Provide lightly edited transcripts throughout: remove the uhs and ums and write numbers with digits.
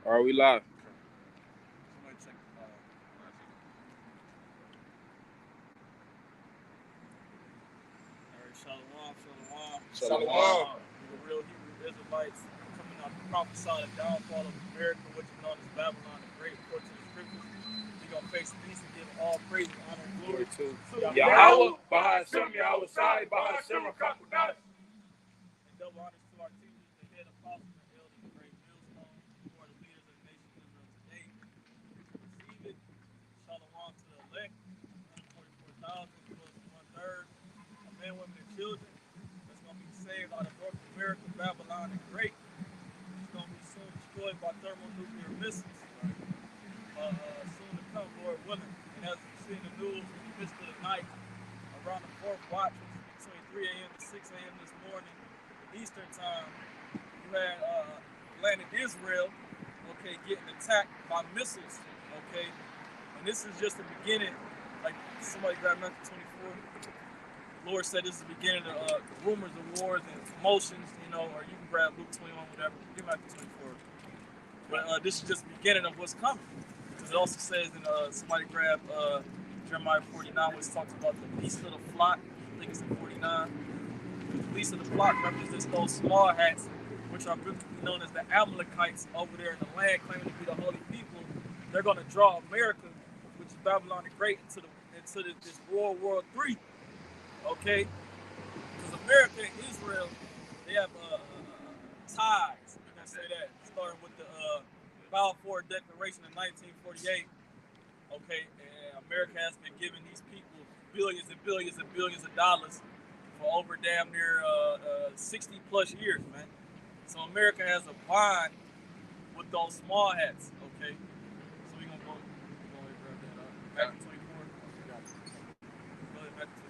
Are we live? Somebody check the file. All right, Shalom, Shalom. Shalom. The real Hebrew Israelites coming out to prophesy the downfall of America, which is known as Babylon the Great, according to the scriptures. We're going to face peace and give all praise, honor, and glory To Yahweh. Bahashem, Yahweh Shai, Bahashem, Rakakunas. And double honors to our teachers, the head apostles and elders, the great millstone, who are the leaders of the nation of Israel today. Receive it. Shalom to the elect, 144,000 plus one-third of men, women, and children that's going to be saved out of North America, Babylon, and Great. It's going to be soon destroyed by thermonuclear missiles. Soon to come, Lord willing. And as you see in the news, in the midst of the night, around the fourth watch, which is between 3 a.m. to 6 a.m. this morning, Eastern time, you had landed Israel, okay, getting attacked by missiles, okay. And this is just the beginning. Like somebody grabbed Matthew 24. The Lord said this is the beginning of rumors of wars and commotions, you know, or you can grab Luke 21, whatever. Give Matthew 24. But this is just the beginning of what's coming. Because it also says in somebody grab Jeremiah 49, which talks about the beast of the flock. I think it's in 49. The beast of the flock represents those small hats, which are known as the Amalekites over there in the land, claiming to be the holy people. They're going to draw America, which is Babylon the Great, into this World War III. Okay, because America and Israel, they have ties. You can say that, starting with the Balfour Declaration in 1948. Okay, and America has been giving these people billions and billions and billions of dollars for over damn near 60 plus years, man. So America has a bond with those small hats. Okay, so we're gonna go ahead and grab that up. Back to 24. Go ahead, back to 24.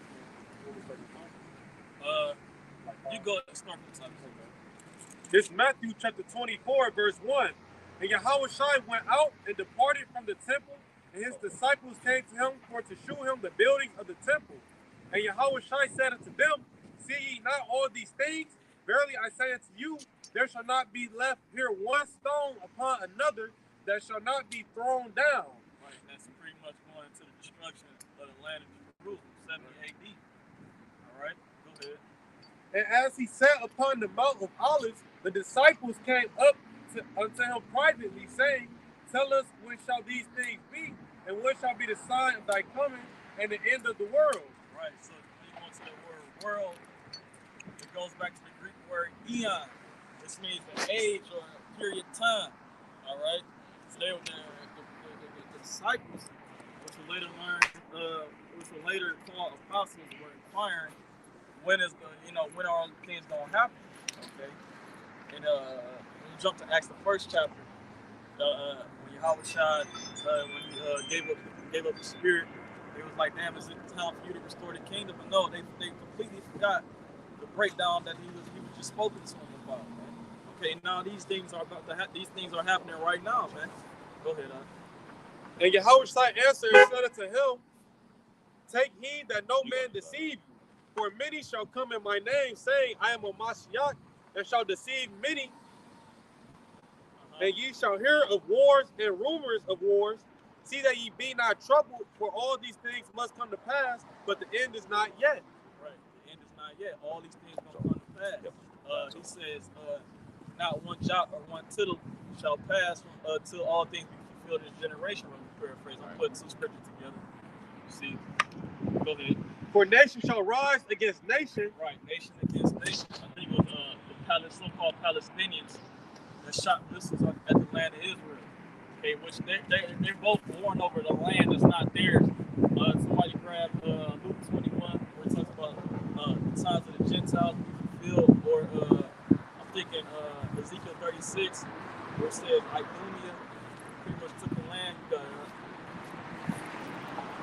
You go ahead and start from the top. This is Matthew chapter 24, verse 1. And Yahweh Shai went out and departed from the temple, and his disciples came to him for to shew him the buildings of the temple. And Yahweh Shai said unto them, See ye not all these things? Verily I say unto you, there shall not be left here one stone upon another that shall not be thrown down. Right, that's pretty much going to the destruction of the land of Jerusalem, 70 AD. All right, go ahead. And as he sat upon the Mount of Olives, the disciples came up unto him privately, saying, Tell us when shall these things be, and what shall be the sign of thy coming and the end of the world? Right, so when you go to the word world, it goes back to the Greek word eon. This means an age or a period of time. All right, so they were the disciples, which were later called apostles, were inquiring when are all the things gonna happen? Okay, and when you jump to Acts the first chapter, when Yahweh Shai when he gave up the spirit, it was like, damn, is it time for you to restore the kingdom? But no, they completely forgot the breakdown that he was just spoken to them about, man. Okay, now these things are these things are happening right now, man. Go ahead, And Yahweh Shai answered and said unto him, Take heed that no man deceive you. For many shall come in my name, saying, I am a Mashiach, and shall deceive many. And ye shall hear of wars and rumors of wars. See that ye be not troubled, for all these things must come to pass, but the end is not yet. Right, the end is not yet. All these things gonna come to pass. He says, not one jot or one tittle shall pass till all things be fulfilled in this generation. When we paraphrase, I'm putting two scriptures together. You see, go ahead. For nation shall rise against nation. Right, nation against nation. I think it was the so-called Palestinians that shot missiles at the land of Israel. Okay, which they're both born over the land that's not theirs. Somebody grabbed Luke 21, where it talks about the times of the Gentiles be fulfilled, or I'm thinking Ezekiel 36, where it says Idumea pretty much took the land.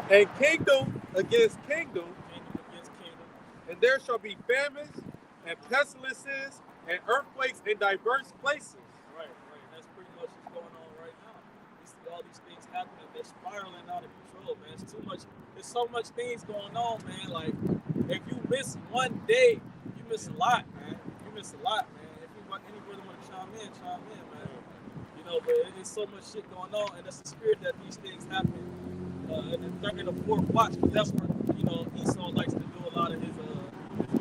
And kingdom against kingdom. Kingdom against kingdom. And there shall be famines and pestilences and earthquakes in diverse places. Right. That's pretty much what's going on right now. We see all these things happening. They're spiraling out of control, man. It's too much. There's so much things going on, man. Like, if you miss one day, you miss a lot, man. If any brother want to chime in, man. You but it's so much shit going on, and that's the spirit that these things happen. In the fourth watch, but that's where Esau likes to do a lot of his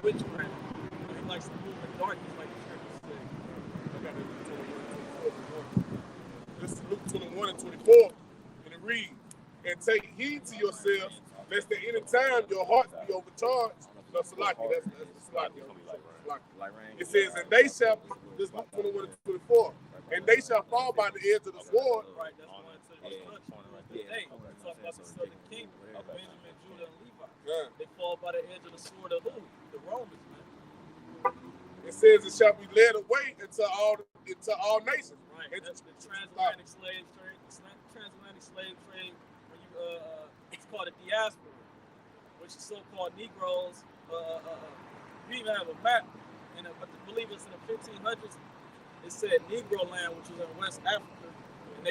witchcraft. He likes to move in darkness, like the scripture says. I got it. This is Luke 21 and 24, and it reads, "And take heed to yourselves, lest at any time your hearts be overcharged." No, Salaki, that's the Salaki. It says, "And they shall," this is Luke 21 and 24, "and they shall fall by the edge of the sword." Right, that's going to the destruction. Today, we talk about the southern kingdom of Benjamin, Judah, and Levi. Yeah. They fall by the edge of the sword of who? The Romans, man. It says, "It shall be led away into all nations." Right, It's- that's the transatlantic slave trade. The transatlantic slave trade, when you it's called a diaspora, which is so-called Negroes. We even have a map, and I believe it's in the 1500s. It said Negro land, which was in West Africa.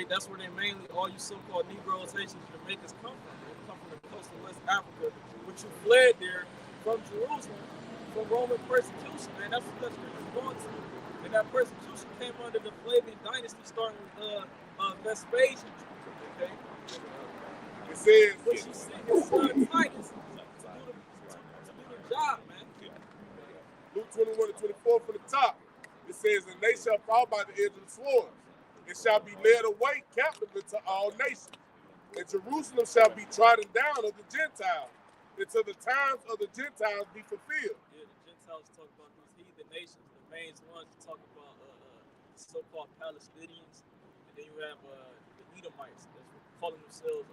That's where they mainly, all you so-called Negroes, Haitians, Jamaicans come from. They come from the coast of West Africa, which you fled there from Jerusalem, from Roman persecution, man. That's what that's where you're going to. And that persecution came under the Flavian dynasty, starting with Vespasian. Okay? It says, Which you see his son Titus to do the job, man. Luke 21 and 24 from the top, it says, "And they shall fall by the edge of the sword, and shall be led away captive into all nations. And Jerusalem shall be trodden down of the Gentiles, until the times of the Gentiles be fulfilled." Yeah, the Gentiles talk about these heathen nations. The main ones talk about so-called Palestinians, and then you have the Edomites that's calling themselves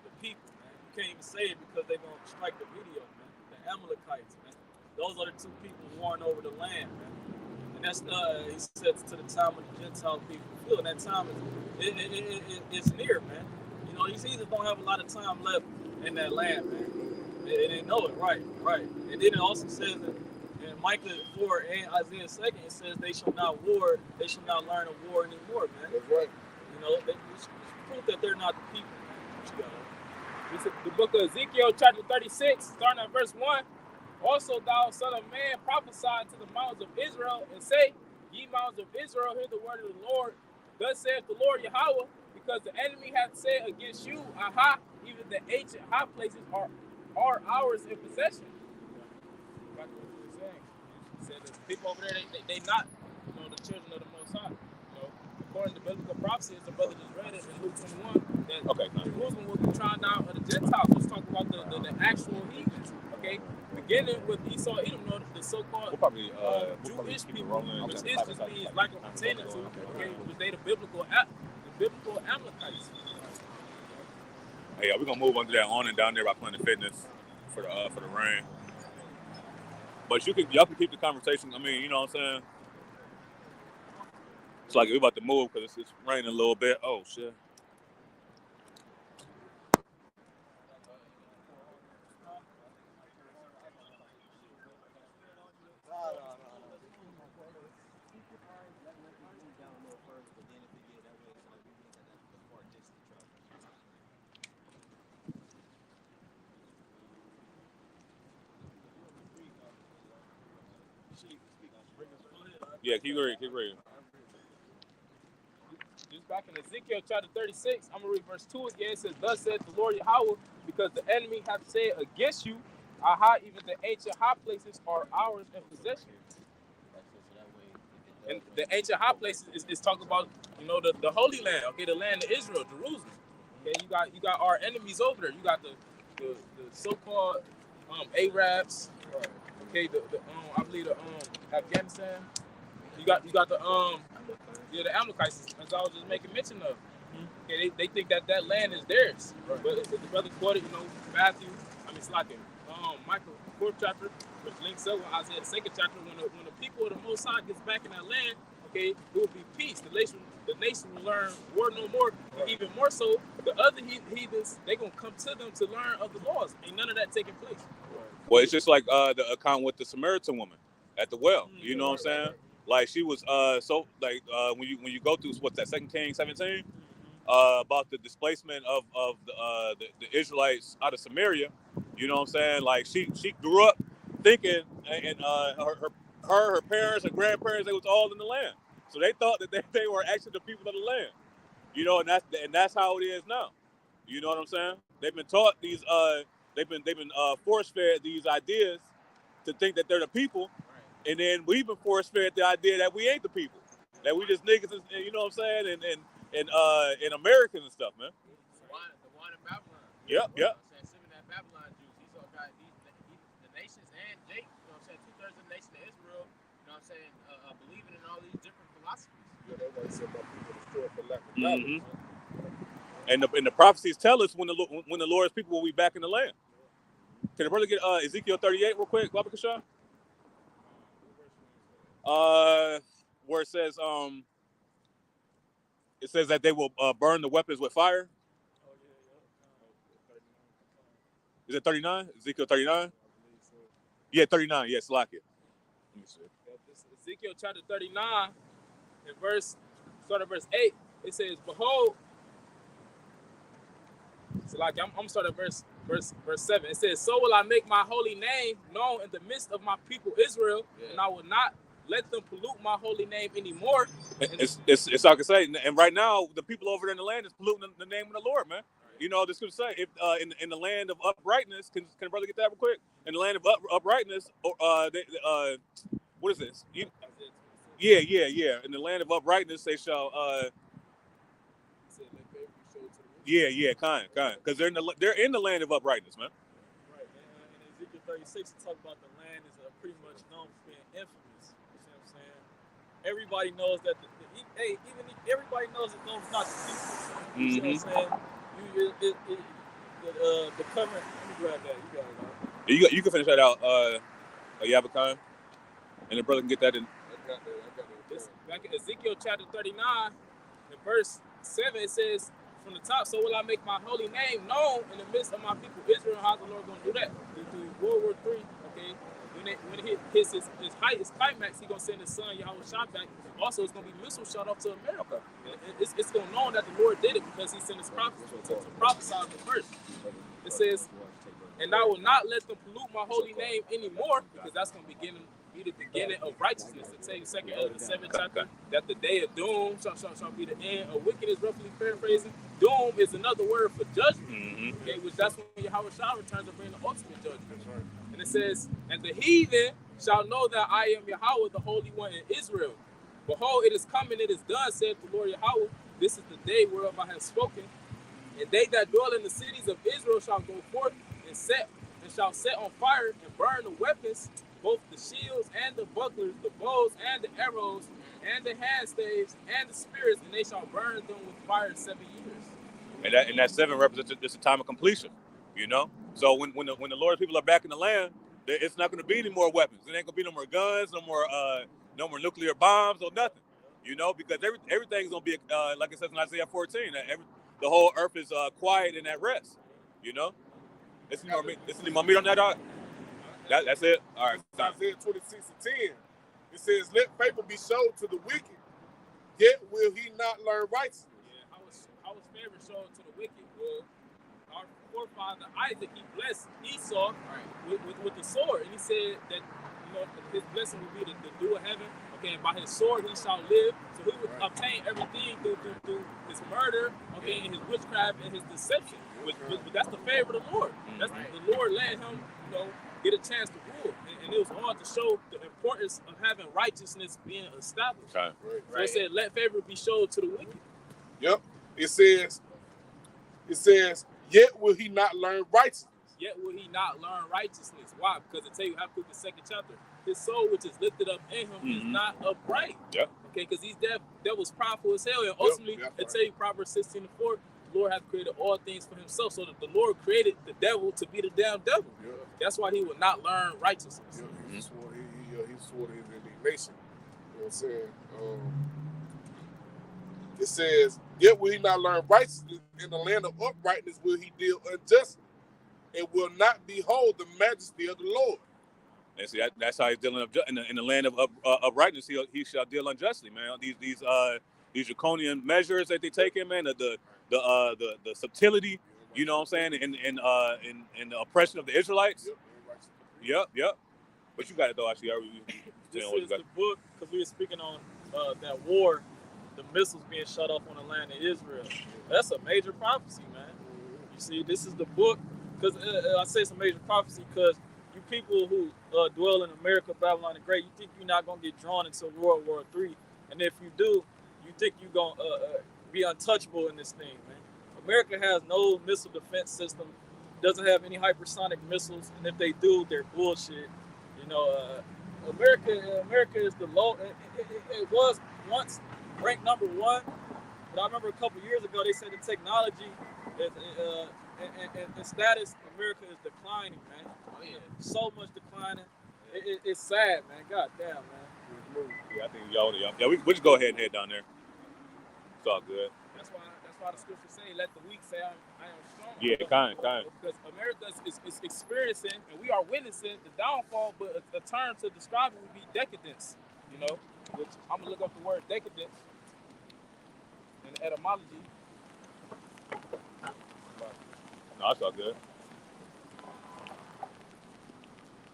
the people, man. You can't even say it because they're gonna strike the video, man. The Amalekites, man. Those are the two people warring over the land, man. And that's he said to the time when the Gentile people feel, and that time is near, man. You know, these heathens don't have a lot of time left in that land, man. They know it, right. And then it also says that in Micah 4 and Isaiah 2, it says they shall not war, they shall not learn of war anymore, man. That's right. You know, it's proof that they're not the people, man. What you got? This is the book of Ezekiel, chapter 36, starting at verse 1. "Also, thou son of man, prophesy to the mountains of Israel, and say, Ye mountains of Israel, hear the word of the Lord. Thus saith the Lord Yahweh, because the enemy hath said against you, Aha, even the ancient high places are ours in possession." That's what he was saying. He said that the people over there, they not, the children of the Most High. According to biblical prophecy, as the brother just read it in Luke 21, that Jerusalem will be trodden down of the Gentiles. Let's talk about the actual heathens, okay? Beginning with Esau, Edom, the so-called Jewish people, which is just means like a pertaining to, okay, which they the biblical Amalekites. Hey, we're gonna move on to that on and down there by Planet Fitness for the rain. But y'all can keep the conversation. I mean, you know what I'm saying? It's like we're about to move because it's raining a little bit. Oh shit. Yeah, keep reading. Just back in Ezekiel chapter 36, I'm going to read verse 2 again. It says, Thus saith the Lord Yahweh, because the enemy hath said against you, Aha, even the ancient high places are ours in possession. And the ancient high places is talking about, the Holy Land, okay, the land of Israel, Jerusalem. Okay, you got our enemies over there. You got the so-called Arabs, okay, I believe the Afghanistan. You got the Amalekites, as I was just making mention of. Okay, they think that land is theirs. Right. But the brother quoted, Matthew, it's like Michael 4th chapter, which links up with Isaiah 2nd chapter. When the people of the Most High gets back in that land, okay, it will be peace. The nation will learn war no more. And even more so, the other heathens, they're going to come to them to learn of the laws. Ain't none of that taking place. Well, it's just like the account with the Samaritan woman at the well. You know what I'm saying? Like she was when you go through what's that 2 Kings 17 about the displacement of the Israelites out of Samaria. You know what I'm saying? Like she grew up thinking, and her parents, her grandparents, they was all in the land. So they thought that they were actually the people of the land. You know, and that's how it is now. You know what I'm saying? They've been taught these they've been force fed these ideas to think that they're the people, and then we've been force fed the idea that we ain't the people, that we just niggas, and you know what I'm saying, and Americans and stuff, man. The one in Babylon. Yep. Simeon that Babylon Jews. He's all got the nations and Jake. You know what I'm saying? 2/3 of the nation of Israel. You know what I'm saying? Believing in all these different philosophies. Yeah, that's why he said my people destroyed for lack of knowledge. And the prophecies tell us when the Lord's people will be back in the land. Can the brother get Ezekiel 38 real quick, Baba Kashan? Where it says that they will burn the weapons with fire. Is it 39? Ezekiel 39? Yeah, 39. Yeah, Slack it. Let me see. This is Ezekiel chapter 39, and start at verse 8. It says, "Behold." So like I'm starting at verse 7. It says, "So will I make my holy name known in the midst of my people Israel, and I will not let them pollute my holy name anymore." It's all I can say. And right now, the people over there in the land is polluting the name of the Lord, man. You know, this could say if in the land of uprightness, can the brother get that real quick? In the land of uprightness, what is this? Yeah. In the land of uprightness, they shall. Kind, because they're in the land of uprightness, man. Right, and Ezekiel 36 talk about the land is pretty much known for being infamous. You see what I'm saying? Everybody knows that everybody knows that those not the people. You see what I'm saying? The covenant. Let me grab that. You got it. You can finish that out, Yabakan, and the brother can get that in. I got that. This, back in Ezekiel chapter 39, in verse 7, it says from the top, "So will I make my holy name known in the midst of my people Israel." How's the Lord going to do that? Through World War III, okay? When it hits his climax, he's going to send his son, Yahweh Shah, back. Also, it's going to be missiles shot off to America. It's going to know that the Lord did it because he sent his prophets to prophesy the first. It says, "And I will not let them pollute my holy name anymore," because that's going to be the beginning of righteousness. It tells you 2 Ezra 7 chapter that the day of doom shall be the end of wickedness, roughly paraphrasing. Doom is another word for judgment, okay, which that's when Yahweh Shah returns to bring the ultimate judgment. And it says, "And the heathen shall know that I am Yahweh, the Holy One in Israel. Behold, it is coming, it is done, said the Lord Yahweh. This is the day whereof I have spoken. And they that dwell in the cities of Israel shall go forth and shall set on fire and burn the weapons, both the shields and the bucklers, the bows and the arrows, and the handstaves and the spears, and they shall burn them with fire 7 years." And that 7 represents just a time of completion, you know. So when the Lord's people are back in the land, it's not going to be any more weapons. There ain't going to be no more guns, no more nuclear bombs or nothing, you know, because everything's going to be like it says in Isaiah 14. The whole earth is quiet and at rest, you know. It's any more meat on that, dog? That's it. All right. Isaiah 26:10. It says, "Let favor be shown to the wicked, yet will he not learn righteousness." Yeah, I was favor shown to the wicked. Well, our forefather Isaac, he blessed Esau with the sword, and he said that his blessing would be the dew of heaven. Okay, and by his sword he shall live. So he would obtain everything through his murder, okay, and his witchcraft and his deception. But that's the favor of the Lord. That's the Lord letting him, get a chance to rule, and it was all to show the importance of having righteousness being established. Okay. So it said, "Let favor be showed to the wicked." Yep. It says, "Yet will he not learn righteousness." Yet will he not learn righteousness. Why? Because it tell you Habakkuk the 2nd chapter, his soul which is lifted up in him is not upright. Yeah. Okay, because he's that was prideful as hell, and ultimately it tell you Proverbs 16:4, the Lord hath created all things for himself, so that the Lord created the devil to be the damn devil. Yeah. That's why he would not learn righteousness. Yeah, he swore his indignation. You know what I'm saying? It says, "Yet will he not learn righteousness, in the land of uprightness will he deal unjustly, and will not behold the majesty of the Lord." And see, that's how he's dealing in the land of uprightness. He shall deal unjustly, man. These draconian measures that they take in, man. The subtlety, you know what I'm saying, in the oppression of the Israelites. Yep. But you got it though. Actually, This is the book, because we were speaking on that war, the missiles being shut off on the land of Israel. That's a major prophecy, man. You see, this is the book, because I say it's a major prophecy because you people who dwell in America, Babylon the Great, you think you're not going to get drawn into World War III. And if you do, you think you're going to be untouchable in this thing, man. America has no missile defense system, doesn't have any hypersonic missiles, and if they do, they're bullshit. You know, America is the low. It was once ranked number one, but I remember a couple years ago they said the technology and status, America is declining, man. Oh, yeah. So much declining. It's sad, man. God damn, man. Yeah, I think y'all. Yeah, we just go ahead and head down there. It's all good. That's why the scriptures say, "Let the weak say, I am strong." Yeah, kind. Because America is experiencing, and we are witnessing the downfall. But a term to describe it would be decadence. You know, which I'm gonna look up the word decadence in the etymology. No, it's all good.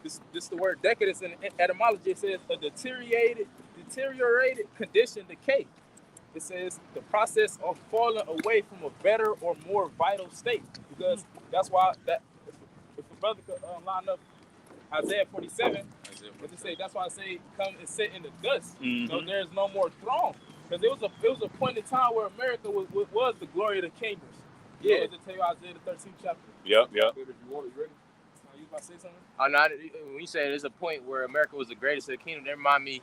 This the word decadence in etymology. It says a deteriorated condition, decay. It says the process of falling away from a better or more vital state. Because that's why that if a brother could line up Isaiah 47, what they say, that's why I say come and sit in the dust. So there's no more throne. Because it was a point in time where America was the glory of the kingdoms. Yeah. Does it tell you Isaiah the 13th chapter? Yep. If you want it, you ready? You about to say something? Oh, no, when you say there's a point where America was the greatest of the kingdom, that remind me,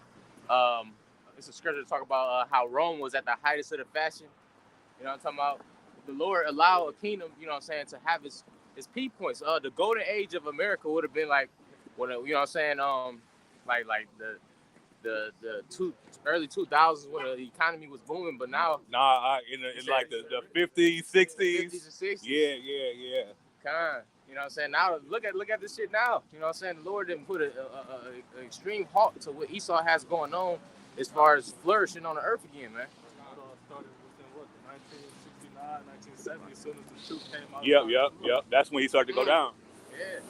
it's a scripture to talk about how Rome was at the height of the fashion. You know what I'm talking about? The Lord allowed a kingdom, you know what I'm saying, to have its peak points. The golden age of America would have been like, you know what I'm saying, like the early 2000s when the economy was booming, but now in like the 50s, 60s. 50s and 60s. Yeah. Kind. You know what I'm saying? Now look at this shit now. You know what I'm saying? The Lord didn't put an extreme halt to what Esau has going on as far as flourishing on the earth again, man. Started within what, 1969, 1970, as soon as the truth came out. Yep. That's when he started to go down. Yeah.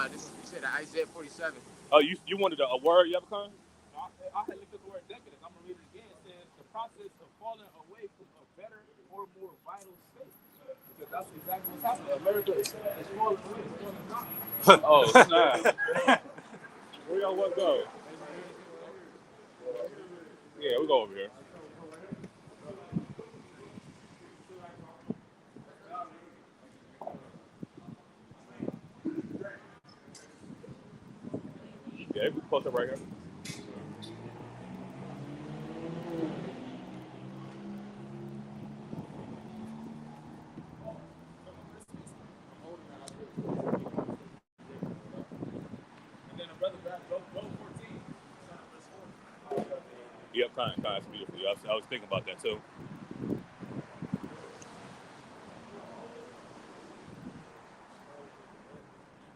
This is, you said Isaiah 47. Oh, you wanted a word, Yabakon? I had looked at the word decadence. I'm gonna read it again. It says the process of falling away from a better or more vital state. Because that's exactly what's happening. America is falling away. It's falling down. Oh, snap. Where y'all want to go? Yeah, we go over here. Yeah, we post up right here. Yep, kind. It's beautiful. I was thinking about that too.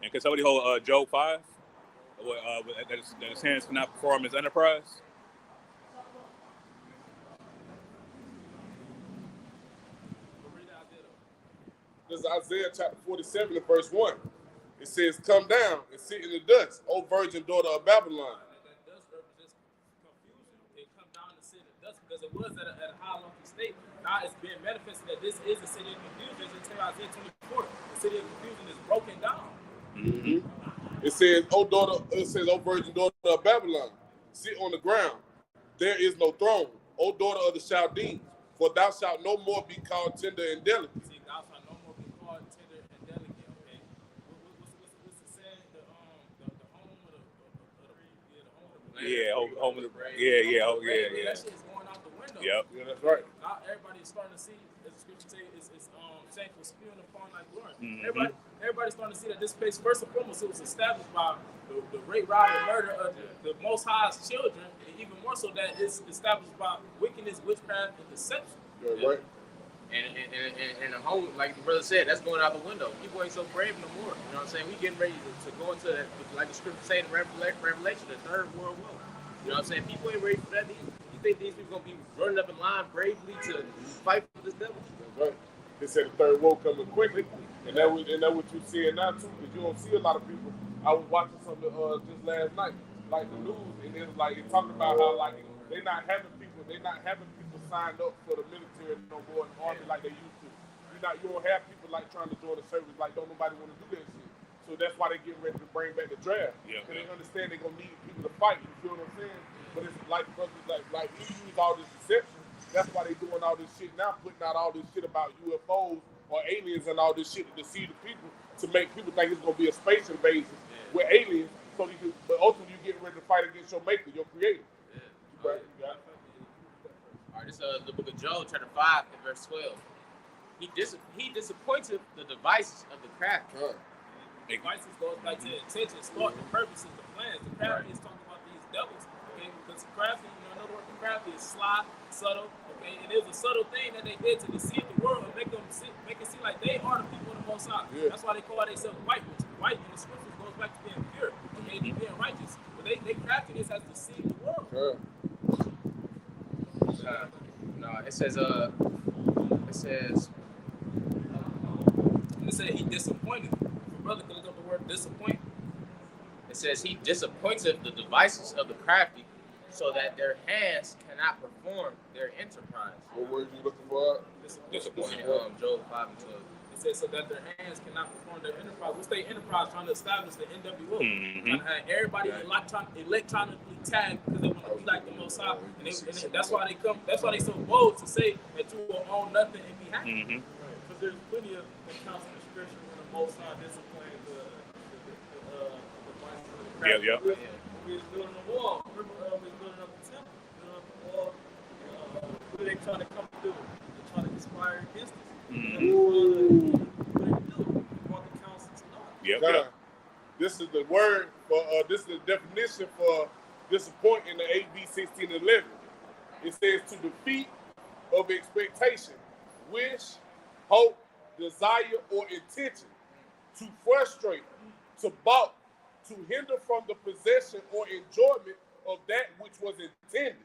And can somebody hold Job 5? That his hands cannot perform his enterprise? This is Isaiah chapter 47 and verse 1. It says, "Come down and sit in the dust, O virgin daughter of Babylon." That does represent confusion. It come down to sit in the dust because it was at a high lofty state. Now it's being manifested that this is a city of confusion. It's in Isaiah 24. The city of confusion is broken down. It says, "O virgin daughter of Babylon, sit on the ground. There is no throne, O daughter of the Chaldeans, for thou shalt no more be called tender and delicate." See, thou shalt no more be called tender and delicate. Okay, what's the saying? The home of the home of the yeah. That shit is going out the window. Yep. Yeah, that's right. Now everybody is starting to see, as the scripture says, it's shameful spewing upon thy glory. Everybody's starting to see that this place, first and foremost, it was established by the rape, robbery, and murder of the Most High's children, and even more so that it's established by wickedness, witchcraft, and deception. Yeah, right. And the home, like the brother said, that's going out the window. People ain't so brave no more. You know what I'm saying? We getting ready to go into that, like the scripture saying in Revelation, the third world war. You know what I'm saying? People ain't ready for that. You think these people gonna be running up in line bravely to fight for this devil? That's right. They said the third war coming quickly, and that's what you seeing now too. Because you don't see a lot of people. I was watching something just last night. like the news, and it's like it's talking about how like they're not having people signed up for the military no more in the army like they used to. You don't have people like trying to join the service, like don't nobody want to do that shit. So that's why they getting ready to bring back the draft. Yeah. And they understand they're gonna need people to fight. You feel what I'm saying? But it's like we use all this deception. That's why they doing all this shit now, putting out all this shit about UFOs or aliens and all this shit to deceive the people, to make people think it's gonna be a space invasion with aliens. So but ultimately you get ready to fight against your maker, your creator. Yeah. Right. All right, this is the book of Job, chapter 5, and verse 12. He disappointed the devices of the crafty. The devices goes back to the intentions, thought, the purposes, the plans. The crafty is talking about these devils. Okay, because the crafty, another word for crafty is sly, subtle. Okay, and it was a subtle thing that they did to deceive the world and make it seem like they are the people of the Most High. Yeah. That's why they call themselves white, which white in the scriptures goes back to being pure. Okay, they being righteous. But they craftiness has deceived the world. Yeah. No, it says He disappointed. If your brother could look up the word disappoint. It says he disappointeth the devices of the crafty, so that their hands cannot perform their enterprise. What word you looking for? Disappointed. Job 5 and 12. It says so that their hands cannot perform their enterprise. What's their enterprise? Trying to establish the NWO. Trying to have everybody electronically tagged because they want to be like the Most High. And that's why they come. That's why they so bold to say that you will own nothing and be happy. Because there's plenty of accounts in the scripture when the Most High disciplined the Yeah. We was building a wall. Remember, we was building up the temple, building up the wall. What are they trying to come through? They're trying to conspire against us. What they do? They brought the council to naught. Now, this is the word for. This is the definition for disappoint in the 8B 16 and 11. It says to defeat of expectation, wish, hope, desire, or intention, to frustrate, to balk, to hinder from the possession or enjoyment of that which was intended.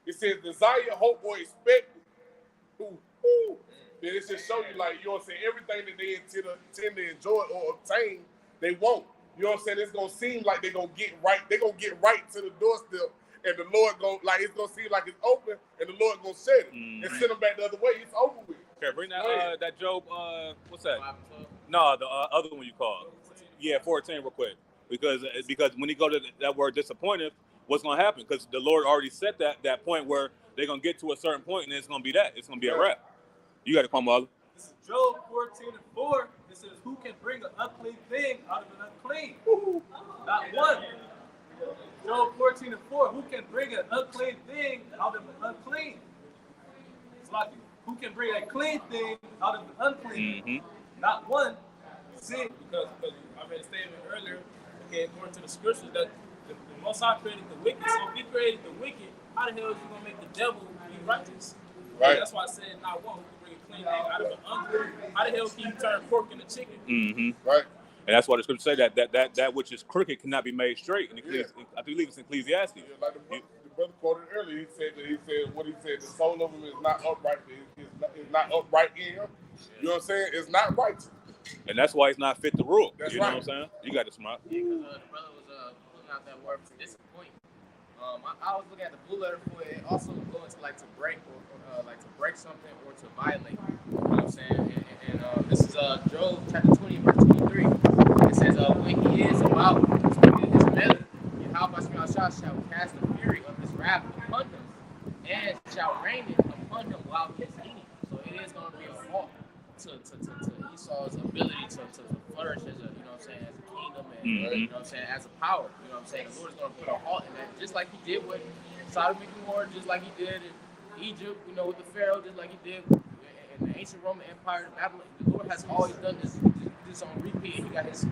It says desire, hope, or expect. Then it just show you, like, you know what I'm saying, everything that they intend to enjoy or obtain, they won't. You know what I'm saying? It's gonna seem like they're gonna get right. They're gonna get right to the doorstep, and the Lord it's gonna seem like it's open, and the Lord gonna shut it and send them back the other way. It's over with. Okay, bring that Job. What's that? No, the other one you called. Yeah, 14 real quick. Because when you go to that word disappointed, what's gonna happen? Because the Lord already set that point where they're gonna get to a certain point, and it's gonna be that. It's gonna be a wrap. You got to come, Mother. This is Job 14 and 4. It says, who can bring an unclean thing out of an unclean? Not one. Job 14 and 4. Who can bring an unclean thing out of an unclean? It's like, who can bring a clean thing out of an unclean? Not one. See? Because I read a statement earlier, okay, according to the scriptures, that the Most High created the wicked. So if he created the wicked, how the hell is he going to make the devil be righteous? Right. That's why I said not one who can bring a clean thing out of an unclean. How the hell can you turn pork into chicken? Right. And that's why the scripture say that which is crooked cannot be made straight. And I believe it's in Ecclesiastes. Yeah, like the brother quoted earlier, he said the soul of him is not upright. Is not upright in him. You know what I'm saying? It's not righteous. And that's why it's not fit to rule. That's you know right. what I'm saying? You got it, smart. Yeah, because the brother was pulling out that word for disappoint. I was looking at the blue letter for it. Also go into like to break or like to break something or to violate. You know what I'm saying? And this is Job chapter 20 verse 23. It says when he is about to get his belly, Yahweh shall cast the fury of his wrath upon him, and shall rain it upon him while he is eating. So it is going to be a fault to Esau's ability to flourish as a, you know what I'm saying, as a kingdom and you know what I'm saying, as a power. You know what I'm saying? The Lord is going to put a halt in that, just like he did with Sodom and Gomorrah, just like he did in Egypt, you know, with the Pharaoh, just like he did in the ancient Roman Empire in Babylon. The Lord has always done this on repeat. He got his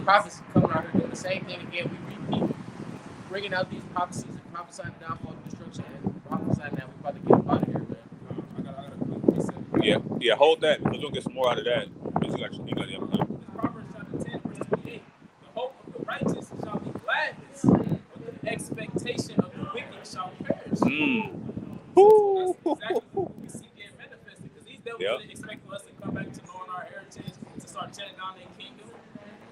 prophets coming out here doing the same thing again. We repeat, bringing out these prophecies and prophesying the downfall and destruction and prophesying that we're about to get up out of here, man. I got a quick reset. Yeah, hold that because we'll get some more out of that. You got the other time. Proverbs chapter 10, verse 28. The hope of the righteous shall be gladness, but the expectation of the wicked shall perish. So that's exactly what we see getting manifested. Because these devils didn't expect for us to come back to knowing our heritage, to start tearing down their kingdom.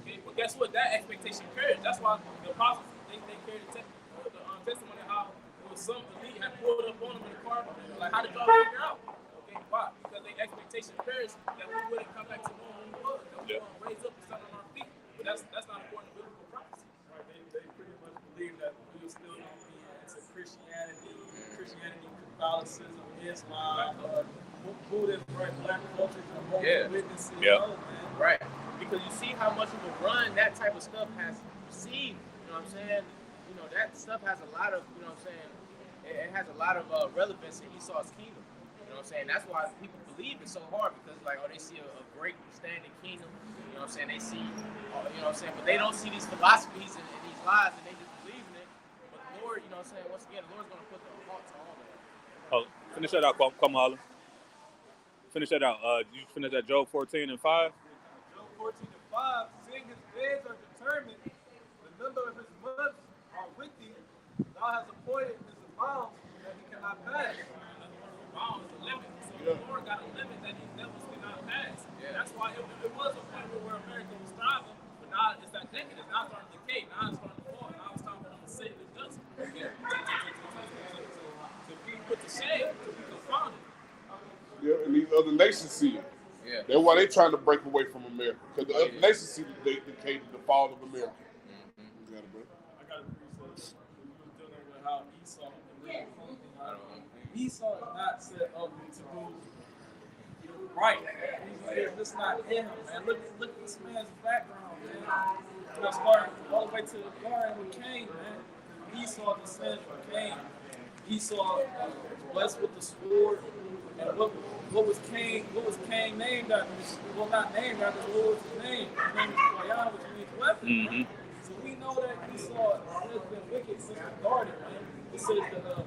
Okay? But guess what? That expectation perished. That's why the apostles, they carried read the testimony how it was some elite had pulled up on him in the car. Like, how did y'all figure out? Okay, why? Because they expectation perished that we wouldn't come back to normal we was, that we wouldn't raise up and stand on our feet. But that's not according to biblical prophecy. Right, they pretty much believe that we were still going to be into Christianity, Catholicism, Islam, Buddhism, right, Black culture, Jehovah's Witnesses. Yeah. Oh, man. Right. Because you see how much of a run that type of stuff has received. You know what I'm saying? You know, that stuff has a lot of, you know what I'm saying, it has a lot of relevance in Esau's kingdom. You know what I'm saying? That's why people believe it so hard, because like, oh, they see a great standing kingdom. You know what I'm saying? They see, you know what I'm saying? But they don't see these philosophies and these lies, and they just believe in it. But the Lord, you know what I'm saying? Once again, the Lord's going to put the heart to all of that. Oh, finish that out, Kamala. Finish that out. You finish that Job 14:5. Job 14:5, seeing his days are determined, the number of his months are with thee. Thou hast appointed his bounds that he cannot pass. Bounds, the limit. So the Lord got a limit that these devils cannot pass. Yeah. That's why it was a point where America was thriving, but now it's that decade. It's now starting to decay. Now it's starting to fall. Now it's time for them to sit and dust. To be put to shame, to be confounded. Yeah, and these other nations see it. Yeah. That's why they're trying to break away from America. Because the other nations see the decay, the fall of America. You got it, bro. I got a research. We were dealing with how Esau, Esau is not set up to do right. It's just not in him, man. Look at this man's background, man. You know, starting all the way to the garden with Cain, man. Esau descended from Cain. Esau was blessed with the sword. And what was Cain named after? Well, not named after, what was his name? His name is Koyan, which means weapon. Mm-hmm. So we know that Esau has been wicked since the garden, man. It says that,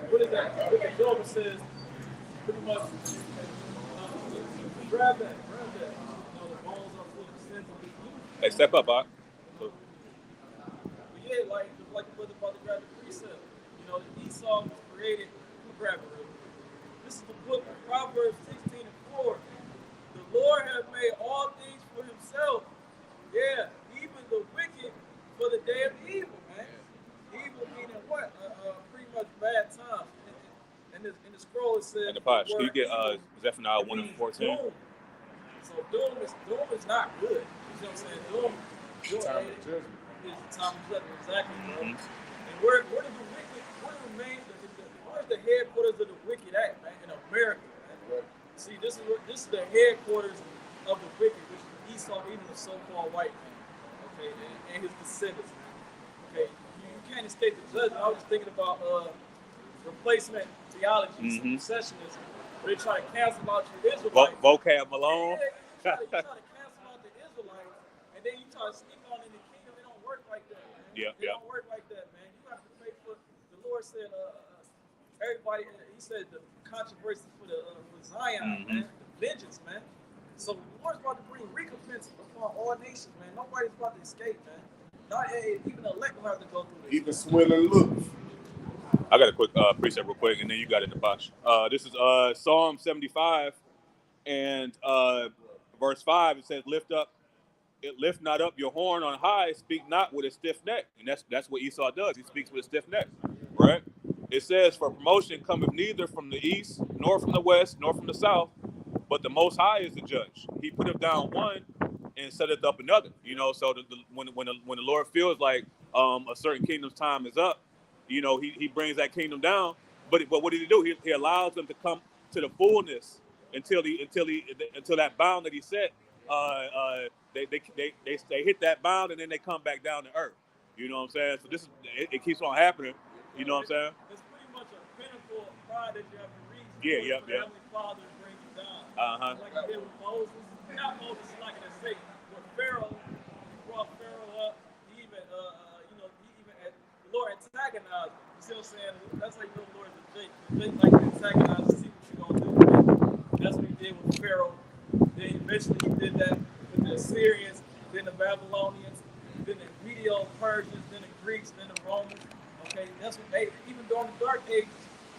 what is that? The book of Job, it says, pretty much, grab that. You know, the bones are full of sins of his youth. Hey, step up, Bob. But yeah, like the brother about to grab the precept. You know, Esau was created, who grabbed it? This is the book of Proverbs 16:4. The Lord has made all things for himself. Yeah, even the wicked for the day of evil, man. Evil meaning what? Pretty much bad times. In the scroll it says. And the Posh, can you get Zephaniah 1:14? Doom. So doom is not good. You know what I'm saying? Doom Time of judgment. is the time of judgment, exactly, bro. Mhm. And where do the wicked, where's the headquarters of the wicked at, man? In America, man. Right. See, this is the headquarters of the wicked, which is Esau, even the so-called white man, okay, and his descendants, man. Okay, you can't escape the judgment. I was just thinking about replacement theology, Mhm. secessionism, where they try to cancel out your Israelites. Vocab Malone. Yeah, you try to cancel out the Israelites, and then you try to sneak on in the kingdom. It don't work like that, man. Yeah, It yeah. don't work like that, man. You have to pay for. The Lord said, everybody. He said the controversy for Zion, Mhm. man. The vengeance, man. So the Lord's about to bring recompense upon all nations, man. Nobody's about to escape, man. Not even the elect will have to go through this. Even swilling looks. I got a quick precept real quick, and then you got it in the Posh. This is Psalm 75, and verse 5. It says, lift not up your horn on high, speak not with a stiff neck. And that's what Esau does. He speaks with a stiff neck, right? It says, for promotion cometh neither from the east, nor from the west, nor from the south, but the Most High is the judge. He put up one and setteth up another. You know, so when the Lord feels like a certain kingdom's time is up, you know, he brings that kingdom down. But what did he do? He allows them to come to the fullness until that bound that he set. They hit that bound and then they come back down to earth. You know what I'm saying? So it keeps on happening. You know what I'm saying? It's pretty much a pinnacle of pride that you have to reach. Yeah, for yep, the yep. Heavenly Father to bring you down. Uh-huh. Like I did with Moses. Not Moses, like I say, with Pharaoh, he brought Pharaoh up. He even, the Lord antagonized him. You see what I'm saying? That's how you know the Lord is a Jake. Jake like to antagonize to see what you're going to do, man. That's what he did with Pharaoh. Then eventually he did that with the Assyrians, then the Babylonians, then the Medo-Persians, then the Greeks, then the Romans. Okay, that's what even during the Dark Ages,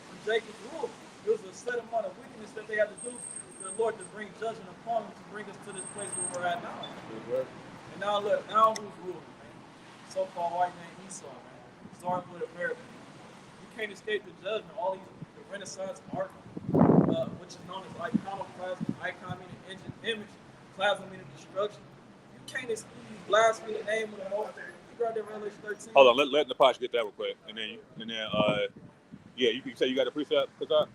when Jacob ruled, there was a set amount of wickedness that they had to do for the Lord to bring judgment upon them to bring us to this place where we're at now. And now look, now who's ruling, man? So-called white man Esau, man. He's starting with America. You can't escape the judgment. All these the Renaissance art, which is known as iconoclasm, icon meaning image, plasma meaning destruction. You can't exclude blasphemy the name of the Lord. You got that Revelation 13. Hold on, let Napash get that real quick, and then yeah, you can say you got a precept, Kazak? Nah,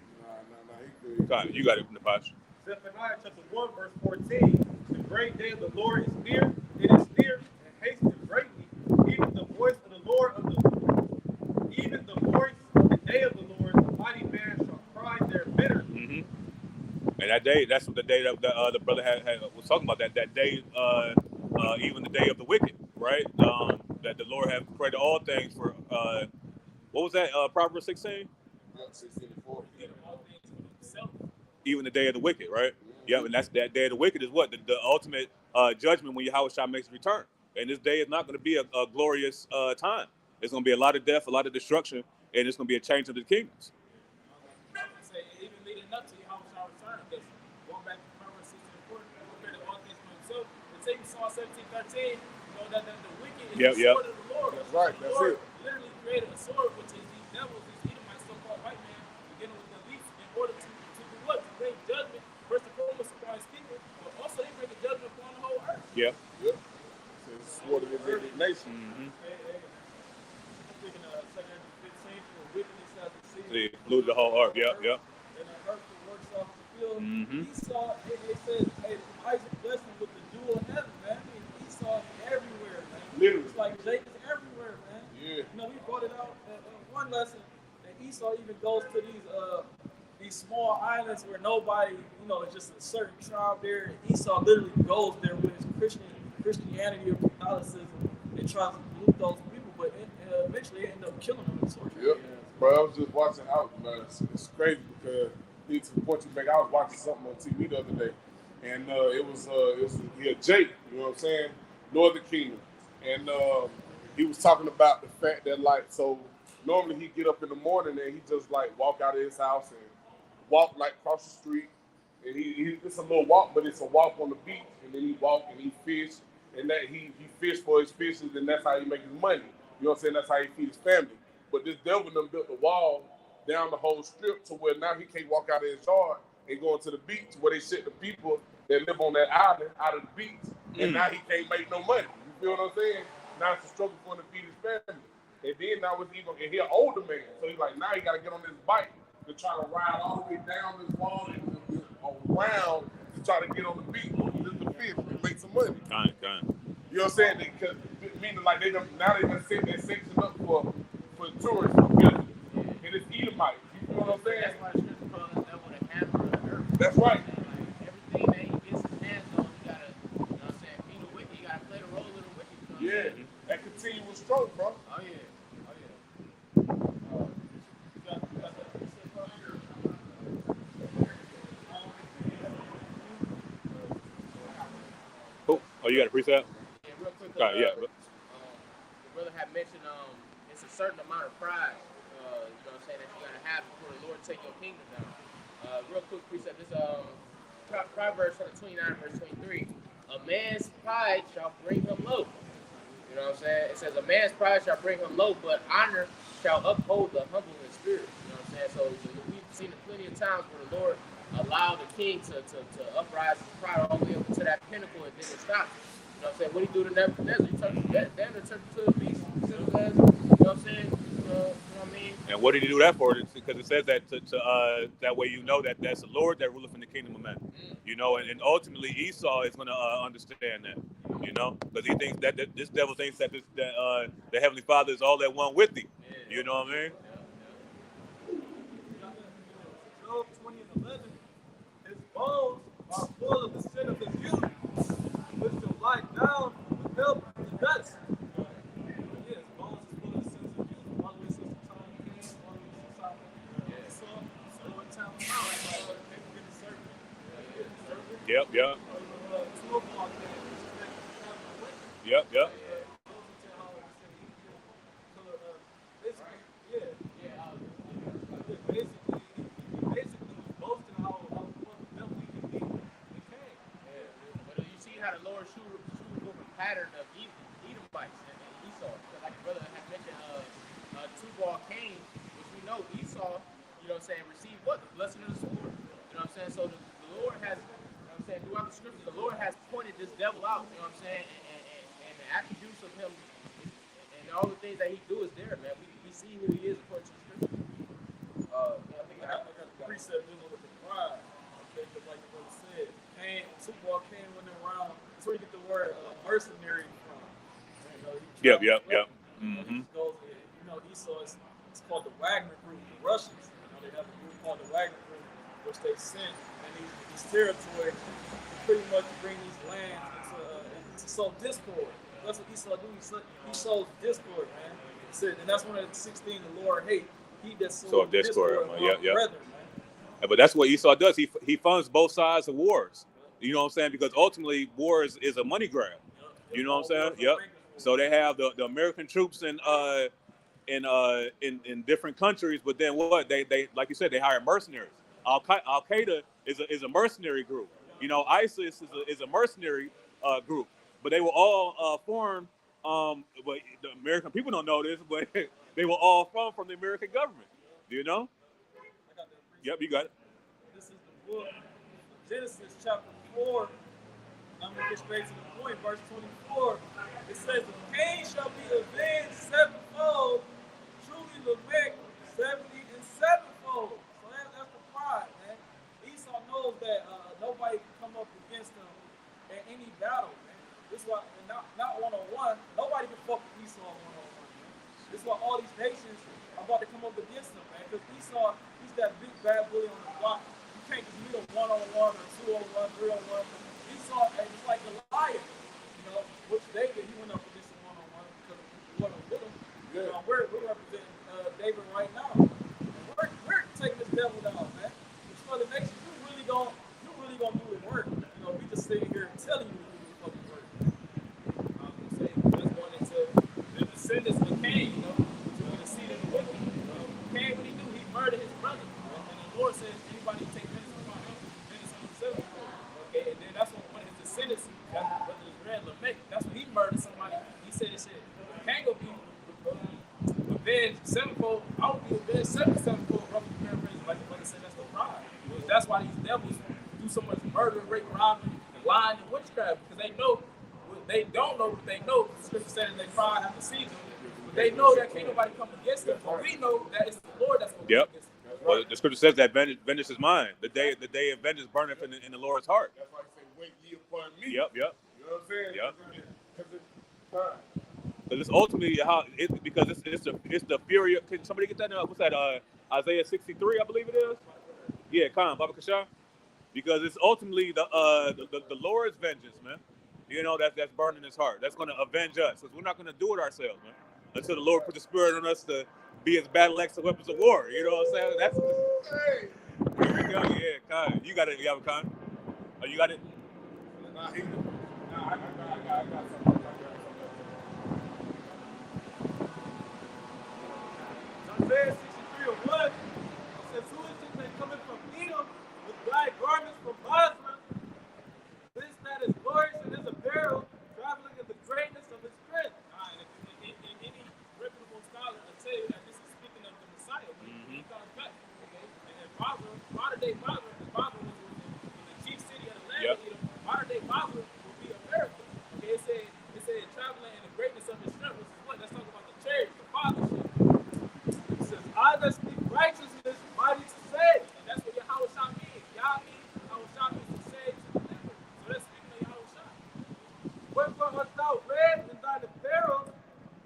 he good. God, you got it, Napash. Zephaniah chapter 1, verse 14. The great day of the Lord is near. It is near and hastens greatly. Even the voice of the Lord of the even the voice of the day of the Lord, the mighty man shall cry there bitter. Mm-hmm. And that day, that's what the day that the brother was talking about. That day, even the day of the wicked, right? That the Lord have created all things for. What was that? Proverbs 16. 16:4. Even the day of the wicked, right? Yeah, and that's that day of the wicked is what the ultimate judgment when Yahushua makes his return. And this day is not going to be a glorious time. It's going to be a lot of death, a lot of destruction, and it's going to be a change of the kingdoms. I would say even leading up to Yahweh's return, because going back to Proverbs 16:4, prepared all things for himself. And take Psalm 17:13, you know that the wicked is the sword of the Lord. That's right. The That's Lord it. literally created a sword, which is these devils, these Edomites, so-called white men, beginning with the least, in order to do what? To bring judgment, first and foremost upon his people, but also they bring a judgment upon the whole earth. Yeah. Yep. So it's sword of his indignation. Mm-hmm. I'm thinking of 2 15, for wickedness has exceeded. See, blew the whole earth. Yep. And the earth that works off the field. Mm-hmm. Esau, it says, hey, Isaac blessed him with the dew of heaven, man. I mean, Esau is everywhere, man. Literally. It's like Jacob's everywhere, man. Yeah. You know, we brought it out in one lesson that Esau even goes to these small islands where nobody, you know, it's just a certain tribe there. Esau literally goes there with his Christianity or Catholicism and tries to loot those people, but eventually they end up killing them and torturing Yep. them. Bro, I was just watching out, man. It's crazy because to the point you make, I was watching something on TV the other day, and it was Jake, you know what I'm saying, Northern Kingdom, and he was talking about the fact that like so normally he get up in the morning and he just like walk out of his house and walk like across the street, and he it's a little walk, but it's a walk on the beach, and then he walk and he fish, and that he fish for his fishes, and that's how he make his money. You know what I'm saying? That's how he feed his family. But this devil done built the wall down the whole strip to where now he can't walk out of his yard and go into the beach where they ship the people that live on that island out of the beach, and now he can't make no money. You feel what I'm saying? Now it's a struggle for him to feed his family. And then now it's even, and he's an older man, so he's like, now he got to get on this bike to try to ride all the way down this wall and around to try to get on the beach just to fish and make some money. Kind. You know what I'm saying? Because meaning like they done set that section up for tourists, for visitors, and it's Edomites. You feel what I'm saying? That's why the scripture calls the devil the hammer of the earth. That's right. Everything that he gets his hands on, you gotta, you know what I'm saying, be the wicked, you gotta play the role of the wicked. You know what I'm Yeah, saying? that continuous stroke, bro. Oh yeah. Cool. Oh, you got a precept? Yeah, real quick. Yeah. The brother had mentioned it's a certain amount of pride, you know what I'm saying, that you gotta have before the Lord take your kingdom down. Real quick precept, this Proverbs 29, verse 23. A man's pride shall bring him low. You know what I'm saying? It says a man's pride shall bring him low, but honor shall uphold the humble in spirit. You know what I'm saying? So we've seen it plenty of times where the Lord allowed the king to uprise his pride all the way up to that pinnacle, and then it stops. You know what I'm saying? What he do to Nebuchadnezzar? He turned to a beast. You know what I'm saying? You know what I mean? And what did he do that for? Because it says that that way you know that that's the Lord that ruleth in the kingdom of men. You know, and ultimately Esau is going to understand that. You know, because he thinks that this devil thinks that the Heavenly Father is all at one with him. You know what I mean? Job 20 and 11, his bones are full of the sin of his youth, which shall lie down with help the dust. Yeah, his bones is full of the sins of youth, all the way since the time of Cain, all the way since the time of Esau. So what time of now, like, maybe get a serpent. Yep. Snowball thing, which is like the time of winter. Yep. Pattern of Edomites and Esau. Because like the brother had mentioned, Tubal Cain, which we know Esau, you know what I'm saying, received what? The blessing of the sword. You know what I'm saying? So the Lord has, you know what I'm saying, throughout the scriptures, the Lord has pointed this devil out, you know what I'm saying, and the attributes of him and all the things that he do is there, man. We see who he is according to the scripture. I think I got the precept dealing with the pride. Okay, because like the brother said, Tubal Cain went around. That's where you get the word mercenary from. You know, Yep. Mm-hmm. You know, Esau is it's called the Wagner Group. The Russians, you know, they have a group called the Wagner Group, which they sent in these territories to pretty much bring these lands to sow discord. That's what Esau do. He sows discord, man. And that's one of the 16 the Lord hates. He that sows discord among brethren, man. But that's what Esau does. He funds both sides of wars. You know what I'm saying? Because ultimately, war is a money grab. You know what I'm saying? Yep. So they have the American troops in different countries, but then what? They like you said, they hire mercenaries. Al Qaeda is a mercenary group. You know, ISIS is a mercenary group. But they were all formed. But the American people don't know this, but they were all from the American government. Do you know? Yep, you got it. This is the book, Genesis chapter 4. I'm going to get straight to the point. Verse 24. It says, "The Cain shall be avenged sevenfold, truly Lamech 70 and sevenfold." So that's the pride, man. Esau knows that nobody can come up against him in any battle, man. This is why, not one-on-one, nobody can fuck with Esau one-on-one, man. This is why all these nations are about to come up against him, man. Because Esau, he's that big bad bully on the block. You can't just meet him one-on-one or two-on-one, three-on-one. Esau is like Goliath, you know, which David, he went up against him one-on-one because he wasn't with him. Yeah. You know, we're representing David right now. And we're taking this devil down, man. These other nations, you really gonna do the work. You know, we just sitting here telling you to do the fucking work. I'm gonna say that's going into the descendants of Cain, you know, to the seed of the wicked. Cain, what he do? He murdered his brother. And the Lord says, anybody who take vengeance upon him, vengeance on himself. Okay, and then that's when one of his descendants, whether it's Red Lamech, that's when he murdered somebody. He said, Cain gonna be avenged sevenfold. I would be avenged sevenfold, roughly paraphrasing, like the brother said, that's the pride. That's why these devils do so much murder, rape, robbing, and lying, and witchcraft, because they know, they don't know what they know. The scripture said that they pride have to see them. But they know that can't nobody come against them. But we know that it's the Lord that's going to come against them. Well, the scripture says that vengeance is mine. The day of vengeance burneth in the Lord's heart. That's why he say, "Wait ye upon me." Yep. You know what I'm saying? Yep. Because it's time. Because it's ultimately because it's the fury. Can somebody get that? What's that? Isaiah 63, I believe it is. Yeah, Khan, Baba Kasha. Because it's ultimately the Lord's vengeance, man. You know, that's burning his heart. That's going to avenge us. Because we're not going to do it ourselves, man. Until the Lord put the spirit on us to be his battle axe and weapons of war. You know what I'm saying? That's Hey. Here we go. Yeah, Khan. You got it. You have a Khan? Oh, you got it? Nah, I got something. Isaiah 63:1 says, "Who is this that cometh from Edom with black garments from Basra? This that is glorious in his apparel, traveling in the greatness of his strength." In any reputable scholar will tell you that this is speaking of the Messiah when he comes back. Okay? And Basra, modern day Basra, because Basra was the chief city of the land of Edom, modern day Basra will be America. Okay, it said traveling in the greatness of his strength, which is what? Let's talk about the chariot, the fathership. It says, "I that speak righteousness, mighty to save." And that's what Yahushua means. Yah means, Yahushua means to save to deliver. So that's speaking of Yahushua. "Wherefore art thou red in thine apparel,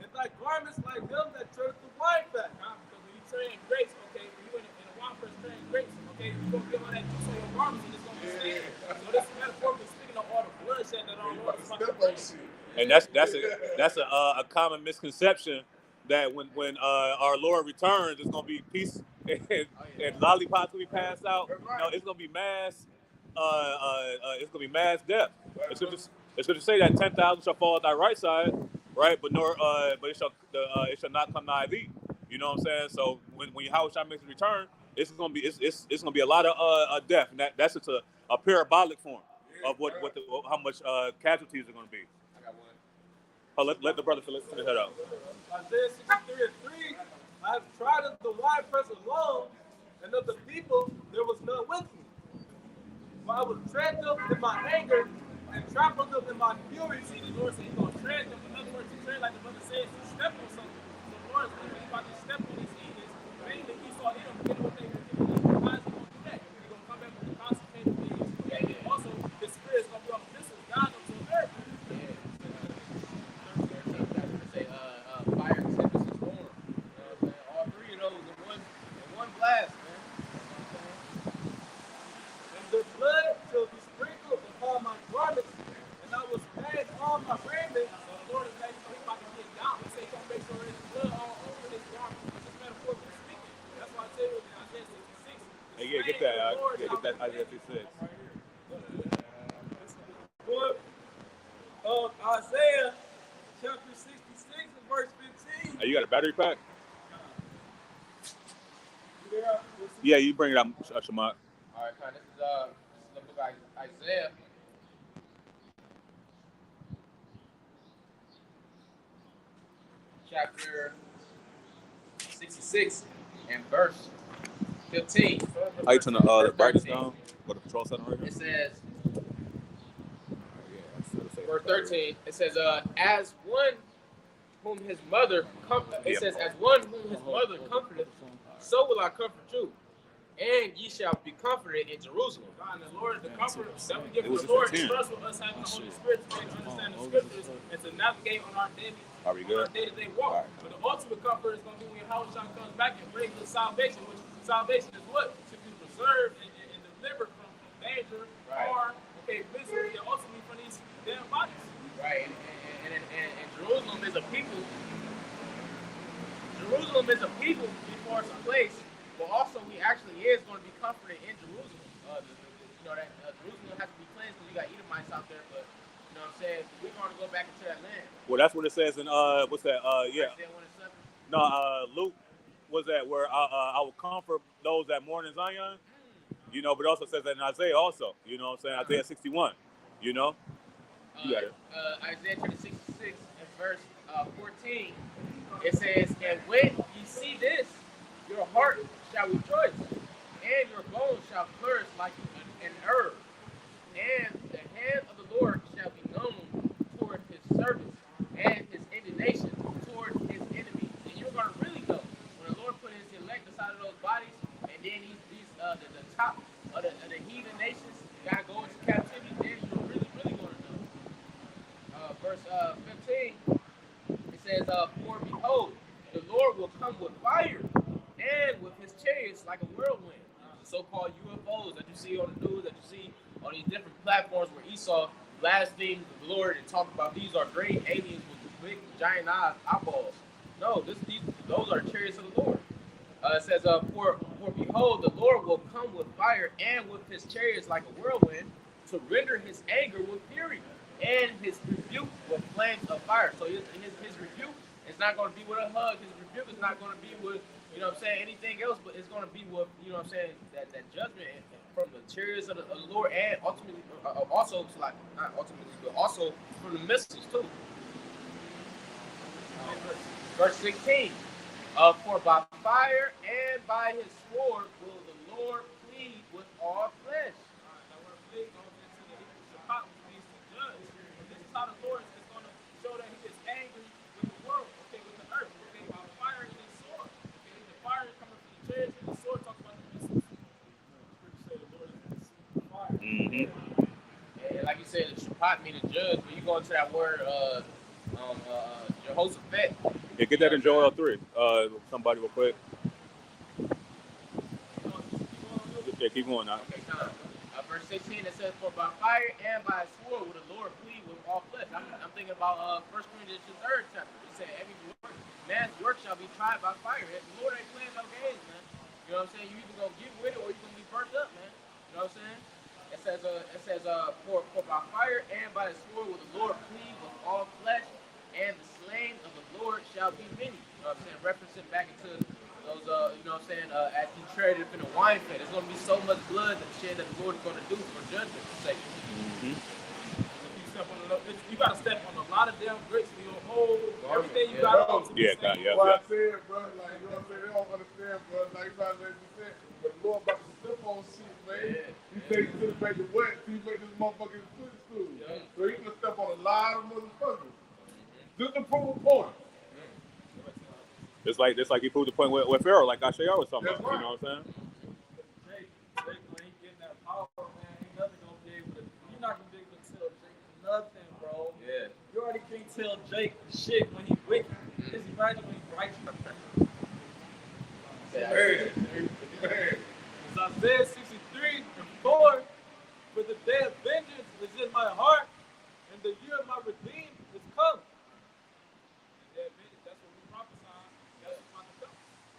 and thy garments like them that tread the wine fat?" Because when you trade grapes, okay, when you in a wine press trading grapes, okay, you're going to get all that juice on your garments and it's going to be stained. So this is metaphorically speaking of all the bloodshed that our Lord is about to bring. And that's a common misconception that when our Lord returns, it's gonna be peace and lollipops will be passed out. No, it's gonna be mass. It's gonna be mass death. It's gonna say that 10,000 shall fall at thy right side, right? But it shall not come nigh thee. You know what I'm saying? So when Yahushua makes his return, it's gonna be a lot of death, and that's just a parabolic form of how much casualties are gonna be. Oh, let the brother finish that out. Isaiah 63:3 I have tried of the winepress alone, and of the people there was none with me. For I would tread them in my anger and trample them in my fury. See, the Lord said he's going to tread them. In other words, to tread, like the brother says, to step on something. So the Lord is going to be about to step on his enemies. Mainly, he saw him getting what they were doing. How is he going to do that? He's going to come back with the concentrated things. And then also, his spirit is going to be on the missiles, God them to America. Say, fire, tempest, and storm. You know what I'm saying? All three of those in one blast, man. And their blood shall be sprinkled upon my garments, and I will stain all my raiment. So the Lord is like, he's about to get down. He said, don't make sure there's blood all over his garment. It's just metaphorically speaking. That's why I tell you in Isaiah 66. Hey, yeah, get that. Get that Isaiah 66. Book of Isaiah, chapter 66, and verse 15. Hey, you got a battery pack? There, Yeah, you bring it up, Shamat. All right, Con, this is the book of Isaiah. Chapter 66 and verse 15. How you turn the Verse brightness 13. down? Go to control setting right here. It says, Yeah, verse 13, it says, as one whom his mother it says, as one whom his mother comforted, so will I comfort you, and ye shall be comforted in Jerusalem. God, and the Lord, the comfort that we give It from was the Lord, just a 10. starts with us having the Holy Spirit to understand the scriptures and to navigate on our daily, Are we on good? our day-to-day walk. All right. But the ultimate comfort is going to be when Yahweh comes back and brings us salvation, which salvation is what? To be preserved and delivered from danger, Right. harm, misery, and ultimately from these damn bodies. Right, and Jerusalem is a people. Jerusalem is a people before it's a place, but also he actually is going to be comforted in Jerusalem. Jerusalem has to be cleansed because you got Edomites out there, but you know what I'm saying? We're going to go back into that land. Well, that's what it says in what's that? Yeah. Isaiah 1 and 7. No, Luke. Was that where I will comfort those that mourn in Zion? You know, but it also says that in Isaiah also. You know what I'm saying? Isaiah 61. You know. You got it. Isaiah chapter 66 and verse 14, it says, and when ye see this, your heart shall rejoice, and your bones shall flourish like an herb, and the hand of the Lord shall be known toward his servants, and his indignation toward his enemies. And you're going to really know when the Lord put his elect aside of those bodies, and then the top of the heathen nations got to go into captivity, then you're really going to know. Verse 15, it says, for behold, the Lord will come with fire, and with his chariots like a whirlwind. The so-called UFOs that you see on the news, that you see on these different platforms where Esau blasphemed the Lord and talked about these are great aliens with big giant eyeballs. No, those are chariots of the Lord. It says, for behold, the Lord will come with fire, and with his chariots like a whirlwind, to render his anger with fury, and his rebuke with flames of fire. So his rebuke is not going to be with a hug. His rebuke is not going to be with, you know what I'm saying, anything else, but it's going to be with, you know what I'm saying, that judgment from the chariots of the Lord, and ultimately, also, not ultimately, but also from the missiles too. Verse 16, for by fire and by his sword will the Lord plead with all flesh. Now we're big on into the Shabbat, which means to judge. But this is how the Lord is going to show that he is angry with the world, with the earth, by fire and his sword. The fire is coming from the chariots, and the sword talks about the missiles. Say the Lord is consuming fire. Mm-hmm. And like you said, the Shabbat mean to judge, but you go into that word, Jehoshaphat. Yeah, get that in Joel 3. Somebody real quick. Yeah, keep going now. Okay, verse 16, it says, for by fire and by sword will the Lord plead with all flesh. I'm thinking about 1 Corinthians, the 3rd chapter. It said, every man's work shall be tried by fire. The Lord ain't playing no games, man. You know what I'm saying? You either going to get with it or you're going to be burnt up, man. You know what I'm saying? It says, for by fire and by the sword will the Lord plead with all flesh, and the slain of the Lord shall be many. You know what I'm saying? Referencing back into those, you know what I'm saying, as he traded up in a wine fat. There's going to be so much blood that the Lord is going to do for judgment's sake. Mm-hmm. If you step on you gotta step on a lot of damn bricks for your whole everything you Yeah. got on. Yeah, God, yeah. What I said, bro, like, you know what I'm saying? They don't understand, bro. Like, you know what I'm saying? But the Lord about to step on shit, man. He take you to the back of what? He make this motherfucking footstool. So he gonna step on a lot of motherfuckers. Just to prove a point. It's like he proved the point with Pharaoh, like Ashayar was talking That's about. right. You know what I'm saying? Jake, when he getting that power, man, ain't nothing gonna be able to. You're not gonna be able to tell Jake nothing, bro. Yeah. You already can't tell Jake shit when he's wicked. Just imagine when he's righteous. Man, man. It's Isaiah 63 and 4. For the day of vengeance is in my heart, and the year of my redeemed is come. And that vengeance, that's what we prophesy. That's what's about to come.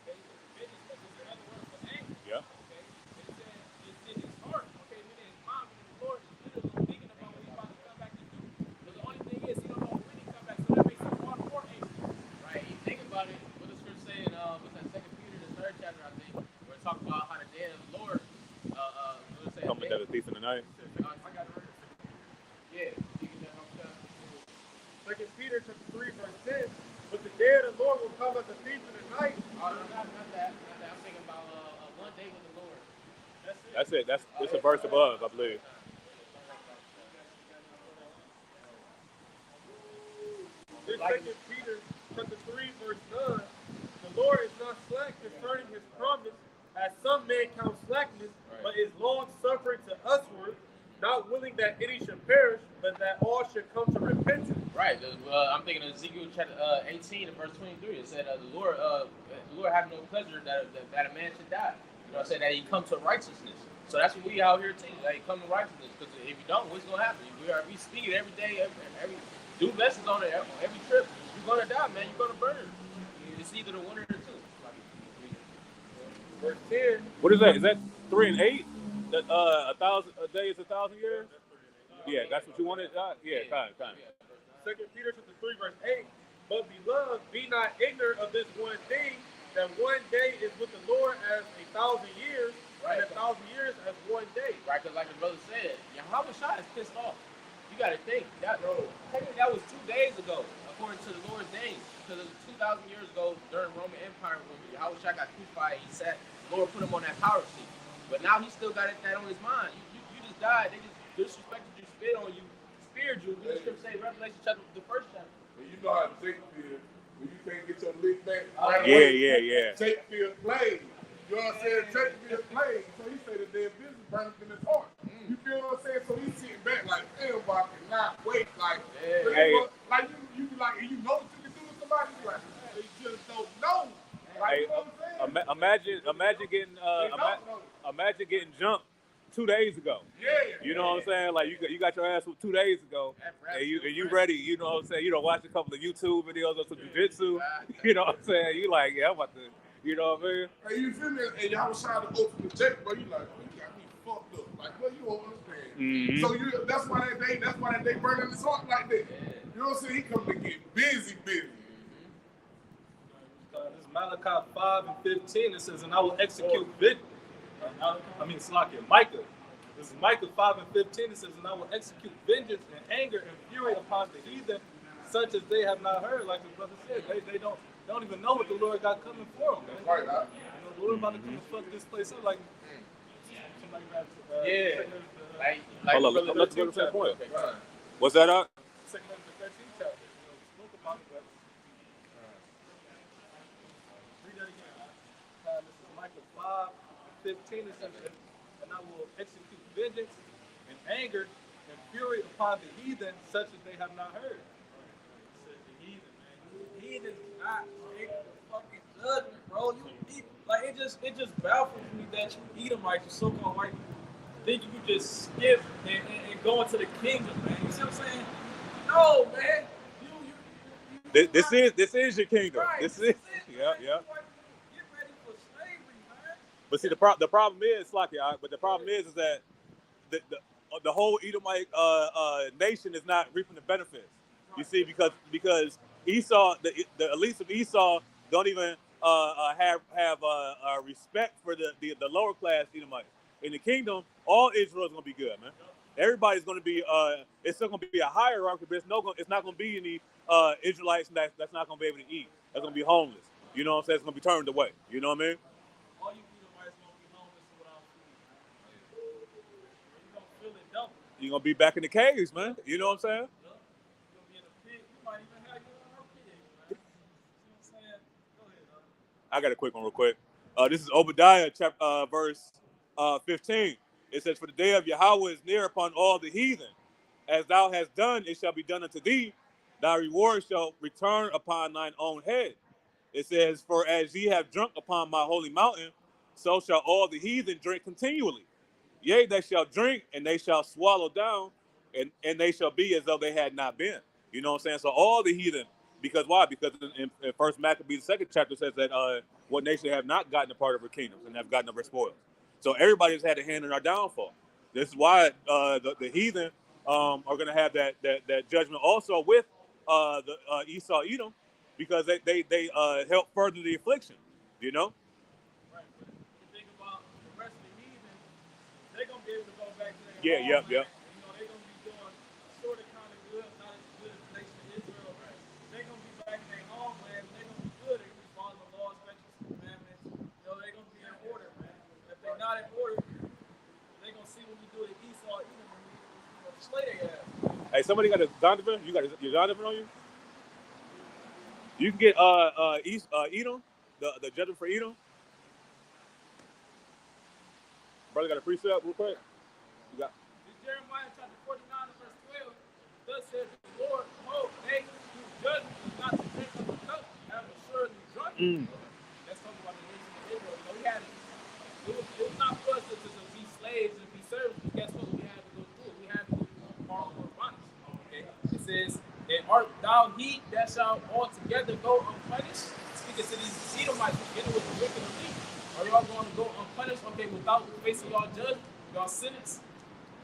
Okay, vengeance, that's just another word for anger. Yeah. Okay, it said it's in his heart. Okay, meaning his mind, meaning the Lord is literally thinking about what he's about to come back to do. But the only thing is, he don't know when he come back, so that makes him far more angry. Right. You think about it. What does Scripture say in what's that? 2 Peter, the 3rd chapter, I think, where it talks about how the day of the Lord. What does it say? Coming as a thief in the night. I got it right here. Yeah. You can help us. 2 Peter chapter 3, verse 10. But the day of the Lord will come as a thief in the night. Oh, no, not that. Not that. I'm thinking about one day with the Lord. That's it. It's a verse above, I believe. In 2 Peter chapter 3, verse 9, the Lord is not slack concerning his promise, as some men count slackness, but is long suffering to usward, not willing that any should perish, but that all should come to repentance. Right. I'm thinking of Ezekiel chapter 18 and verse 23. It said, the Lord have no pleasure that a man should die. You know, I said that he come to righteousness. So that's what we out here teaching. That he come to righteousness. Because if you don't, what's gonna happen? We speak it every day, every do lessons on it every trip. You're gonna die, man. You're gonna burn. It's either the one or the two. Verse 10, What is that? Is that 3 and 8? That 1,000 a day is 1,000 years? Yeah, that's what you wanted. Yeah, kind. 2 Peter chapter 3, verse 8. But beloved, be not ignorant of this one thing, that one day is with the Lord as 1,000 years, Right. and 1,000 years as one day. Right, because like the brother said, Yahweh Shai is pissed off. You got to think technically that was 2 days ago, according to the Lord's name. Because it was 2,000 years ago during Roman Empire when Yahweh Shai got crucified. He said the Lord put him on that power seat. But now he still got that on his mind. You just died. They just disrespected you, spit on you, speared you. The scripture say Revelation chapter, the 1st chapter. Well, you know how Jake feel when you can't get your lick back. Yeah. Jake feels played. You know what I'm saying? Jake feels played. So he said that their business burning in his heart. You feel what I'm saying? So he's sitting back like, damn, I cannot wait. Like, Hey. like you be like, you know what you can do to somebody? You like, they just don't know. Like, Hey, you know what I'm saying? imagine getting jumped 2 days ago. Yeah. You know what I'm saying? Like you got your ass whooped 2 days ago, and you ready? You know what I'm saying? You know, watch a couple of YouTube videos of some jujitsu. You know what I'm saying? You like, yeah, I'm about to. You know what I mean? Hey, you feel me? And y'all was trying to go to the Jake, bro. You like, oh, you got me fucked up. Like, bro, you don't understand. Mhm. So that's why that day burning his heart like that. You know what I'm saying? He come to get busy. This Malachi 5 and 15, it says, and I will execute vengeance. Micah. This is Micah 5 and 15, it says, and I will execute vengeance and anger and fury upon the heathen, such as they have not heard. Like the brother said, they don't even know what the Lord got coming for them, man. Right, huh? You know, the Lord about to come and fuck this place up like somebody got Like Hold on, the let's brother- go to that point. Right. What's that up? 2 Corinthians 13 chapter. You know, we spoke about it, but read that again. This is Micah 5 and 15. It says, and I will execute vengeance and anger and fury upon the heathen, such as they have not heard. It says the heathen, man. The heathen not make the fucking judgment, bro. It just baffles me that you Edomites, you so-called white people, think you can just skip and go into the kingdom, man. You see what I'm saying? No, man. This is your kingdom. Right. This is Get ready for slavery, man. But see, the problem is, but the problem is that the whole Edomite nation is not reaping the benefits. You see, because Esau, the elites of Esau don't even have respect for the lower class Edomites. In the kingdom, all Israel is gonna be good, man. Everybody's going to be. It's still going to be a hierarchy, but it's not going to be any Israelites that's not going to be able to eat. That's going to be homeless. You know what I'm saying? It's going to be turned away. You know what I mean? All you Edomites gonna be homeless without food. You gonna feel it double. You're going to be back in the caves, man. You know what I'm saying? You're gonna be in a pig. You might even have your own pig, man. You know what I'm saying? Go ahead, I got a quick one real quick. This is Obadiah chapter verse 15. It says, "For the day of Yahweh is near upon all the heathen. As thou hast done, it shall be done unto thee. Thy reward shall return upon thine own head." It says, "For as ye have drunk upon my holy mountain, so shall all the heathen drink continually. Yea, they shall drink, and they shall swallow down, and they shall be as though they had not been." You know what I'm saying? So all the heathen, because why? Because in First Maccabees, the 2nd chapter says that what nation have not gotten a part of her kingdoms and have gotten of her spoils. So everybody's had a hand in our downfall. This is why the heathen are going to have that judgment also with the Esau Edom, because they help further the affliction. You know. Right, but if you think about the rest of the heathen, they're gonna be able to go back to their Yeah. homeland. Yep. You know, they're gonna be doing sort of kind of good, not as good as the nation of Israel. Right. They're gonna be back in their homeland, and they're gonna be good. They're gonna be following the laws, statutes, and commandments. You know, they're gonna be in order, man. If they're not in order, they're gonna see what we do to Esau, even when we slay their ass. Hey, somebody got a Donovan? You got your Donovan on you? You can get Edom, the judgment for Edom. Brother got a precept real quick. You got. In Jeremiah chapter 49 and verse 12, thus says the Lord, behold, they whose judgment is not to drink of the cup have assuredly drunk. Let's talk about the nation of Israel. You know, it was not for us to be slaves and be servants, but guess what? We had to go through it. We had to go through horrible bondage. Okay? It says, "And art thou he that shall altogether go unpunished?" Speaking to these Edomites, beginning with the wicked elite. Are y'all going to go unpunished? Okay, without facing y'all judgment, y'all sentence.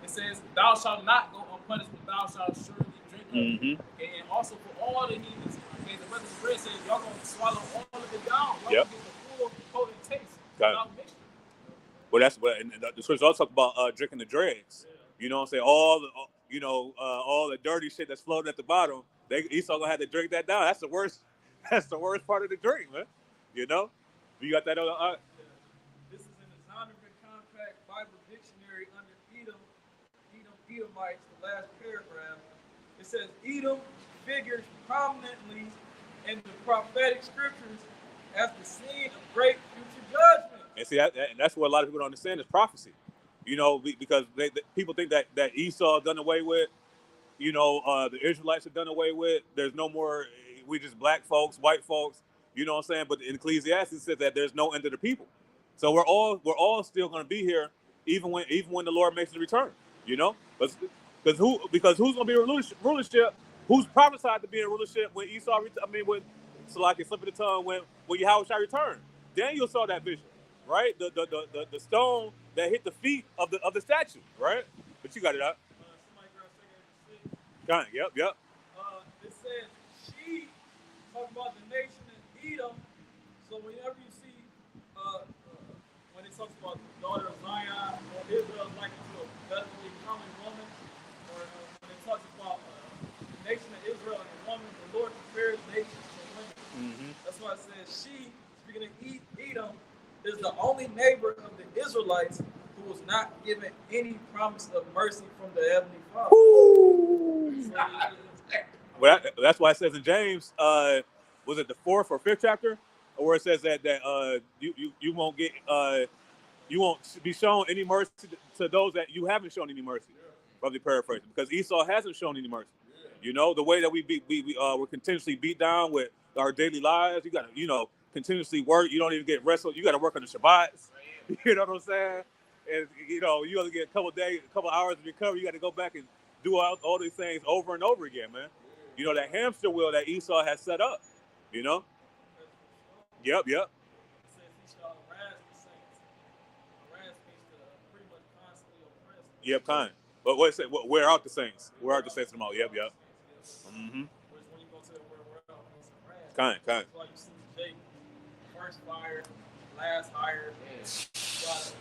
It says, "Thou shalt not go unpunished, but thou shalt surely drink of it." Mm-hmm. Okay, and also for all the heathens, okay, the brother bread says, y'all going to swallow all of it down. Y'all Yep. going to get the full potent taste Got it. without mixture. Well, that's what, and the scriptures also talk about drinking the dregs. You know what I'm saying? All the dirty shit that's floating at the bottom, Esau gonna have to drink that down. That's the worst. That's the worst part of the drink, man. You know? You got that on This is in the Zondervan Compact Bible Dictionary under Edomites, the last paragraph. It says, Edom figures prominently in the prophetic scriptures as the scene of great future judgment. And see, that's what a lot of people don't understand is prophecy. You know, because people think that Esau done away with. You know, the Israelites are done away with. There's no more. We just black folks, white folks. You know what I'm saying? But in Ecclesiastes says that there's no end of the people. So we're all still going to be here, even when the Lord makes his return. You know, because who's going to be in rulership? Who's prophesied to be in rulership when Esau? When Salaki slipping the tongue when Yahweh shall return. Daniel saw that vision, right? The stone that hit the feet of the statue, right? But you got it out. Somebody grab 2 8 6. Got it. Yep. It says she talk about the nation of Edom. So whenever you see when it talks about the daughter of Zion or Israel like to a vesely common woman, or when it talks about the nation of Israel and a woman, the Lord prepares nations for women. Mm-hmm. That's why it says she, speaking of Edom, is the only neighbor of the Israelites who was not given any promise of mercy from the Heavenly Father. Well, that's why it says in James, was it the 4th or 5th chapter, where it says that you won't get you won't be shown any mercy to those that you haven't shown any mercy. Probably paraphrasing, because Esau hasn't shown any mercy. You know, the way that we're continuously beat down with our daily lives. You got to continuously work. You don't even get rest. You got to work on the Shabbats. You know what I'm saying? And you only get a couple hours to recover. You got to go back and do all these things over and over again, man. You know, that hamster wheel that Esau has set up. You know. Yep. It says he shall harass the saints. Harass means to pretty much constantly oppress them. Yep, kind. But what it say? Wear out the saints. Wear out the saints tomorrow. Yep. Mm-hmm. Whereas when you go to the word out, it's harass. Kind. That's why you see Jake, first fire, last hire. You gotta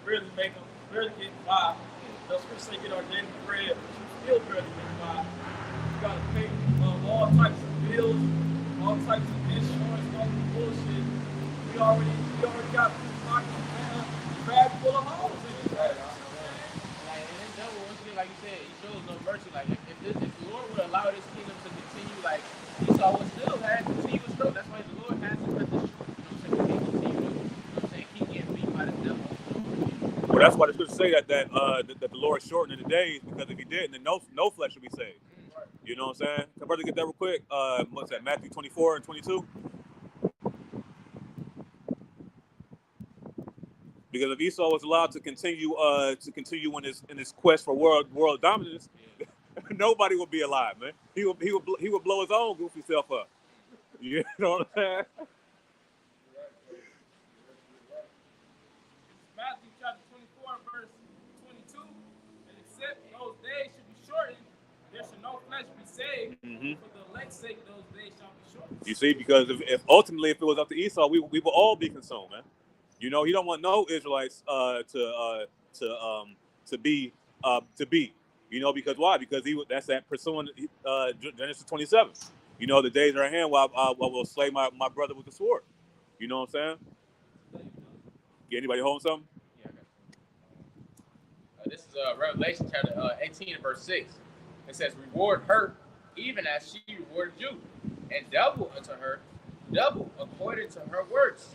really make them really get by. That's for say get our daily bread. Still bread to get by. You gotta pay all types of bills, all types of insurance, all the bullshit. We already got these pockets, man, bag full of holes in it. Right. Like, and then devil, once again, like you said, he shows no mercy. Like if the Lord would allow this kingdom to continue, like Esau would still have continuous growth. That's why the Lord has to let this, you know what I'm saying, we can't continue to, you know what I'm saying, keep getting beat by the devil. Well, that's why the scriptures say that the Lord shortened the days, because if he didn't, then no flesh would be saved. You know what I'm saying? Can brother get that real quick? What's that? Matthew 24 and 22. Because if Esau was allowed to continue in his quest for world dominance, nobody would be alive, man. He would blow his own goofy self up. You know what I'm saying? Matthew chapter 24, verse 22. And except those days should be shortened, there should no flesh be saved. For the elect's sake, those days shall be shortened. You see, because if ultimately if it was up to Esau, we would all be consumed, man. You know, he don't want no Israelites to be. You know, because why? Because that's that pursuing Genesis 27. You know, the days are at hand while I will slay my brother with the sword. You know what I'm saying? Get anybody home something? Yeah, I got you. This is Revelation chapter 18 and verse 6. It says, "Reward her even as she rewarded you, and double unto her, double according to her works.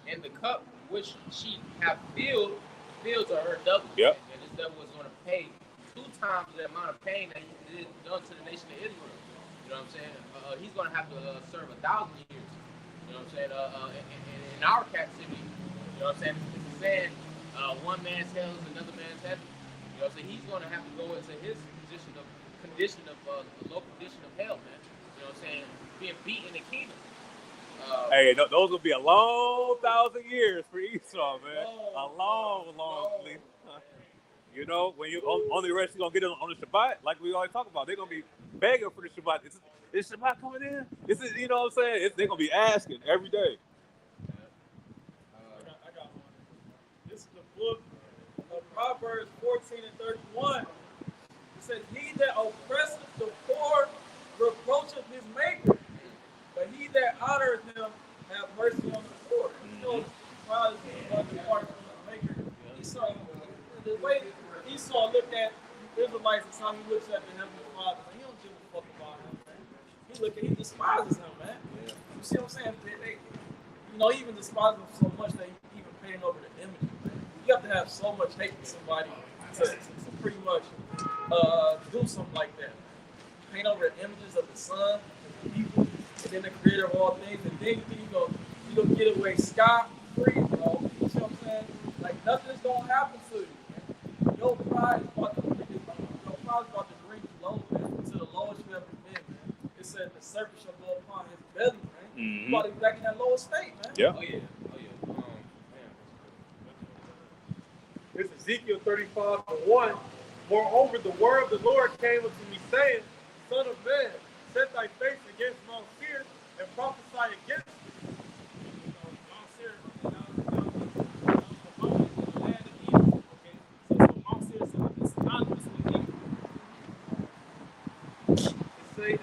And the cup which she hath filled to her double." Yep. And this devil is going to pay 2 times the amount of pain that he did done to the nation of Israel. You know what I'm saying? He's going to have to serve 1,000 years. You know what I'm saying? In our captivity, you know what I'm saying? It's saying one man's hell is another man's heaven. You know what I'm saying? He's going to have to go into his low condition of hell, man. You know what I'm saying? Being beaten in the kingdom. Hey, those will be a long 1,000 years for Esau, man. A long sleep. You know, when you only rest you're gonna get on the Shabbat, like we always talk about, they're gonna be begging for the Shabbat. Is Shabbat coming in? Is it? You know what I'm saying? They're gonna be asking every day. I got one. This is the book of Proverbs 14 and 31. It says, "He that oppresseth the poor reproacheth his maker, but he that honoreth him have mercy on the poor." You know, God is about to depart from his maker. Esau, the way Esau looked at Israelites is how he looks at the Heavenly Father. He don't give a fuck about him, man. He despises him, man. Yeah. You see what I'm saying? He even despises him so much that he even painting over the images, man. You have to have so much hate for somebody to pretty much do something like that. Paint over the images of the sun, the people, and then the creator of all things, and then you think you gonna get away scot-free, bro. You see what I'm saying? Like, nothing's gonna happen to you, man. Your pride is about to bring you low, man, to the lowest you've ever been, man. It said the serpent shall go upon his belly, man. You about to be back in that lowest state, man. Yeah. Oh yeah. It's Ezekiel 35:1. "Moreover, the word of the Lord came unto me, saying, Son of man, set thy face against Mount Seir, and prophesy against it." Mount Seir, that was the land of Egypt. Okay, so Mount Seir is synonymous with Egypt.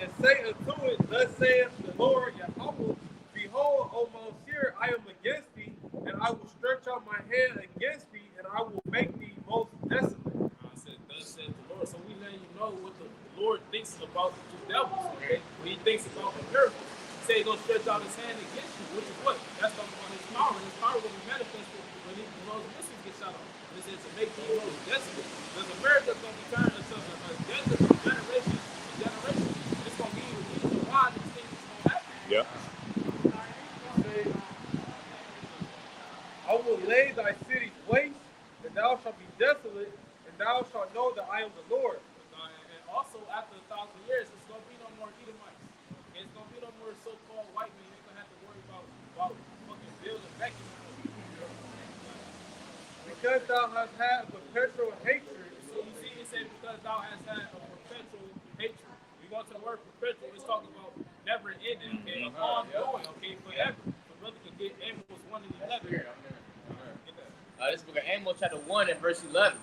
And say unto it, Thus saith the Lord Yahweh, Behold, O Mount Seir, I am against thee, and I will stretch out my hand against thee, and I will make thee most desolate. I said, "Thus saith the Lord." So we letting you know what the Lord thinks about the 2 devils. Okay, when he thinks about the earth, he said he's gonna stretch out his hand against you, which is what? That's talking about his power. His power will be manifested when those missiles get shot off. And it says to make thee most desolate. Because America's gonna be turned into a desert from generation to generation. It's gonna be the reason why these things is gonna happen. Yeah. I will lay thy cities waste, and thou shalt be desolate, and thou shalt know that I am the Lord. And also, after 1,000 years, it's gonna be no more Edomites. It's gonna be no more so-called white men. You're gonna have to worry about fucking building back. Because thou hast had a perpetual hatred. So you see, it said because thou hast had a perpetual hatred. We go to the word perpetual. It's talking about never ending. Okay, ongoing. Okay, forever. So brother can get Amos 1 and 11. This book of Amos chapter 1 and verse 11.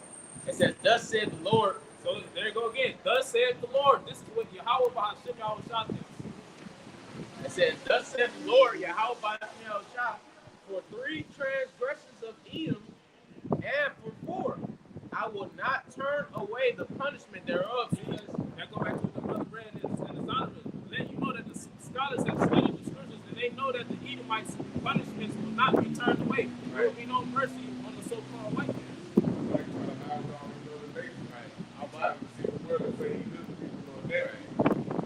It says, "Thus said the Lord." So there you go again. Thus said the Lord. This is what Yahweh Bahashim Yahweh shot this. It says, "Thus said the Lord Yahweh Bahashim Yahweh shot for 3 transgressions of Edom, and for 4, I will not turn away the punishment thereof." Because that go back to what the brother read in the Zonovan. Let you know that the scholars have studied the scriptures and they know that the Edomites' punishments will not be turned away. There will be no mercy on the so-called white man. Like trying to hide all the other nations. I'm trying to see the word and say he good people on that.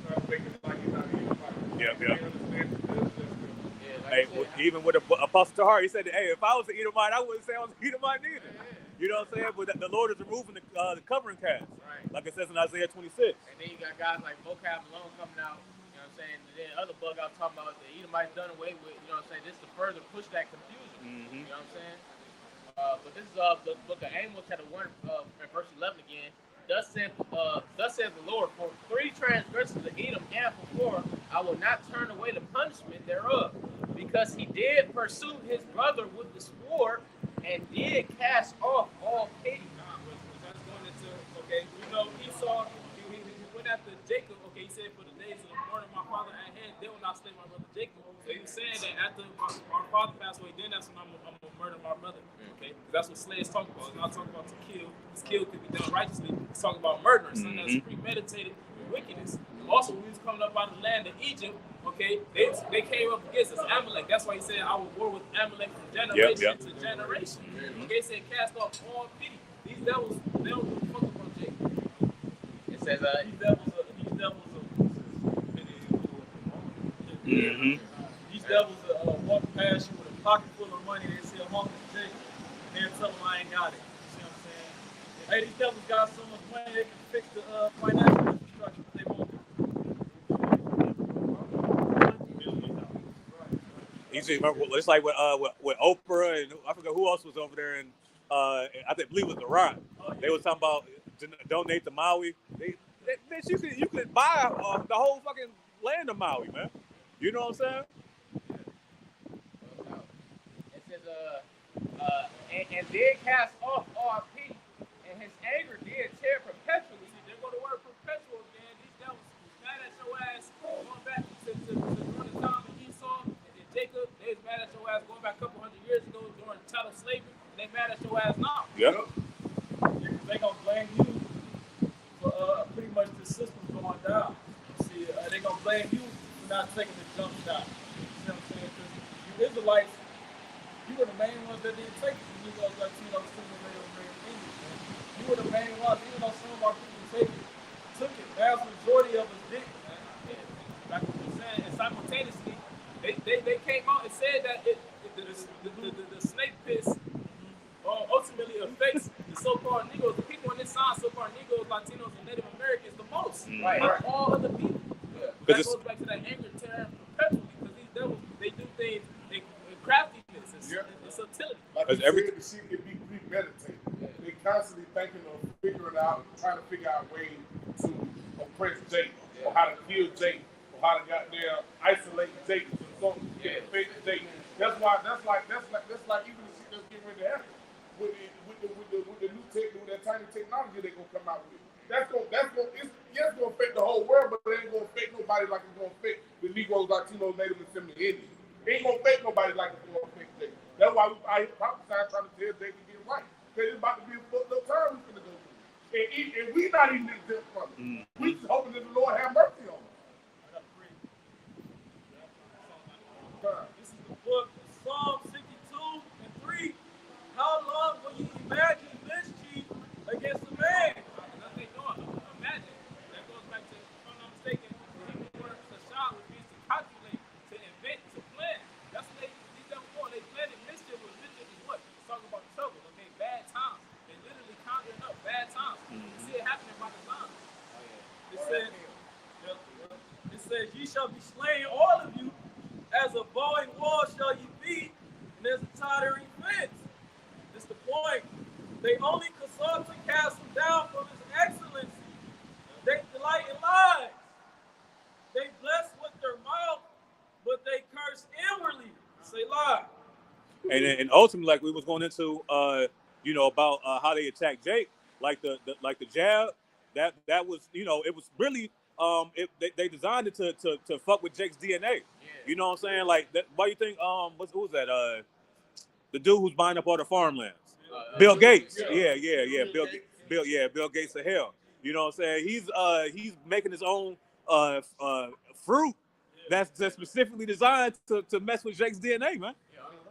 Trying to make it like he's not even like. Yeah. Yeah, Hey, even with Apostle Tahar, he said, "Hey, if I was an Edomite, I wouldn't say I was an Edomite neither." You know what I'm saying? But the Lord is removing the covering cast, like it says in Isaiah 26. And then you got guys like Vocab Malone coming out, you know what I'm saying? And then other bug I was talking about, the Edomites done away with, you know what I'm saying? This is to further push that confusion, you know what I'm saying? But this is the book of Amos, chapter 1, and verse 11 again. Thus said the Lord, for 3 transgressions of Edom, and for 4, I will not turn away the punishment thereof, because he did pursue his brother with the sword, and did cast off all pity. That's going into, okay, you know, Esau, he went after Jacob, okay, he said, for the days of the murder of my father at hand, they will not slay my brother Jacob. So he was saying that after our father passed away, then that's when I'm going to murder my brother, okay? That's what Slay is talking about. It's not talking about to kill. This kill could be done righteously. It's talking about murder, something that's premeditated wickedness. Also, when we was coming up out of the land of Egypt, okay, they came up against us, Amalek. That's why he said, I will war with Amalek from generation to generation. Okay, he said, cast off all pity. These devils, they don't give a fuck about Jacob. It says, These devils are these devils walk past you with a pocket full of money. They say, I'm on the Jacob. And then tell them I ain't got it. You see what I'm saying? Hey, these devils got so much money they can fix the financial infrastructure if they want to. It's like with Oprah and I forgot who else was over there, and I believe it was Iran. They were talking about to donate to Maui. You could buy the whole fucking land of Maui, man. You know what I'm saying? it says, and did cast off all pity, and his anger did tear perpetually. There go the word perpetual again. These devils mad at your ass going back to during the time of Esau and Jacob. They was mad at your ass going back a couple hundred years ago during chattel slavery. And they mad at your ass now. Yep. They gonna blame you for pretty much the system going down. See, they gonna blame you for not taking the jump shot. You know what I'm saying? Because you Israelites, you were the main ones that didn't take it. You guys Latinos, you were the main ones, even though some of our people took it. Vast majority of us didn't, man. And like what you're saying, and simultaneously, they came out and said that the snake piss ultimately affects the so-called Negroes. The people on this side, so-called Negroes, Latinos, and Native Americans, the most. Right. All other people. Yeah. That goes back to that anger, terror, perpetually, because these devils, they do things in craftiness and subtlety. Like you said, the shit can be premeditated. They constantly thinking of figuring out, trying to figure out ways to oppress Jake, or how to kill Jake, or how to goddamn isolate Jake or something to affect Jake. That's like even the shit that's getting ready to happen with the new tech, with that tiny technology they're gonna come out with. It's gonna affect the whole world, but it ain't gonna affect nobody like it's gonna affect the Negroes, Latinos, Native, and Seminole Indians. It ain't gonna affect nobody like it's gonna affect Jake. That's why I prophesied trying to tell Jake to get right. Because it's about to be a fucked up time we're gonna go through. And we not even exempt from it. We just hoping that the Lord have mercy on us. This is the book of Psalm 62 and 3. How long will you imagine mischief against a man? That's they doing. Imagine. That goes back to, if I'm not mistaken, the Hebrew word tashah, which means to calculate, to invent, to plan. That's what these devils doing. They planted mischief, but mischief is what? It's talking about trouble, okay? Bad times. They literally conjuring up bad times. You see it happening by design. It says, ye shall be slain, all of you, as a bowing wall shall ye be, and as a tottering fence. That's the point. They only consult to cast him down from his excellency. They delight in lies. They bless with their mouth, but they curse inwardly. Say lie. And ultimately, like we was going into, about how they attacked Jake. like the jab, that was, you know, it was really they designed it to fuck with Jake's DNA. Yeah. You know what I'm saying? Like that, why you think who was that? The dude who's buying up all the farmlands. Bill Gates. Yeah. Bill Gates of hell. You know what I'm saying? He's making his own fruit that's specifically designed to mess with Jake's DNA, man.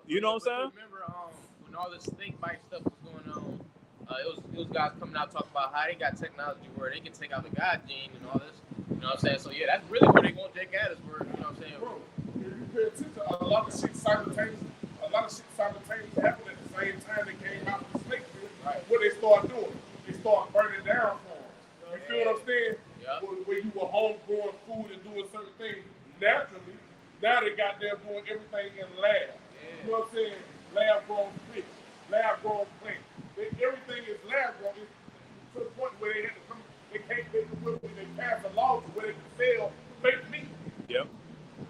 You know what I'm saying? Remember when all this snake bite stuff was going on, it was guys coming out talking about how they got technology where they can take out the God gene and all this. You know what I'm saying? So yeah, that's really where they want Jake at is where, you know what I'm saying? Bro, if you pay attention, a lot of shit simultaneously happened at the same time they came out with the snake. Right. What they start doing, they start burning down for them. You feel what I'm saying? Yeah. Where you were home growing food and doing certain things naturally, now they got there doing everything in lab. You know what I'm saying? Lab grown fish, lab grown plants. Everything is lab grown to the point where they had to come. They can't make the whip when they pass a law to where they can sell fake meat. Yep.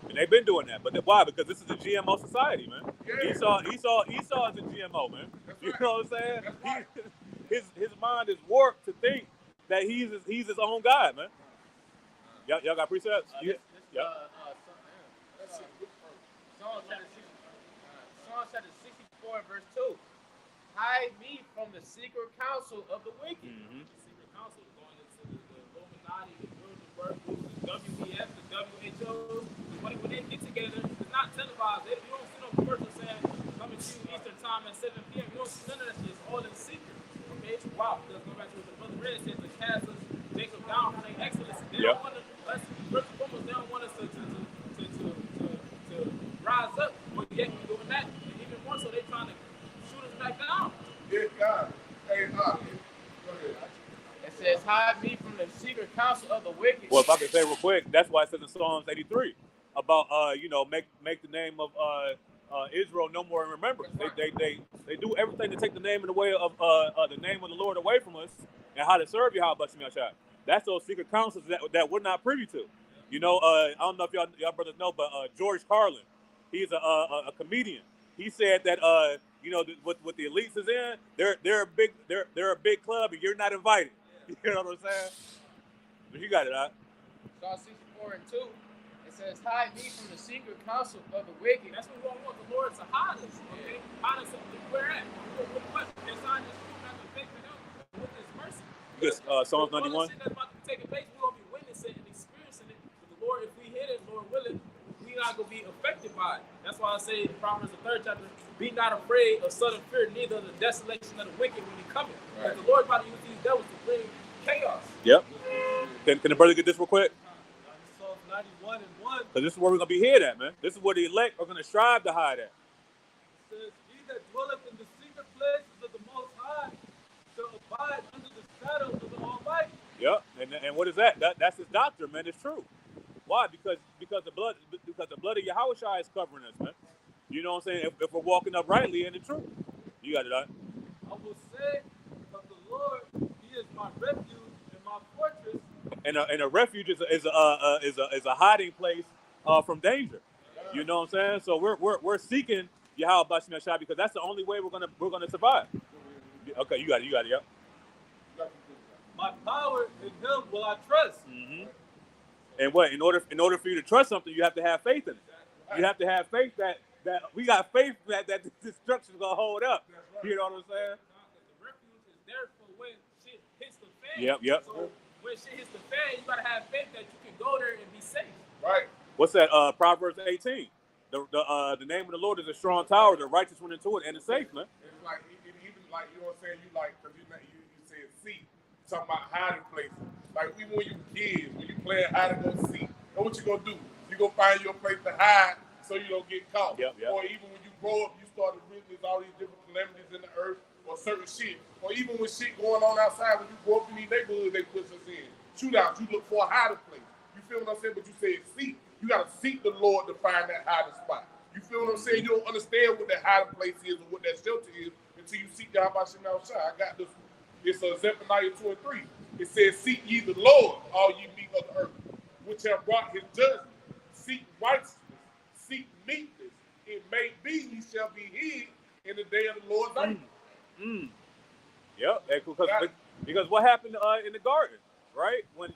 And they've been doing that, but why? Because this is a GMO society, man. Yeah. Esau is a GMO, man. That's You right. know what I'm saying? That's right. His mind is warped to think that he's his own God, man. Y'all got precepts? Psalm chapter 64 verse 2. Hide me from the secret counsel of the wicked. Mm-hmm. The secret council is going into the Illuminati, the Bilderberg groups, the WEF, the WHO. When they get together, it's not televised. You don't see no commercial saying coming to you Eastern time at 7 p.m. You don't see none of that shit. It's all in secret. Okay? Wow. Let's go back to what the brother Red said. The cast us, Jacob down from their excellence. They don't want us, first and foremost, they don't want us to rise up. But yet we're doing that. And even more so, they're trying to shoot us back down. Yeah, God. Hey, go ahead. It says, hide me from the secret counsel of the wicked. Well, if I can say real quick, that's why it says in Psalms 83 about make the name of Israel no more in remembrance. They do everything to take the name in the way of the name of the Lord away from us and how to serve Yahweh Shem Yahshua. That's those secret counsels that we're not privy to. You know, I don't know if y'all brothers know, but George Carlin, he's a comedian. He said that what the elites is in, they're a big club and you're not invited. You know what I'm saying? But you got it, huh? Psalm 64 and 2. It says, hide me from the secret counsel of the wicked. That's what we don't want the Lord to hide us. Okay? Hide us where at? What? They're signing this truth not to faith in him with his mercy. Yes, Psalms 91. All the shit that's about to be taking place, we're going to be witnessing and experiencing it. But the Lord, if we hit it, Lord willing, we're not going to be affected by it. That's why I say in Proverbs the 3rd chapter, be not afraid of sudden fear, neither of the desolation of the wicked when he cometh. Because the Lord about to use these devils to bring chaos. Yep. Can the brother get this real quick? Psalms 91 and 1 Because this is where we're going to be hid at, man. This is where the elect are going to strive to hide at. says, he that dwelleth in the secret places of the Most High shall abide under the shadow of the Almighty. Yep. And what is that? That's his doctrine, man. It's true. Why? Because the blood of Yahushua is covering us, man. You know what I'm saying? If we're walking uprightly in the truth. You got it, huh? I will say of the Lord, he is my refuge and my fortress. And a refuge is a hiding place from danger. You know what I'm saying? So we're seeking Yahweh Bashim Yahshua because that's the only way we're gonna survive. Okay, you got it. Yep. My power in him will I trust. Mm-hmm. And what? In order for you to trust something, you have to have faith in it. You have to have faith that we got faith that this destruction is gonna hold up. You know what I'm saying? The refuge is there for when shit hits the fan. Yep. So when shit hits the fan, you gotta have faith that you can go there and be safe. Right. What's that? Proverbs 18. The name of the Lord is a strong tower. The righteous went into it and it's safe, man. It's like even like you know what I'm saying. You like because you said seek talking about hiding places. Like even when you kids, when you play hide and go seek, know what you gonna do? You gonna find your place to hide so you don't get caught. Yep. Or even when you grow up, you start to witness all these different calamities in the earth or certain shit. Or even when shit going on outside, when you grow up in these neighborhoods, they push us in. Shootouts, you look for a hiding place. You feel what I'm saying? But you said seek. You gotta seek the Lord to find that hiding spot. You feel what I'm saying? You don't understand what that hiding place is or what that shelter is until you seek Yahweh Shem Yahshua. I got this. It's Zephaniah 2 and 3. It says, seek ye the Lord, all ye meek of the earth, which have brought his judgment. Seek righteousness, seek meekness. It may be ye shall be hid in the day of the Lord's anger. Yep, because what happened in the garden, right? When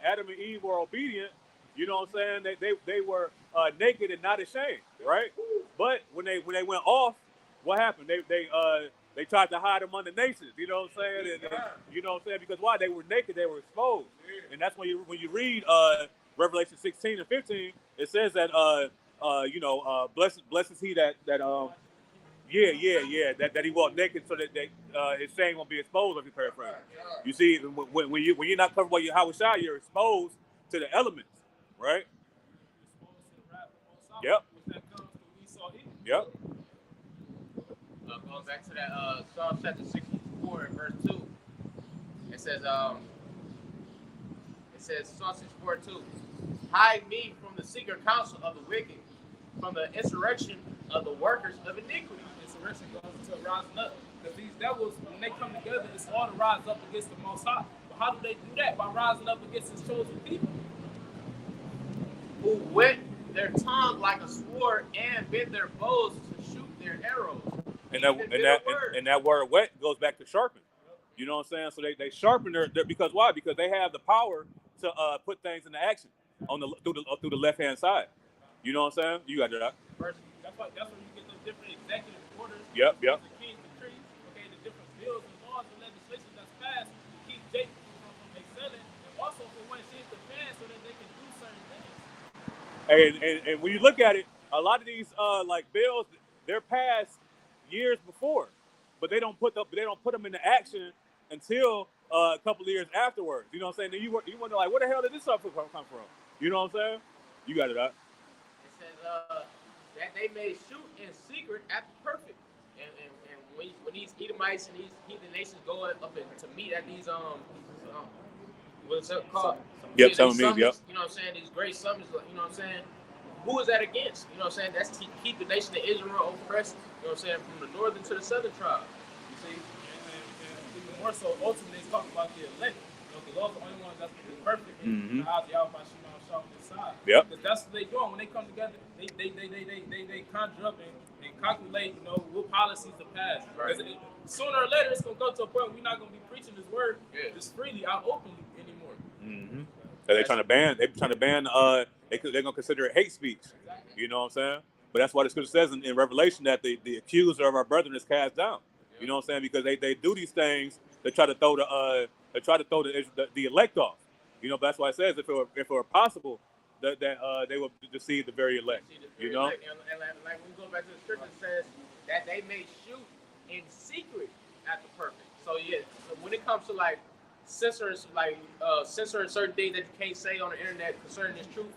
Adam and Eve were obedient, you know what I'm saying? They were naked and not ashamed, right? But when they went off, what happened? They tried to hide among the nations, you know what I'm saying? And you know what I'm saying? Because why? They were naked, they were exposed, and that's when you read Revelation 16 and 15, it says that blessed is he that that he walked naked so that his shame won't be exposed. If you paraphrase, you see, when you're not covered by your Hawashai, you're exposed to the elements, right? Yep. Yep. Going back to that Psalm chapter 64 and verse 2, it says Psalm 64 2, hide me from the secret counsel of the wicked, from the insurrection of the workers of iniquity. Insurrection goes to rising up. Because these devils, when they come together, it's all to rise up against the Most High. But how do they do that? By rising up against His chosen people. Who whet their tongue like a sword and bend their bows to shoot their arrows. And that word wet goes back to sharpen. You know what I'm saying? So they sharpen their because why? Because they have the power to put things into action through the left hand side. You know what I'm saying? You got that. That's where you get those different executive orders. Yep. The king's decrees, okay, the different bills and laws and legislation that's passed to keep Jacob from excelling, and also for when shit to pass so that they can do certain things. And when you look at it, a lot of these like bills, they're passed years before, but they don't put them into action until a couple of years afterwards. You know what I'm saying? Then you wonder like, where the hell did this stuff come from? You know what I'm saying? You got it up. It says that they may shoot in secret at the perfect, and when these Edomites and these heathen nations go up to meet at these what's it called? Yep, summits, yep. You know what I'm saying? These great summits. You know what I'm saying? Who is that against? You know what I'm saying? That's to keep the nation of Israel oppressed. You know what I'm saying? From the northern to the southern tribe. You see? And even more so, ultimately, it's talking about the elect. Because those are the only ones that's going to be perfect. Mm-hmm. The eyes of Yahweh Shema Shalom inside. Yep. Because that's what they're doing. When they come together, they conjure up and calculate, what policies to pass. Right. Sooner or later, it's going to go to a point where we're not going to be preaching this word just freely, out openly anymore. Mm-hmm. So they're trying to ban. They're gonna consider it hate speech. You know what I'm saying? But that's why the scripture says in Revelation that the accuser of our brethren is cast down. You know what I'm saying? Because they do these things to try to throw the elect off. You know, but that's why it says if it were possible that they would deceive the very elect. You know? And like when we go back to the scripture, it says that they may shoot in secret at the perfect. So so when it comes to censoring certain things that you can't say on the internet concerning this truth,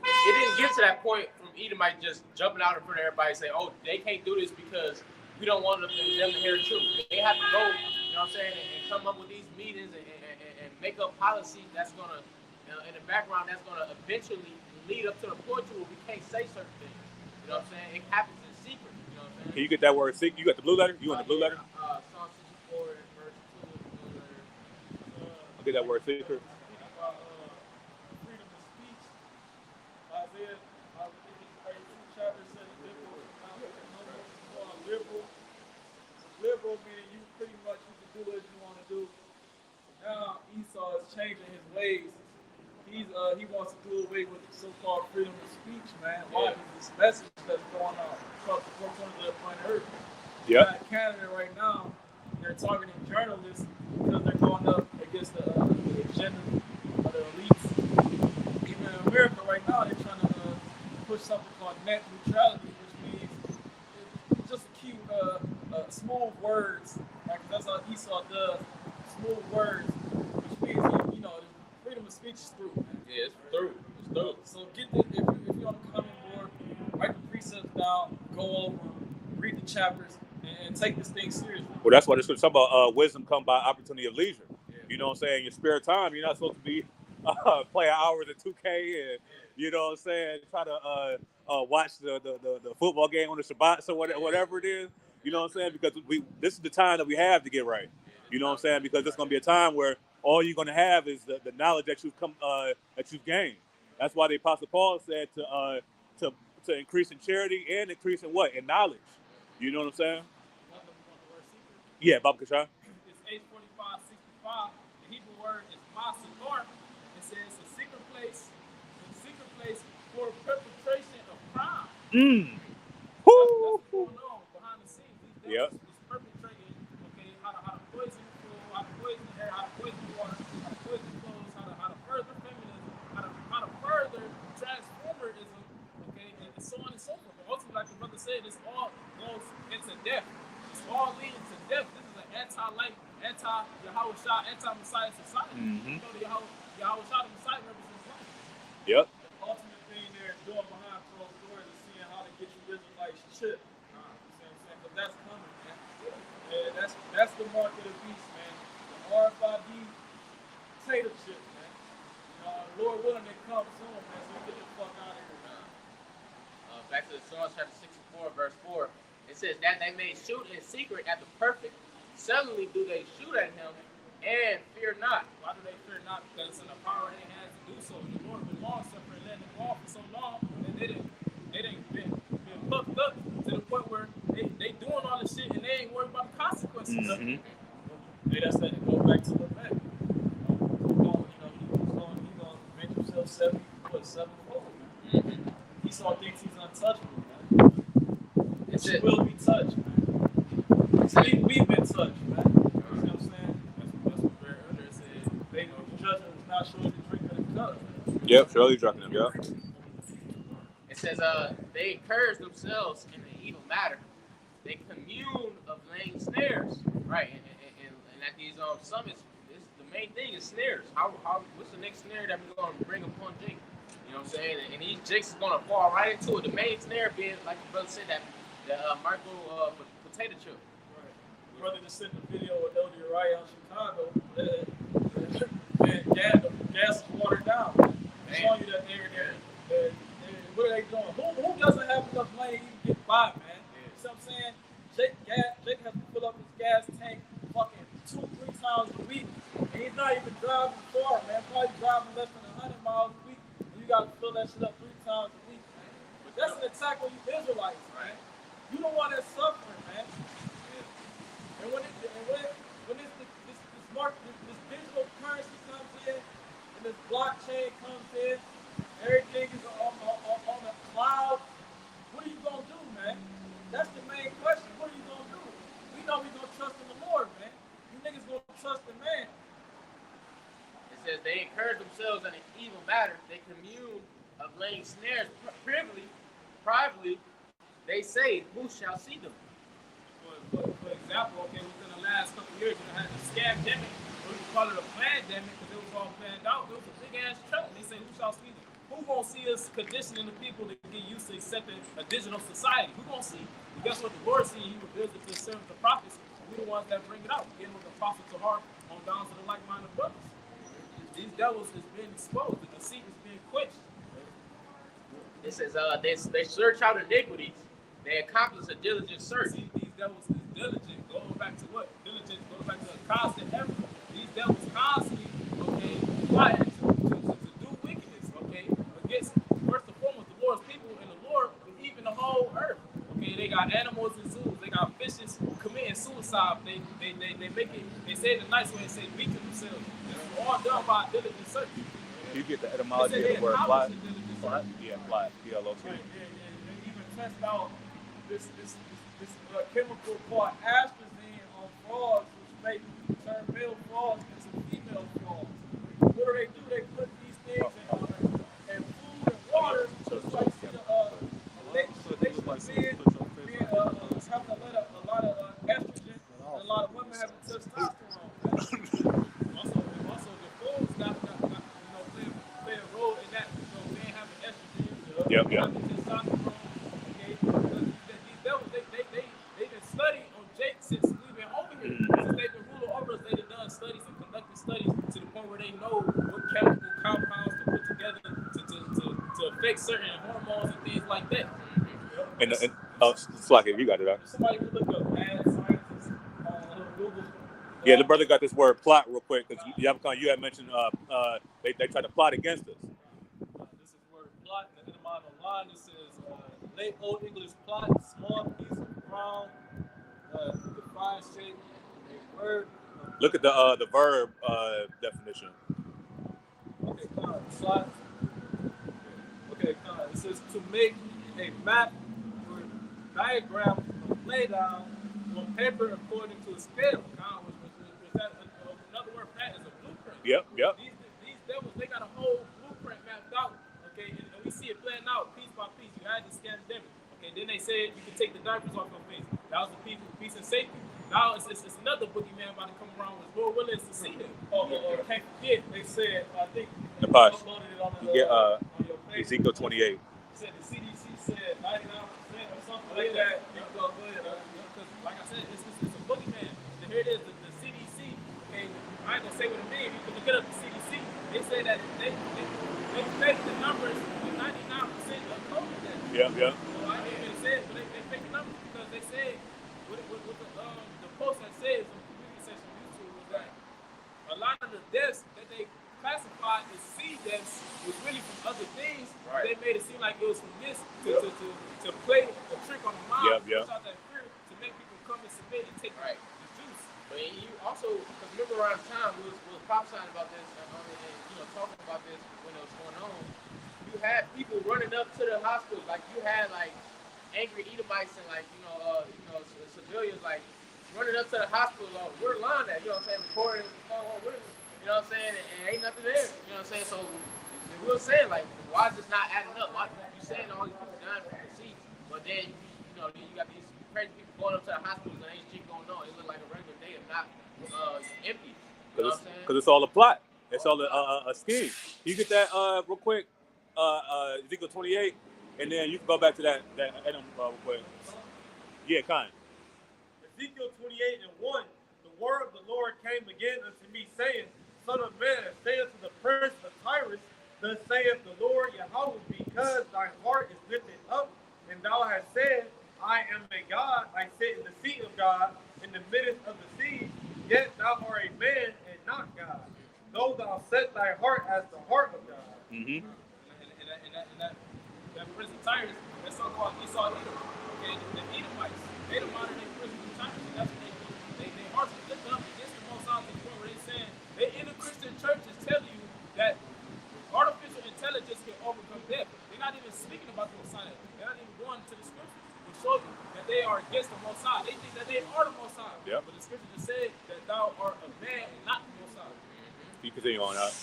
it didn't get to that point from Edomite just jumping out in front of everybody and saying, oh, they can't do this because we don't want them to hear the truth. They have to go, you know what I'm saying, and come up with these meetings and make up policy that's going to, in the background, that's going to eventually lead up to the point where we can't say certain things. You know what I'm saying? It happens in secret. You know what I'm saying? Can you get that word secret? You got the blue letter? You want the blue letter? Psalm 64, verse 2, blue letter. I'll get that word secret. Freedom of speech. Isaiah, I think it's 32 chapter says liberal. Liberal meaning you pretty much you can do what you want to do. Now Esau is changing his ways. He wants to do away with the so-called freedom of speech, man. Why? This message that's going on across the 4 corners of the planet Earth. Yeah. In Canada right now, they're targeting journalists because they're going up against the agenda of the elites. Even in America right now, they're trying to push something called net neutrality, which means just a cute, smooth words. Like that's how Esau does. Smooth words, which means freedom of speech is through. Man. Yeah, it's through. It's through. So get the if you're on the comment board, write the precepts down, go over, read the chapters, and take this thing seriously. Well, that's why the scripture talks about wisdom come by opportunity of leisure. Yeah. You know what I'm saying? Your spare time, you're not supposed to be playing hours at 2K and you know what I'm saying, try to watch the football game on the Shabbat or whatever it is. You know what I'm saying? Because this is the time that we have to get right. You know what I'm saying? Because it's going to be a time where all you're going to have is the knowledge that you've gained. That's why the Apostle Paul said to increase in charity and increase in what? In knowledge. You know what I'm saying? Yeah, Baba Kashar. It's H4565. The Hebrew word is masador. It says a secret place for perpetration of crime. That's what's going on behind the scenes. These Yep. devils is perpetrating, okay, how to poison food, how to poison air, how to poison water, how to poison clothes, how to further feminism, how to further transformerism, okay, and so on and so forth. But ultimately, like the brother said, this all goes into death. It's all leading to death. This is an anti-life, anti-Yahweh Shah, anti-Messiah society. You know, the Yahweh Shah, the Messiah represents life. Yep. The ultimate thing they're doing behind closed doors is seeing how to get you Israelites chip. You see what I'm saying? But that's coming, man. Yeah, that's the mark of the beast, man. The RFID dictatorship, man. Lord willing, they come soon, man. So get the fuck out of here, man. Back to the Psalms chapter 64, verse 4. It says that they may shoot in secret at the perfect. Suddenly do they shoot at him and fear not. Why do they fear not? Because in the power they had to do so. The Lord been long suffering, letting them go off for so long, and they didn't been hooked up to the point where they doing all this shit and they ain't worried about the consequences. Mm-hmm. Hey, that's that to go back to the back. He's gonna make himself sevenfold, man. Esau thinks he's untouchable, man. He will be touched, man. We've been touched, man. You know what I'm saying? That's what Barry earlier said. They know the judgment was not sure to drink of the cup. Yep, surely drinking them, yep. It says they encourage themselves in the evil matter. They commune of laying snares. Right, and at these summits, the main thing is snares. What's the next snare that we're going to bring upon Jake? You know what I'm saying? And these jakes is going to fall right into it. The main snare being, like the brother said, that Michael potato chip. Right. Brother just sent a video with Elder Uriah out in Chicago. And gas is watered down. It's showing you that they're what are they doing? Who doesn't have enough money to even get by, man? You see what I'm saying? Jake has to fill up his gas tank fucking 2-3 times a week. And he's not even driving far, man. Probably driving less than 100 miles a week. And you got to fill that shit up 3 times a week, man. But that's an attack on you Israelites, man. You don't want that suffering, man. And when this digital currency comes in, and this blockchain comes in, everything is on the cloud, what are you going to do, man? That's the main question. What are you going to do? We know we're going to trust in the Lord, man. You niggas going to trust in man. It says they encourage themselves in an evil matter. They commune of laying snares privately. They say, who shall see them? For example, okay, within the last couple of years, you had the scamdemic, or we call it a pandemic, because it was all planned out. It was a big ass trap. They say, who shall see them? Who gonna see us conditioning the people to get used to accepting a digital society? Who gonna see? And guess what the Lord see? He reveals it to the servants, the prophets. We the ones that bring it out. Getting with the prophets of heart on down to the like-minded brothers. These devils is being exposed. The deceit is being quenched. It says they search out iniquities. They accomplish a diligent search. See, these devils is diligent. Going back to what? Diligent goes back to a constant effort. These devils constantly, okay, plotting to do wickedness, okay, against, first and foremost, the Lord's people and the Lord, and even the whole earth. Okay, they got animals in zoos. They got fishes committing suicide. They make it, they say it a nice way and say beating themselves. It's all done by diligent search. You get the etymology of the word plot? Yeah, plot. P-L-O-T. They even test out this chemical called astrazine on frogs, which may turn male frogs into female frogs. What do? They put these things in food and water, just like having a lot of estrogen, and a lot of women having testosterone. Also, the foods got play a role in that. Men having estrogen. Yep. Testosterone. Okay, these devils, they've been studying on Jake since we've been over here. Since they've been ruling over us, they've done studies and conducted studies to the point where they know what chemical compounds to put together to affect certain hormones and things like that. And it's like if you got it out. Somebody could look up mad scientists on Google. Yeah, the brother got this word plot real quick because you had mentioned they tried to plot against us. This is the word plot. In the modern line, this is late Old English plot, small piece of ground, defined shape, word. Look at the verb definition. Okay, slide. Okay, it says to make a map or diagram of laydown on paper according to a scale. Was that another word for that is a blueprint. Yep. These devils, they got a whole blueprint mapped out. Okay, and we see it playing out piece by piece. You had this scandemic. Okay, then they said you can take the diapers off your face. That was the peace and safety. Now it's another boogeyman about to come around with Lord Willis to see him. Can't forget, they said, I think The Posh. uploaded it on You get on your page. Ezekiel 28. Said the CDC said 99% or something like that. Because, like I said, it's a boogeyman. And here it is, the CDC. Okay, I ain't gonna say what it means. You can look it up. The CDC. They say that they fake the numbers with 99% of COVID deaths. Yeah. So I didn't even say it, but they fake the numbers because they said with the post that says on the community section of YouTube was that a lot of the deaths that they classified as C deaths was really from other things. Right. They made it seem like it was from this to play a trick on the mind, Yep. push out that fear to make people come and submit and take Right. the juice. But you also, because remember around the time we was prophesying about this and talking about this when it was going on, you had people running up to the hospitals, like you had like angry Edomites and civilians like running up to the hospital. Where the line at? You know what I'm saying? Recording, you know what I'm saying? And ain't nothing there. You know what I'm saying? So we were saying like, why is this not adding up? Why you saying all these people dying from disease, but then you got these crazy people going up to the hospitals and ain't shit going on. It look like a regular day, if not empty. You know what I'm saying? Because it's all a plot. It's all a scheme. You get that real quick, Ezekiel 28, and then you can go back to that Adam real quick. Yeah, kind. Ezekiel 28:1, the word of the Lord came again unto me, saying, Son of man, say unto the prince of Tyrus, thus saith the Lord Yahweh, because thy heart is lifted up, and thou hast said, I am a God, I sit in the seat of God, in the midst of the sea, yet thou art a man and not God. Though thou set thy heart as the heart of God. Mm-hmm. And that Prince of Tyrus, that so-called Esau Edom, okay, the Edomites, they the modern day Prince of Tyrus, and that's what they hearts are lifted up against the Most High to the point where they saying, they in the Christian churches tell you that artificial intelligence can overcome death. They're not even speaking about the Messiah. They're not even going to the scriptures to show you that they are against the Most High. They think that they are the Most High. Yep. But the scripture just said that thou art a man and not the Most High. You continue on out.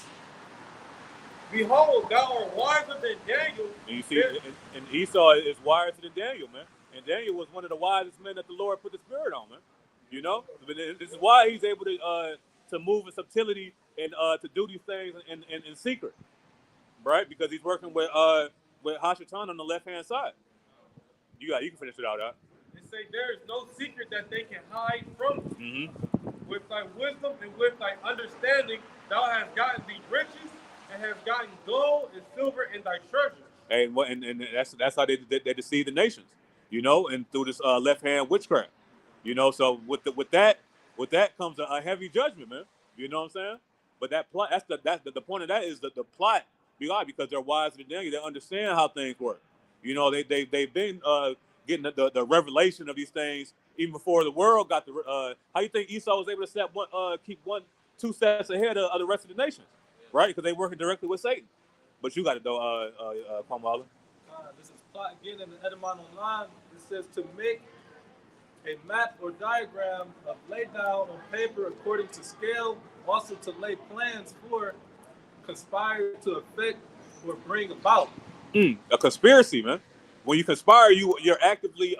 Behold, thou art wiser than Daniel. And you see, and Esau is wiser than Daniel, man. And Daniel was one of the wisest men that the Lord put the Spirit on, man. You know, but this is why he's able to move in subtlety and to do these things in secret, right? Because he's working with Hashatan on the left hand side. You can finish it out. They say there is no secret that they can hide from you. Mm-hmm. With thy wisdom and with thy understanding, thou hast gotten thee riches and hast gotten gold and silver in thy treasures. And that's how they deceive the nations, you know, and through this left hand witchcraft, you know. So with that comes a heavy judgment, man. You know what I'm saying? But that plot, that's the point of that is the plot because they're wiser than Daniel. They understand how things work. You know, they've been getting the revelation of these things even before the world got the. How you think Esau was able to keep 2 steps ahead of the rest of the nations, right? Because they working directly with Satan. But you got it though, Kwamwala. This is plot again in the Edemon Online. It says to make a map or diagram of lay down on paper according to scale, also to lay plans for, conspire to effect or bring about. A conspiracy, man. When you conspire, you're actively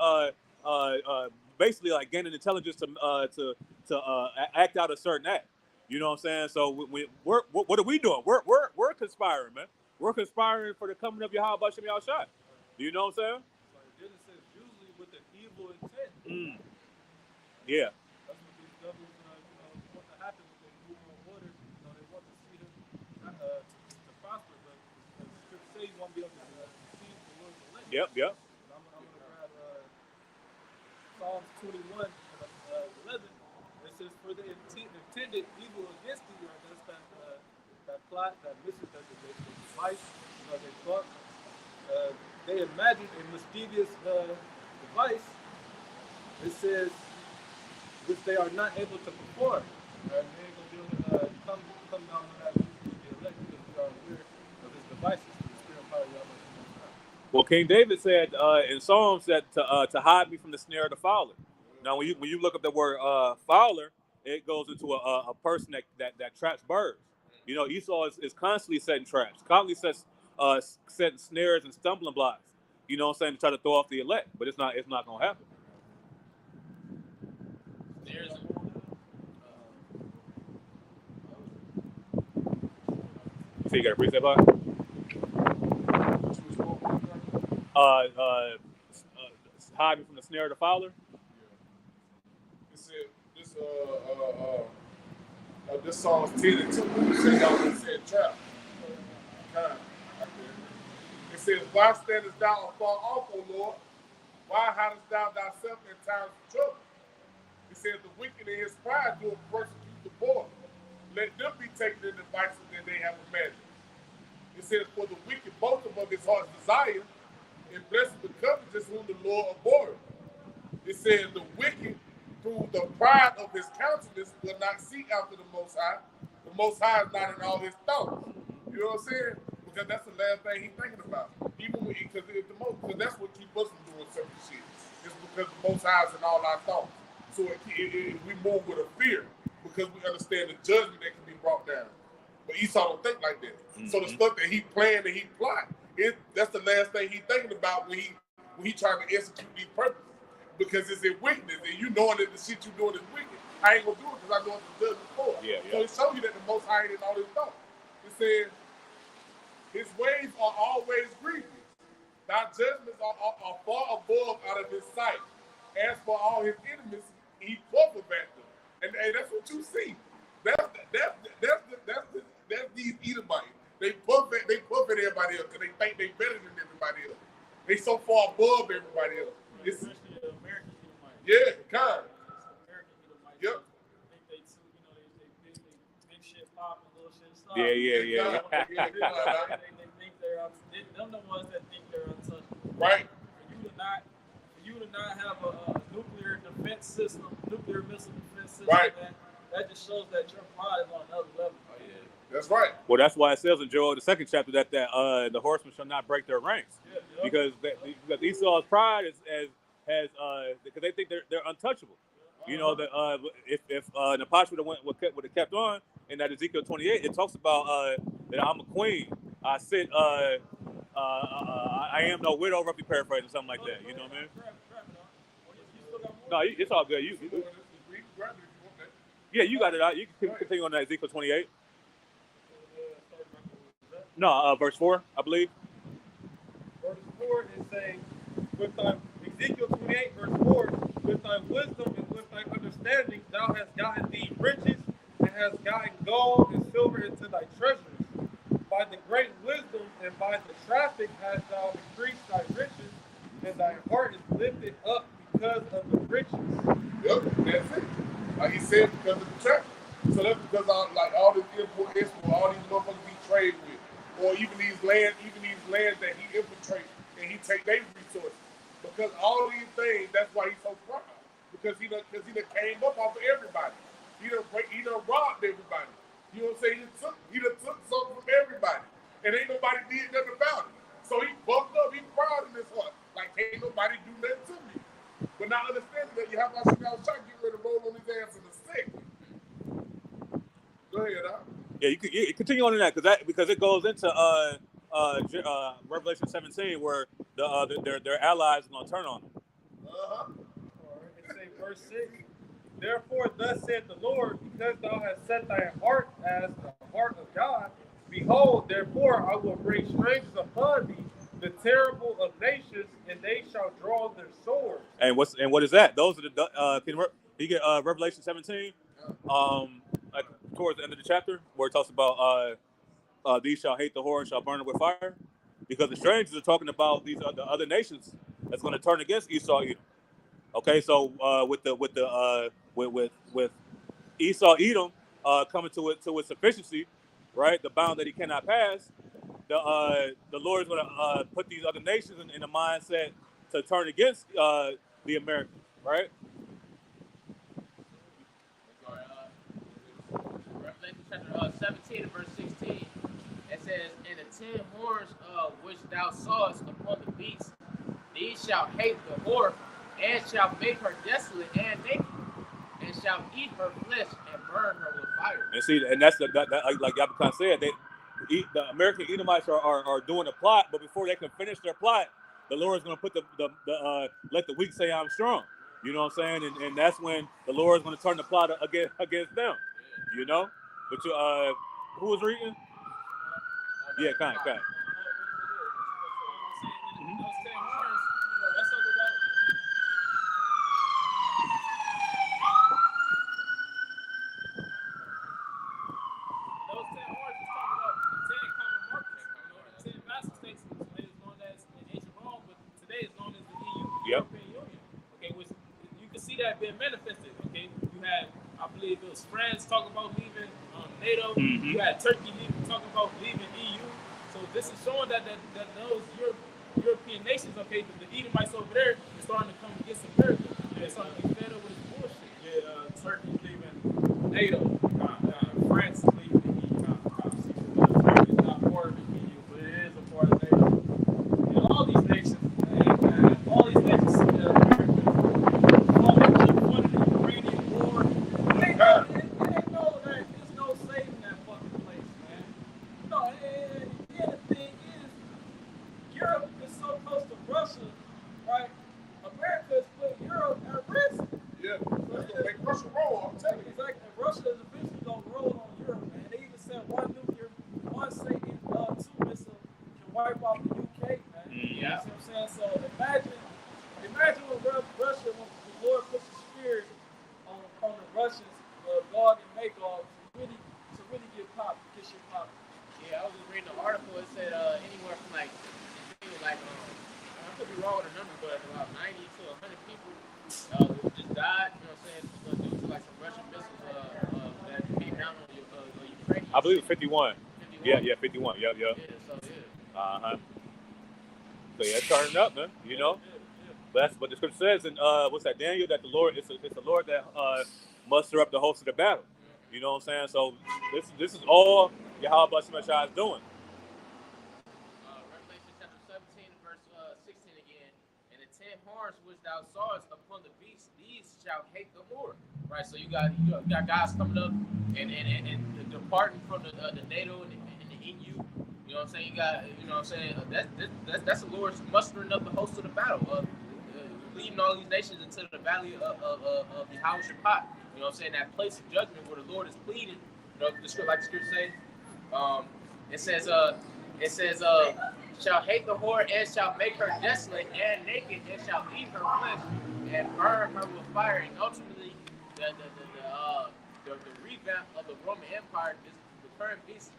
basically like gaining intelligence to act out a certain act. You know what I'm saying? So what are we doing? We're conspiring, man. We're conspiring for the coming of Yahweh Bashem Yahushua. Do you know what I'm saying? Then it says usually with an evil intent. Yeah. That's what these devils, want to happen when they move on water. They want to see him to prosper, but the scripture say you won't be able to receive the Lord's elect. Yep. I'm going to grab Psalms 21 and 11. It says, for the intended evil against thee, right? That's that plot, that mission, that they device, they thought. They imagined a mischievous device. It says, which they are not able to perform. They ain't gonna be able to come down on that list with the elect because we are aware of his devices to the spirit of power Yahweh. Well, King David said in Psalms that to hide me from the snare of the fowler. Now, when you look up the word fowler, it goes into a person that traps birds. You know, Esau is constantly setting traps, constantly setting snares and stumbling blocks. You know what I'm saying, to try to throw off the elect, but it's not gonna happen. There's So you got a preset by? Hide me from the snare of the fowler. This song's 10 and 2. It says y'all just said trap. It says, why standest thou afar off, O Lord? Why hidest thou thyself in times of trouble? It says, the wicked in his pride do persecute the poor. Let them be taken in devices that they have imagined. It says, for the wicked both above his heart's desire, and blessed the covetous whom the Lord abhorreth. It says, the wicked, through the pride of his countenance, will not seek after the Most High. The Most High is not in all his thoughts. You know what I'm saying? Because that's the last thing he's thinking about. Even because that's what keeps us from doing certain shit. It's because the Most High is in all our thoughts. So we move with a fear because we understand the judgment that can be brought down. But Esau don't think like that. Mm-hmm. So the stuff that he planned and he plot, that's the last thing he's thinking about when he trying to execute these purposes. Because it's in wickedness, and you knowing that the shit you doing is wicked. I ain't gonna do it because I know it's the judgment for. Yeah. So it shows you that the Most High ain't in all his thoughts. It says, his ways are always grievous. Thy judgments are far above out of his sight. As for all his enemies, he puffeth at them. And that's what you see. That's these Edomites. They puff at everybody else because they think they better than everybody else. They so far above everybody else. It's American Edomites. Yeah, kind. American Edomites. Yep. I think they too, they big shit pop and little shit stuff. Yeah. They think they're them the ones that think they're untouchable. Right. For you to not have a nuclear defense system, nuclear missile defense system, right. that just shows that your pride is on another level. Oh yeah. That's right. Well, that's why it says in Joel, the 2nd chapter, that the horsemen shall not break their ranks, because Esau's pride has because they think they're untouchable. You know, that if Napash would have kept on in that Ezekiel 28, it talks about that I'm a queen. I sit. I am no widow. Roughly paraphrasing, something like that. You know what I mean? No, it's all good. You got it out. You can continue on that Ezekiel 28. No, verse 4, I believe. Verse 4 is saying, with thy Ezekiel 28, verse 4, with thy wisdom and with thy understanding, thou hast gotten thee riches, and hast gotten gold and silver into thy treasuries. By the great wisdom and by the traffic hast thou increased thy riches, and thy heart is lifted up because of the riches. Yep, that's it. Like he said, because of the traffic. So that's because all this import, export, all these motherfuckers he trade with, or even these lands that he infiltrates and he take their resources. Because all these things, that's why he's so proud. Because he done came up off of everybody. He done robbed everybody. You know what I'm saying? He done took something from everybody. And ain't nobody did nothing about it. So he bucked up, he's proud in his heart. Like, ain't nobody do nothing to me. But not understanding that you have my shit out, trying to get ready to roll on his ass in a second. Go ahead, Al. Yeah, you continue on in that because it goes into Revelation 17 where their allies are gonna turn on them. It says verse 6. Therefore, thus said the Lord, because thou hast set thy heart as the heart of God, behold, therefore I will bring strangers upon thee, the terrible of nations, and they shall draw their swords. And what is that? Those are the can you get Revelation 17, like towards the end of the chapter where it talks about these shall hate the whore and shall burn it with fire, because the strangers are talking about these other nations that's going to turn against Esau. Okay, so with Esau Edom coming to its sufficiency, right? The bound that he cannot pass. The Lord is going to put these other nations in a mindset to turn against the Americans, right? chapter 17 and verse 16, it says, "And the 10 horns which thou sawest upon the beast, these shall hate the whore, and shall make her desolate and naked, and shall eat her flesh and burn her with fire." And see, and that's like Yabakan said, the American Edomites are doing a plot, but before they can finish their plot, the Lord is going to put let the weak say I'm strong. You know what I'm saying? And that's when the Lord is going to turn the plot against them. You know? But who was reading? Yeah, kind. Those 10 horns, that's all about. Those 10 horns is talking about the 10 common markets. The 10 master states, today is known as in ancient Rome, but today is known as the EU, European Union. Okay, which you can see that being manifested. Okay, you had, I believe it was France talking about leaving NATO. Mm-hmm. You had Turkey talking about leaving EU. So this is showing that those European nations, okay, the Edomites over there, is starting to come against America. They're starting to be fed up with this bullshit. Yeah, Turkey leaving NATO. France is leaving the EU. Turkey is not part of the EU, but it is a part of NATO. And all these nations, see that America keep funding the Ukrainian war. It ain't there's no saving that fucking place, man. No, and the thing is, Europe is so close to Russia, right? America is putting Europe at risk. Yeah, that's gonna make Russia roll. I'm telling you. Exactly. And Russia is eventually gonna roll on Europe, man. They even said one Satan 2 missile can wipe out the UK, man. You know what I'm saying? So imagine when Russia, when the Lord puts the spirit on the Russians, Gog and Magog, to really get popped, kiss your pop. Yeah, I was just reading an article. It said anywhere from I could be wrong with the number, but about 90 to 100 people just died. You know what I'm saying? Due to like some Russian missiles that came down on Ukraine. I believe it's 51. 51? Yeah, 51. Yep. Yeah, so yeah. So yeah, it's turning up, man. You know. But that's what the scripture says in what's that, Daniel, that the Lord it's the Lord that muster up the host of the battle. You know what I'm saying? So this is all Yahweh Shemashah is doing. Revelation chapter 17, verse 16 again. "And the 10 horns which thou sawest upon the beast, these shall hate the whore." Right. So you got guys coming up and departing from the NATO and the EU. You know what I'm saying? You got, you know what I'm saying? That's the Lord's mustering up the host of the battle. Leading all these nations into the valley of Yahweh Shaphat. You know what I'm saying? That place of judgment where the Lord is pleading. You know, the scripture, like the scripture says, it says, "Shall hate the whore and shall make her desolate and naked, and shall eat her flesh and burn her with fire." And ultimately, the revamp of the Roman Empire is the current beast.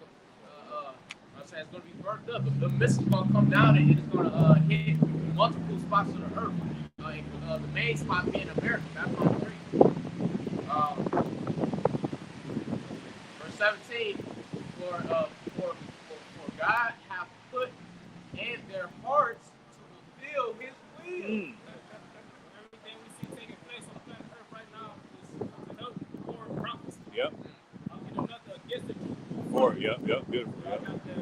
I'm saying it's going to be burnt up. The missile's going to come down and it's going to hit multiple spots of the earth. The main spot being America. That's what I'm reading. Verse 17, for God hath put in their hearts to fulfill His will. Everything we see taking place on planet Earth right now is to help the Lord prophecy. Yep. You know, nothing against it. Yep. Beautiful. I Yep. got that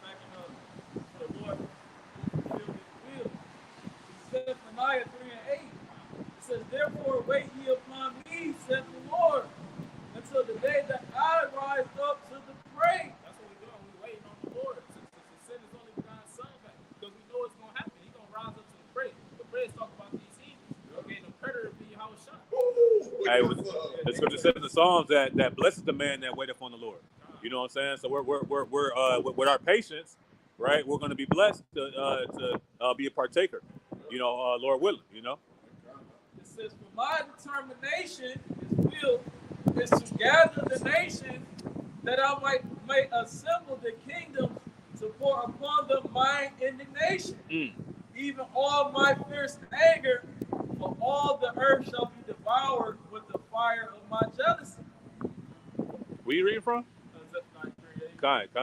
backing up for the Lord to fulfill His will. Zephaniah 3:8. It says, "Therefore wait ye upon me, saith the Lord, until the day that I rise up to the prey." That's what we're doing. We're waiting on the Lord to send His only begotten Son back, because we know it's going to happen. He's going to rise up to the prey. The prey is talking about these heathens. Okay, the predator be Yahweh Shah. Hey, the scripture says in the Psalms that blessed the man that waiteth on the Lord. You know what I'm saying? So we're with our patience, right? We're going to be blessed to be a partaker. You know, Lord willing. You know. It says, "For my determination, His will, is to gather the nations, that I might assemble the kingdoms to pour upon them my indignation, even all my fierce anger, for all the earth shall be devoured with the fire of my jealousy." Where you reading from? Zephaniah 3:8. Kind. It's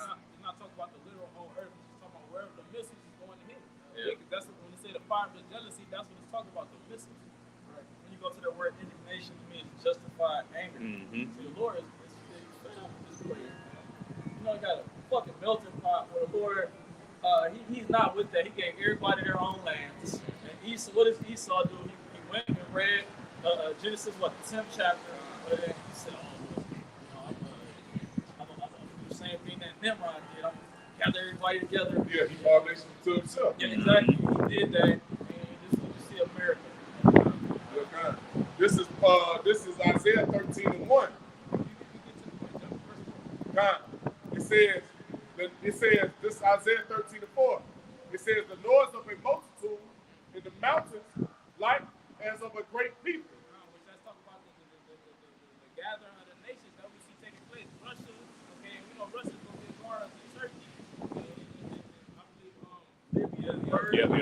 not talking about the literal whole earth. It's talking about wherever the missiles is going to hit. Yeah. That's when they say the fire of the jealousy. That's what it's talking about, the missiles. Right. When you go to the word indignation, it means justified anger. Mm-hmm. So the Lord is Esau do? He went and read Genesis, the 10th chapter, and he said, "Oh, I'm gonna do the same thing that Nimrod did. I'm gonna gather everybody together." Yeah, he brought nations to himself. Yeah, exactly. He did that, and this is what you see America. Okay. This is Isaiah 13:1. God, it says this is Isaiah 13:4. It says the noise of a multitude in the mountains, like as of a great people. Which let's talk about the gathering of the nations that we see taking place. Russia, okay, we know Russia's gonna be a part of Turkey. And I believe Libya, Persia, okay,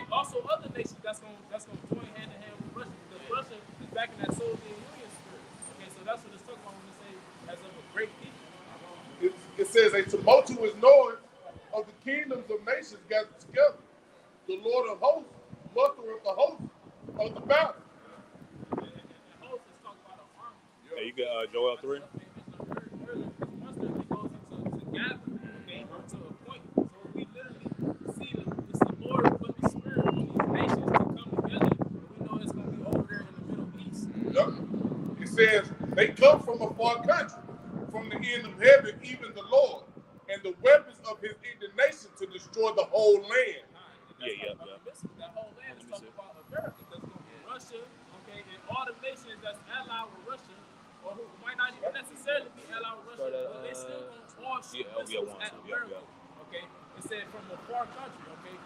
and also other nations that's gonna join hand in hand with Russia, because Russia is back in that Soviet Union spirit. Okay, so that's what it's talking about when they say as of a great people. It says a tumultuous noise of the kingdoms of nations gathered together. The Lord of hosts, muster of the hosts of the battle. And host is talking about an army. Yeah, you got Joel 3. Muster goes into gather, okay, to a point. So we literally see it's the Lord put the spirit on these nations to come together, and we know it's going to be over there in the Middle East. Yep. It says they come from a far country, from the end of heaven, even the Lord, and the weapons of his indignation to destroy the whole land. That whole land is talking about America. That's going to be Russia, okay, and all the nations that's allied with Russia, or who might not even necessarily be allied with Russia, but they still going to all shoot missiles at America. Okay, it said from a far country. Okay,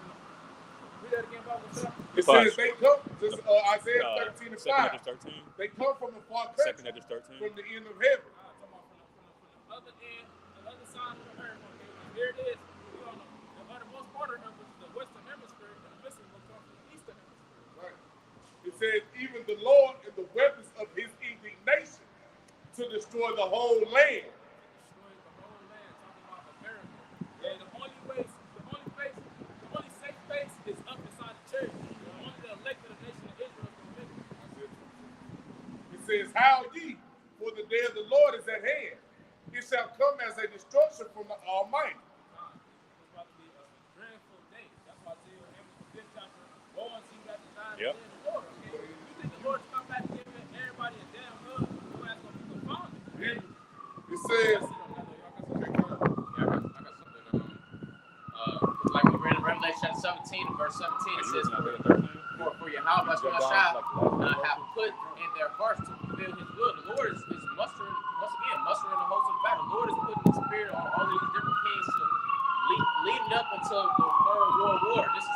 read that again, Bible. It says they come. This Isaiah 13:5. 13. They come from a far country, Second Edge 13. from the end of heaven. Talking about from the other end, the other side of the earth. Okay, and here it is. We on the uttermost part of the earth, which is the western hemisphere, and the missile will come from the eastern hemisphere. Right. It says even the Lord and the weapons of his indignation to destroy the whole land. Destroy the whole land. Talking about America. Yeah, the only safe place is up inside the church. Only the elected nation of Israel is going to make it. It says, "How ye, for the day of the Lord is at hand. It shall come as a destruction from the Almighty." It's about to be a dreadful day. That's why I tell you, Amos the 5th chapter, woe unto you that desire the day of the Lord. Okay? You think the Lord's come back and give everybody a damn hug? Who has going to be confounded? It says, Like we read in Revelation 17, verse 17, it says, For Yahweh have put in their hearts to fulfill his will. The Lord is mustering, once again, mustering the host of the battle. The Lord is putting his spirit on all these different kings to leading up until the Third World War. This is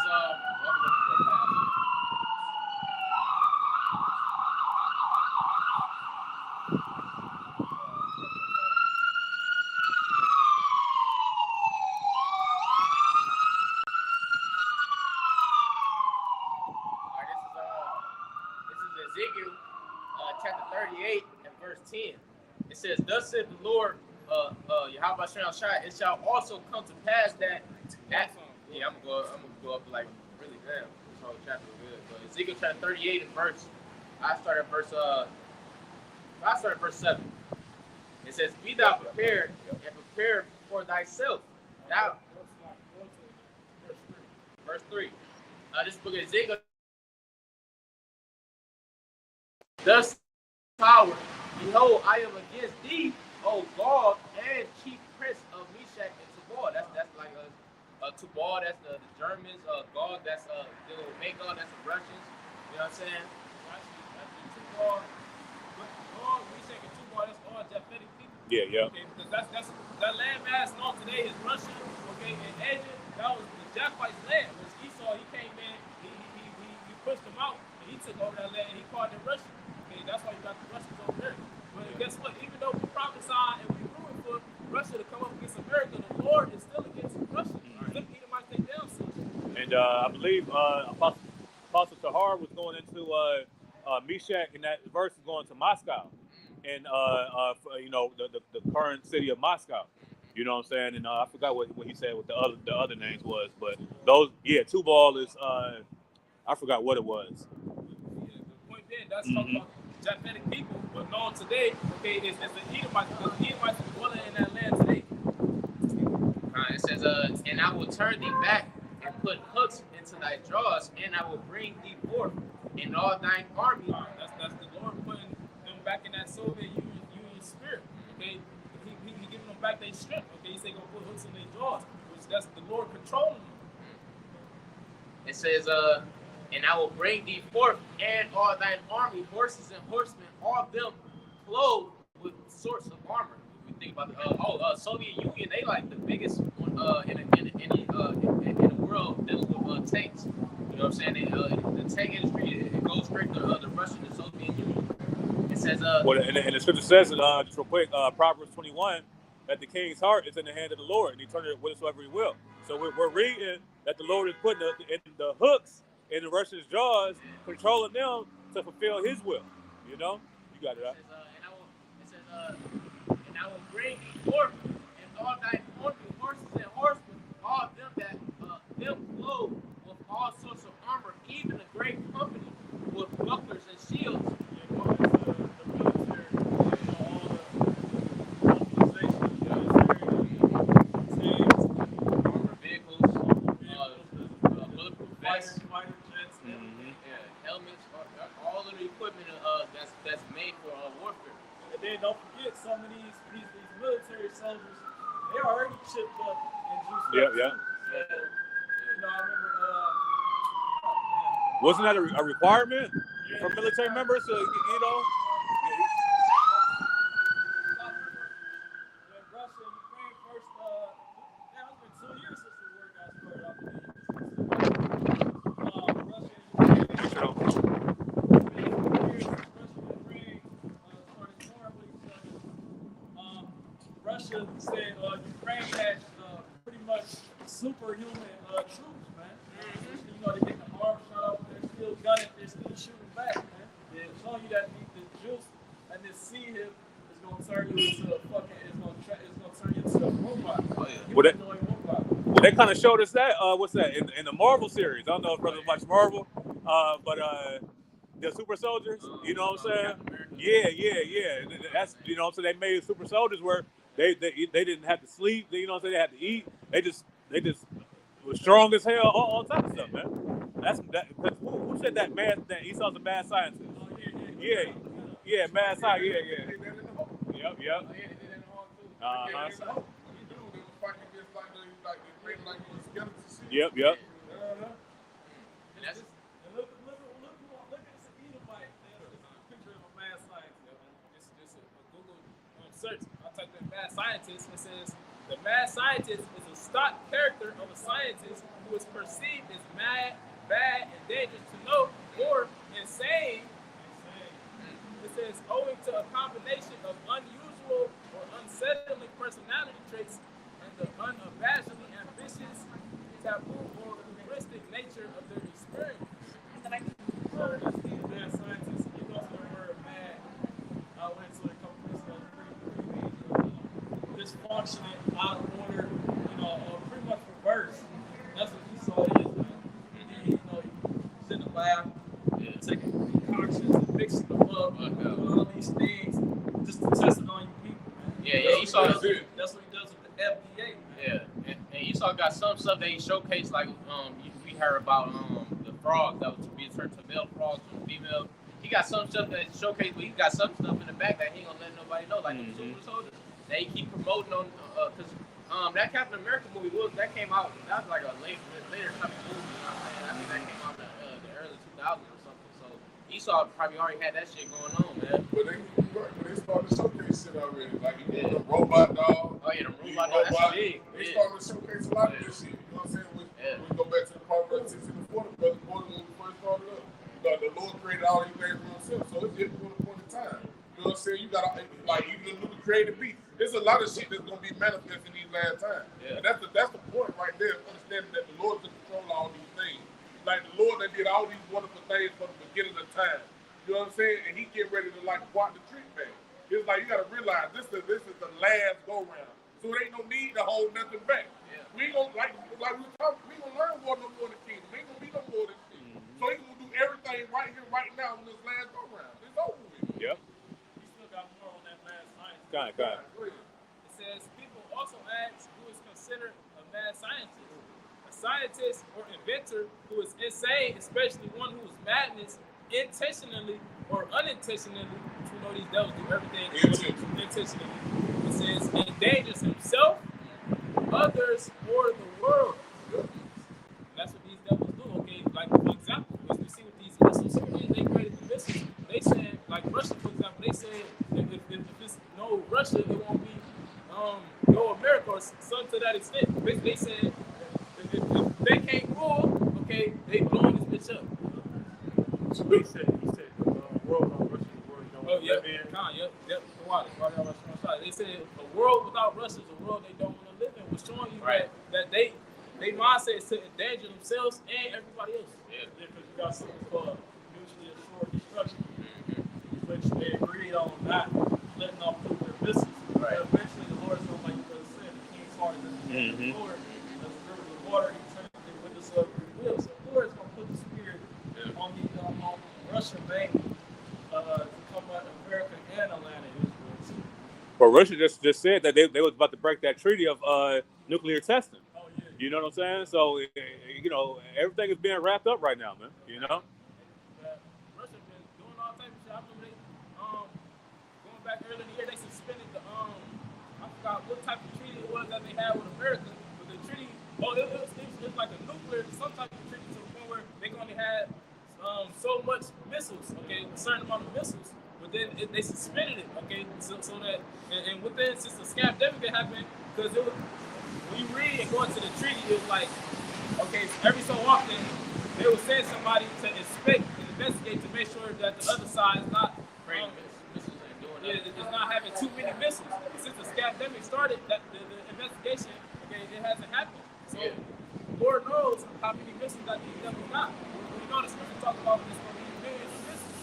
Ezekiel chapter 38 and verse 10. It says, "Thus said the Lord, Yahweh Shai, it shall also come to pass that yeah, I'm gonna go up like really down. This whole chapter is good. But Ezekiel chapter 38 and I started verse 7. It says, "Be thou prepared and prepare for thyself." Thou, verse 3. This book of Ezekiel. Thus, power, behold, I am against thee, O Gog, and chief prince of Meshach and Tubal. That's like Tubal, that's the Germans. Gog, that's the Magog, that's the Russians. You know what I'm saying? Tubal, Gog, Meshach, and Tubal, that's all Japhetic people. Yeah. Okay, because that's that land mass known today is Russia. Okay, and Asia, that was the Japhet's land. Which Esau, he came in, he pushed them out, and he took over that land, and he called it Russia. That's why you got the Russians over there. But guess what? Even though we prophesied and we rooting for Russia to come up against America, the Lord is still against Russia. Them Edomites take down some. And I believe Apostle Tahar was going into Meshach, and that verse is going to Moscow, and the current city of Moscow. You know what I'm saying? And I forgot what he said what the other names was, but those Tubal is I forgot what it was. That's talking about Japhetic people, but known today, okay, is the Edomites, because the Edomites are dwelling in that land today. It says, "And I will turn thee back and put hooks in into thy jaws, and I will bring thee forth in all thine army. That's the Lord putting them back in that Soviet Union spirit. Okay, he giving them back their strength. Okay, he say gonna put hooks in their jaws, which that's the Lord controlling them. It says, and I will bring thee forth and all thine army, horses and horsemen, all of them clothed with sorts of armor. We think about the Soviet Union, they like the biggest one in the world dealing with tanks. You know what I'm saying? The tank industry, it goes straight to the Russian and Soviet Union. It says, well, and the scripture says, just real quick, Proverbs 21, that the king's heart is in the hand of the Lord, and he turns it whithersoever he will. So we're reading that the Lord is putting the hooks in the Russians' jaws, controlling them to fulfill his will. You know? You got it, right? And I will bring thee forth and all thine army, horses and horsemen, all of them that them clothed with all sorts of armor, even a great company with bucklers and shields. Helmets, all of the equipment that's made for warfare. And then don't forget, some of these military soldiers, they already chipped up and juiced up. Yeah. You know, I remember. Wasn't that a requirement for military members to, you know? Russia and Ukraine first, it's been 2 years since the war got started, I believe. Russia and Ukraine, started warring with each other. Russia said Ukraine had pretty much superhuman troops, man. You know, they get the arms shot off, they're still gunning, they're still shooting back, man. They're showing you that the juice and this sea here is gonna turn you into a fucking, it's gonna turn you into a robot. Oh, yeah. Well, they kind of showed us that. What's that in the Marvel series? I don't know if brothers watch Marvel, but the super soldiers. You know what I'm saying? Yeah. That's, you know what I'm saying. They made super soldiers where they didn't have to sleep. You know what I'm saying? They had to eat. They just was strong as hell. All types of stuff, man. That's that. Who said that? That Esau's a mad scientist. Yeah, mad scientist. Yeah. Yep. Yep. Look at this Edomite. There's a picture of a mad scientist. Just a Google search. I typed in mad scientist. It says the mad scientist is a stock character of a scientist who is perceived as mad, bad, and dangerous to know, or insane. It says owing to a combination of unusual or unsettling personality traits and the unabashedly ambitious, taboo, or heuristic nature of their experience. So that's the mad scientist. You know the word mad. I went to a couple weeks ago. Pretty dysfunctioning, out of order. You know, pretty much reverse. That's what he saw it is, man. And you know, he's in the lab, taking concoctions and mixing them up, doing all these things just to test it on you people, man. Yeah. Esau. That's what he does with the FDA, man. Yeah, and Esau got some stuff that he showcased, like we heard about the frogs that was being turned to male frogs from female. He got some stuff that showcased, but he got some stuff in the back that he ain't gonna let nobody know, like the super soldiers. That he keep promoting on, cause that Captain America movie that came out. That was like a later coming movie. You know what I'm saying? I think that came out in the early 2000s or something. So Esau probably already had that shit going on, man. But they started to showcase shit already. Like the robot dog. Oh yeah, the robot dog. That's big. They started to showcase a lot of this shit. You know what I'm saying? We go back to the Proverbs 16 and 40, brother. When we first started up, the Lord created all these things for himself. So it's just for the point of time. You know what I'm saying? You got like even the new creative beast. There's a lot of shit that's gonna be manifested in these last times. Yeah. And that's the point right there. Understanding that the Lord can control all these things. Like the Lord that did all these wonderful things from the beginning of time. You know what I'm saying? And he get ready to like walk the trick back. It's like you gotta realize this is the last go round. So it ain't no need to hold nothing back. Yeah. We ain't gonna like we talk, we gonna learn more no more than kingdom. We ain't gonna be no more than shit. So he gonna do everything right here, right now in this last go round. It's over with. Yep. He still got more on that mad scientist. Got it. It says people also ask who is considered a mad scientist. A scientist or inventor who is insane, especially one who is madness, intentionally or unintentionally, you know these devils do everything intentionally. It says endangers himself, others, or the world. That's what these devils do, okay? Like, for example, as we see with these missiles, they created the missiles. They said, like Russia, for example, they said if it's no Russia, it won't be no America or something to that extent. They said if they can't rule, okay, they blowing this bitch up. He said world on Russia, the world don't Oh, yeah, live in. yep, the water. They said a world without Russia is a world they don't want to live in. We're showing you that they mindset is to endanger themselves and everybody else. Yeah, because you got something called mutually assured destruction, which they agreed on not letting off nuclear missiles. Right. But eventually, the Lord's going to, like you brother said, the king's heart is in the Lord. As the rivers of water, he turns it with us of free will. So the Lord's going to put the spirit on the Russian mainly to come at America and Atlanta, Israel. But Russia just said that they was about to break that treaty of nuclear testing. Oh, yeah. You know what I'm saying? So, you know, everything is being wrapped up right now, man. You know? Russia been doing all types of shit. I remember they going back earlier in the year, they suspended the I forgot what type of treaty it was that they had with America, but the treaty, it was like a nuclear, some type of treaty to the point where they only had so much missiles, okay, a certain amount of missiles, but then they suspended it, okay, so that and within since the scandemic happened, because it was when you read and go into the treaty, it was like, okay, every so often they would send somebody to inspect and investigate to make sure that the other side is not it's not having too many missiles. Since the scandemic started, that the investigation, okay, it hasn't happened. So Lord knows how many missiles that these devils got. We know the scripture talk about this going to be millions of missiles.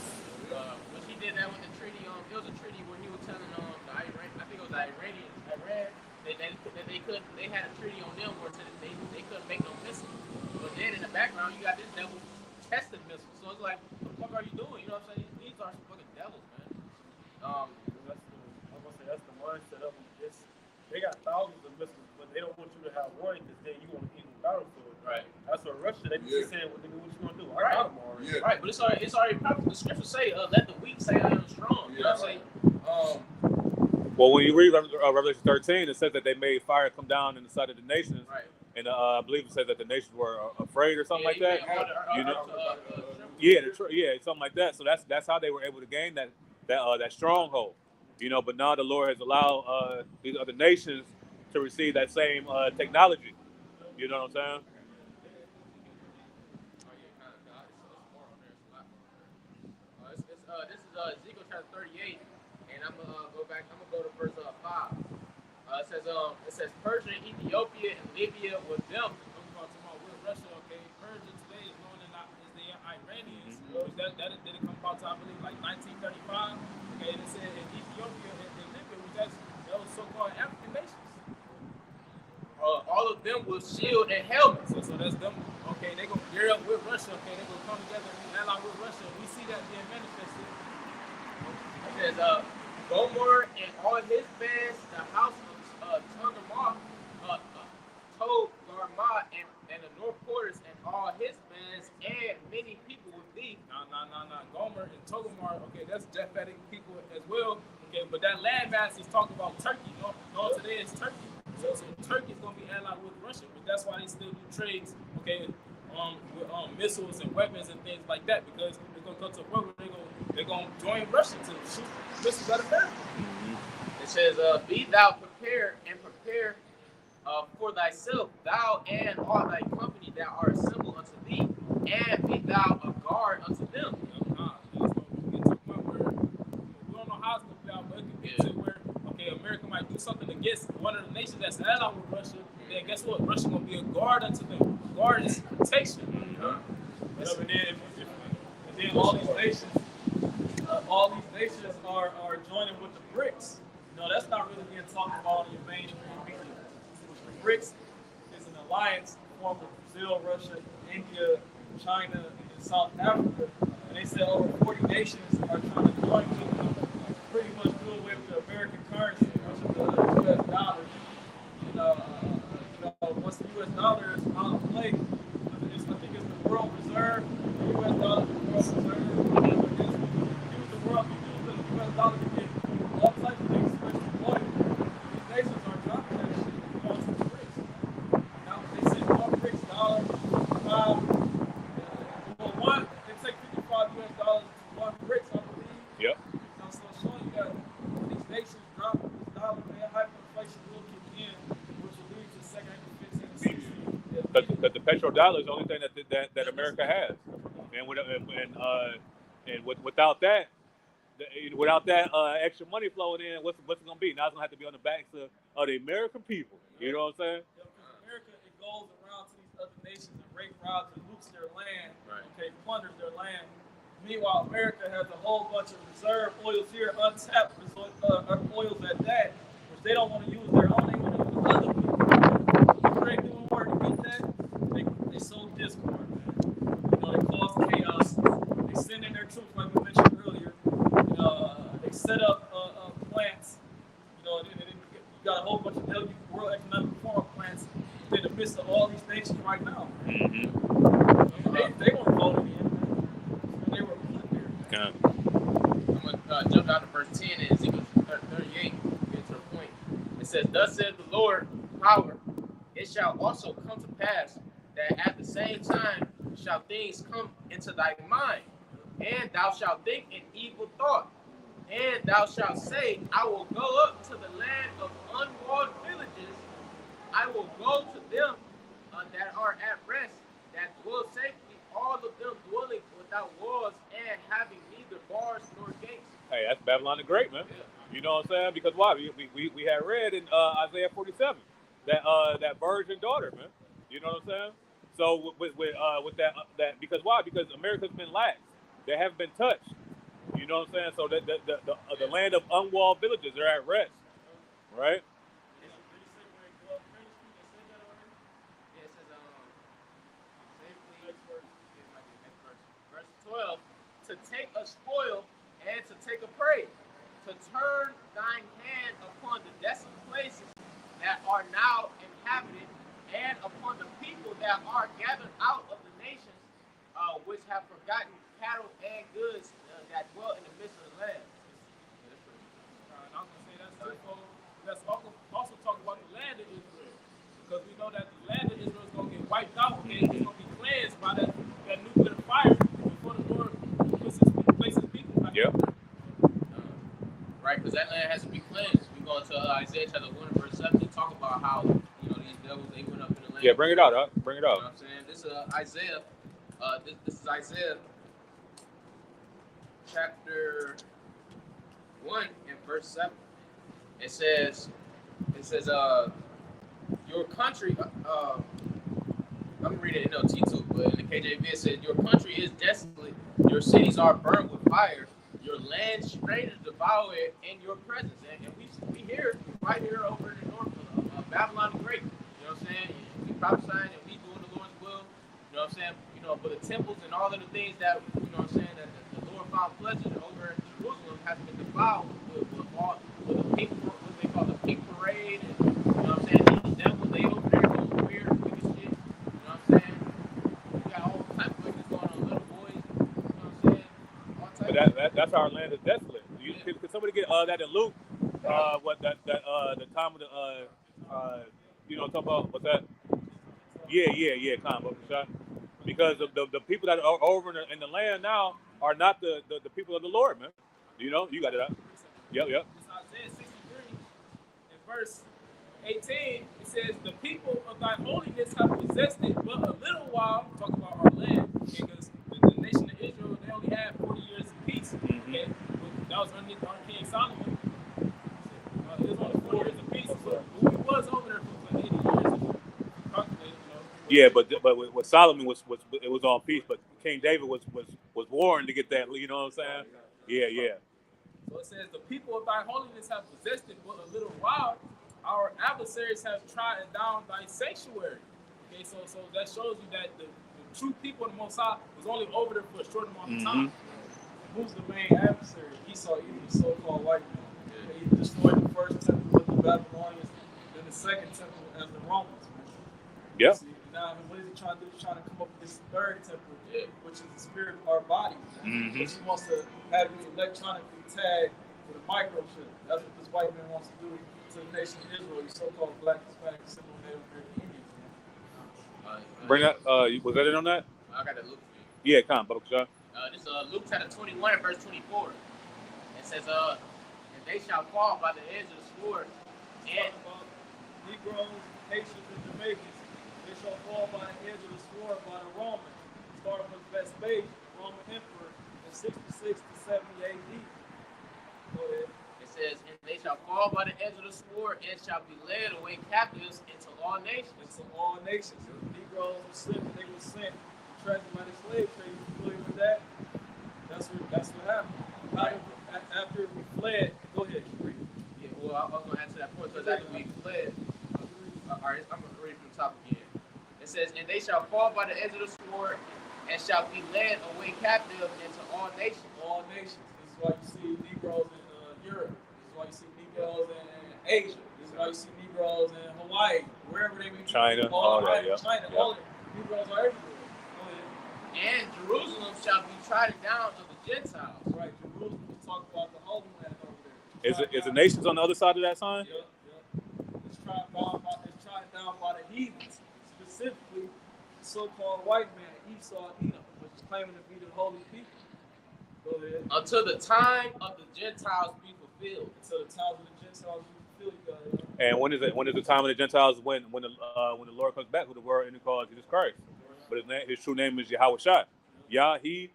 When she did that with the treaty, it was a treaty when he was telling the Iran, I think it was the Iranians, they had a treaty on them where they couldn't make no missiles. But then in the background, you got this devil testing missiles. So it's like, what the fuck are you doing? You know what I'm saying? These are some fucking devils, man. That's the mindset of them. They got thousands of missiles, but they don't want you to have one because then you want to eat them battlefield. Right. That's what Russia, they be saying, what you gonna do? Right. I got them already. Yeah. Right, but it's already proper. The scriptures say, let the weak say I am strong. You know what I'm saying? Well, when you read Revelation 13, it says that they made fire come down in the sight of the nations. Right. And I believe it says that the nations were afraid or something like that. You know? Yeah, Something like that. So that's how they were able to gain that stronghold. You know, but now the Lord has allowed these other nations to receive that same technology. You know what I'm saying? This is Ezekiel chapter 38, and I'm gonna go back. I'm gonna go to verse 5. It says Persia, Ethiopia, and Libya with them. I'm talking about with Russia, okay. Persia today is known as the Iranians. That didn't come about to, I believe, like 1935. Okay, and it said in Ethiopia and Libya, which those so-called African nations. All of them with shield and helmets. So that's them. Okay, they gonna gear up with Russia. Okay, they gonna come together and ally with Russia. We see that being manifested. It says Gomer and all his bands, the house of Togarmah, Togarmah and the North Quarters and all his bands and many people with thee. Nah. Gomer and Togarmah. Okay, that's Japhetic people as well. Okay, but that landmass is talking about Turkey. No, today is Turkey. So Turkey's gonna be allied with Russia, but that's why they still do trades, okay, with missiles and weapons and things like that, because it's gonna go to a point where they're gonna join Russia to shoot missiles at America. It says, "Be thou prepared and prepare for thyself, thou and all thy company that are assembled unto thee, and be thou a guard unto them." We don't know how it's gonna play out, but it could get to where, okay, America might do something against one of the nations that's allied with Russia. Then guess what? Russia gonna be a guard unto them. Guard is protection. And then all these nations are joining with the BRICS. No, that's not really being talked about in your mainstream media. The BRICS is an alliance formed with Brazil, Russia, India, China, and South Africa. And they said over 40 nations are trying to join with them, pretty much do away with the American currency, which is the US dollar. Once the US dollar is out of play, petrodollar is the only thing that America has, and without that extra money flowing in, what's it gonna be? Now it's gonna have to be on the backs of the American people. You know what I'm saying? Yeah, because America, it goes around to these other nations and rape robs and loots their land, okay, plunders their land. Meanwhile, America has a whole bunch of reserve oils here, untapped oils at that, which they don't want to use their own, they want to use other people. What they do in order to get that? They sow discord, man. You know, they cause chaos. They send in their troops, like we mentioned earlier. They set up plants. You know, you got a whole bunch of World Economic Forum plants in the midst of all these nations right now. Mm-hmm. They weren't voting in. They were put there. Yeah. I'm going to jump down to verse 10 in Ezekiel 38, get to the point. It says, "Thus says the Lord, power, it shall also come to pass that at the same time shall things come into thy mind, and thou shalt think an evil thought. And thou shalt say, I will go up to the land of unwalled villages. I will go to them that are at rest, that dwell safely, all of them dwelling without walls and having neither bars nor gates." Hey, that's Babylon the Great, man. Yeah. You know what I'm saying? Because why? We had read in Isaiah 47 that virgin daughter, man. You know what I'm saying? So with that because why? Because America's been lax. They haven't been touched. You know what I'm saying? So the land of unwalled villages are at rest, right? Verse 12, "To take a spoil and to take a prey, to turn thine hand upon the desolate places that are now inhabited, and upon the people that are gathered out of the nations, which have forgotten cattle and goods that dwell in the midst of the land." And I'm going to say that's twofold. Let's also talk about the land of Israel. Because we know that the land of Israel is going to get wiped out and it's going to be cleansed by that nuclear fire before the Lord places people back. Yep. Right, because that land has to be cleansed. We go into Isaiah chapter 1 verse 7 to talk about how these devils, they went up in the land. Yeah, bring it out, huh? Bring it You know out. what I'm saying? This is Isaiah. This is Isaiah chapter 1 and verse 7. It says, your country, I'm going to read it in NLT too, but in the KJV it says, "Your country is desolate, your cities are burned with fire, your land strangers devour it in your presence." And we hear right here over in the north of Babylon the Great. You know what I'm saying? We prophesying and we doing the Lord's will. You know what I'm saying? But the temples and all of the things that, you know what I'm saying, that the Lord found pleasure over in Jerusalem has been defiled with the pink, what they call the pink parade, and, you know what I'm saying, these devils, they over there doing weird, wicked shit. You know what I'm saying? We got all types of wickedness going on, little boys. You know what I'm saying? All types But that's our land is desolate. Could somebody get that in Luke? The time of the talk about what's that? Yeah, kind of shot. Because the people that are over in the land now are not the people of the Lord, man. You got it out. Yep. It's Isaiah 63 in verse 18. It says, "The people of thy holiness have possessed it but a little while." Talk about our land. Because the nation of Israel, they only had 40 years of peace. Okay? That was under King Solomon. It was only 40 years of peace. So we was over there for 80 years. Yeah, but with Solomon it was all peace, but King David was warring to get that. You know what I'm saying? Yeah. So it says, "The people of thy holiness have possessed it but a little while. Our adversaries have trodden down thy sanctuary." Okay, so that shows you that the true people of the Most High was only over there for a short amount of time. Who's the main adversary? Esau, even the so-called white man. Okay, he destroyed the first temple with the Babylonians, then the second temple as the Romans. Yeah. See, now, what is he trying to do? He's trying to come up with this third temple, which is the spirit of our body. Which he wants to have you electronically tagged with a microchip. That's what this white man wants to do to the nation of Israel, these so-called black, Hispanic, Central Native American Indians. Bring that. Was that it on that? I got that Luke for you. Yeah, come on, Bubba Shah. This is Luke chapter 21 and verse 24. It says, "And they shall fall by the edge of the sword." And Negroes, Haitians, and Jamaicans, They shall fall by the edge of the sword by the Roman, starting with Vespasian, Roman emperor, in 66 to 70 AD. Go ahead. It says, and they shall fall by the edge of the sword and shall be led away captives into all nations. Into all nations. The Negroes were sent, they were sent to transatlantic slave trade. You familiar with that? That's what happened. After we fled, go ahead, read. Yeah, well, I was going to answer that point because after we fled, all right, I'm going to read from the top again. It says, and they shall fall by the edge of the sword and shall be led away captive into all nations. All nations. This is why you see Negroes in Europe. This is why you see Negroes in Asia. This is why you see Negroes in Hawaii, wherever they may be. China, all that, yeah. China, Yeah. all the Negroes are everywhere. Go ahead. And Jerusalem shall be trodden down of the Gentiles. Right, Jerusalem, we talk about the Holy Land over there. Is the nations on the other side of that sign? Yep. It's trodden down by the heathens, specifically the so-called white man, Esau, Edom, which is claiming to be the holy people. Go ahead. Until the time of the Gentiles be fulfilled. Until the time of the Gentiles be fulfilled, you got it. And when is it? When is the time of the Gentiles? When the Lord comes back with the word and he calls Jesus Christ. But his true name is Yahweh Shai. Yahweh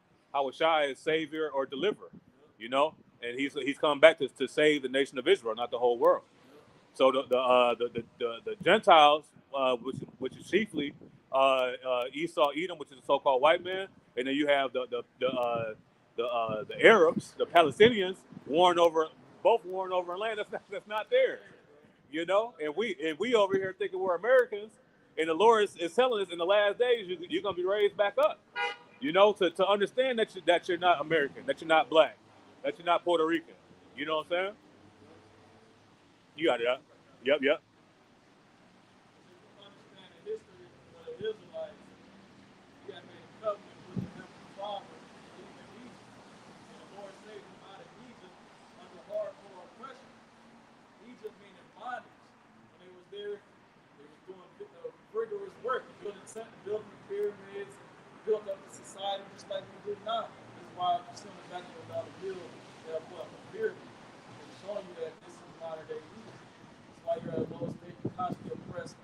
Shai is Savior or Deliverer. You know, and he's come back to save the nation of Israel, not the whole world. So the Gentiles, which is chiefly Esau, Edom, which is the so-called white man, and then you have the Arabs, the Palestinians, warring over a land that's not theirs. You know, and we over here thinking we're Americans, and the Lord is telling us in the last days you're gonna be raised back up. You know, to understand that you're not American, that you're not black, that you're not Puerto Rican. You know what I'm saying? You got it up. Yep. Understand the history of the Israelites, you got made a covenant with the heavenly Father, even in Egypt. And the Lord saved them out of Egypt under hardcore oppression. Egypt meaning bondage. When they was there, they was doing rigorous work, building the pyramids, built up the society just like we do now. That's why you see on the back of the dollar bill, they'll put up a pyramid. It's showing you that this is modern day Egypt. That's why you're at a low state, you're constantly oppressed,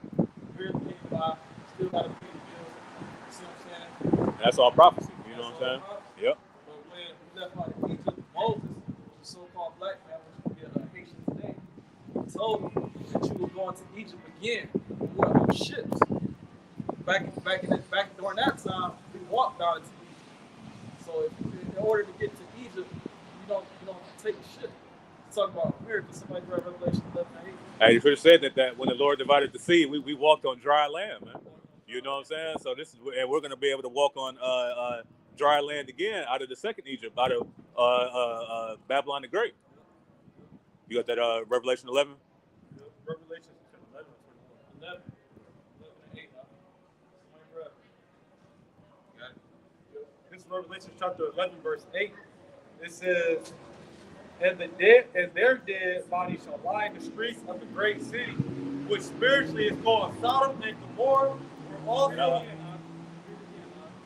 barely getting by, still got to pay the bills. You see what I'm saying? And that's all prophecy. You know what I'm saying? Yep. But when we left out of Egypt, Moses, the so-called black man, which would be a Haitian today, he told me that you were going to Egypt again. You were on ships. Back during that time, we walked down to Egypt. So in order to get to Egypt, you don't take a ship. Talk about miracles. Somebody read Revelation 11:8. Hey, you could have said that when the Lord divided the sea, we walked on dry land, man. You know what I'm saying? So we're going to be able to walk on dry land again out of the second Egypt, out of Babylon the Great. You got that Revelation 11? Revelation 11. 11:8. Somebody read. This is Revelation chapter 11, verse 8. It says, and their dead bodies shall lie in the streets of the great city, which spiritually is called Sodom and Gomorrah, where also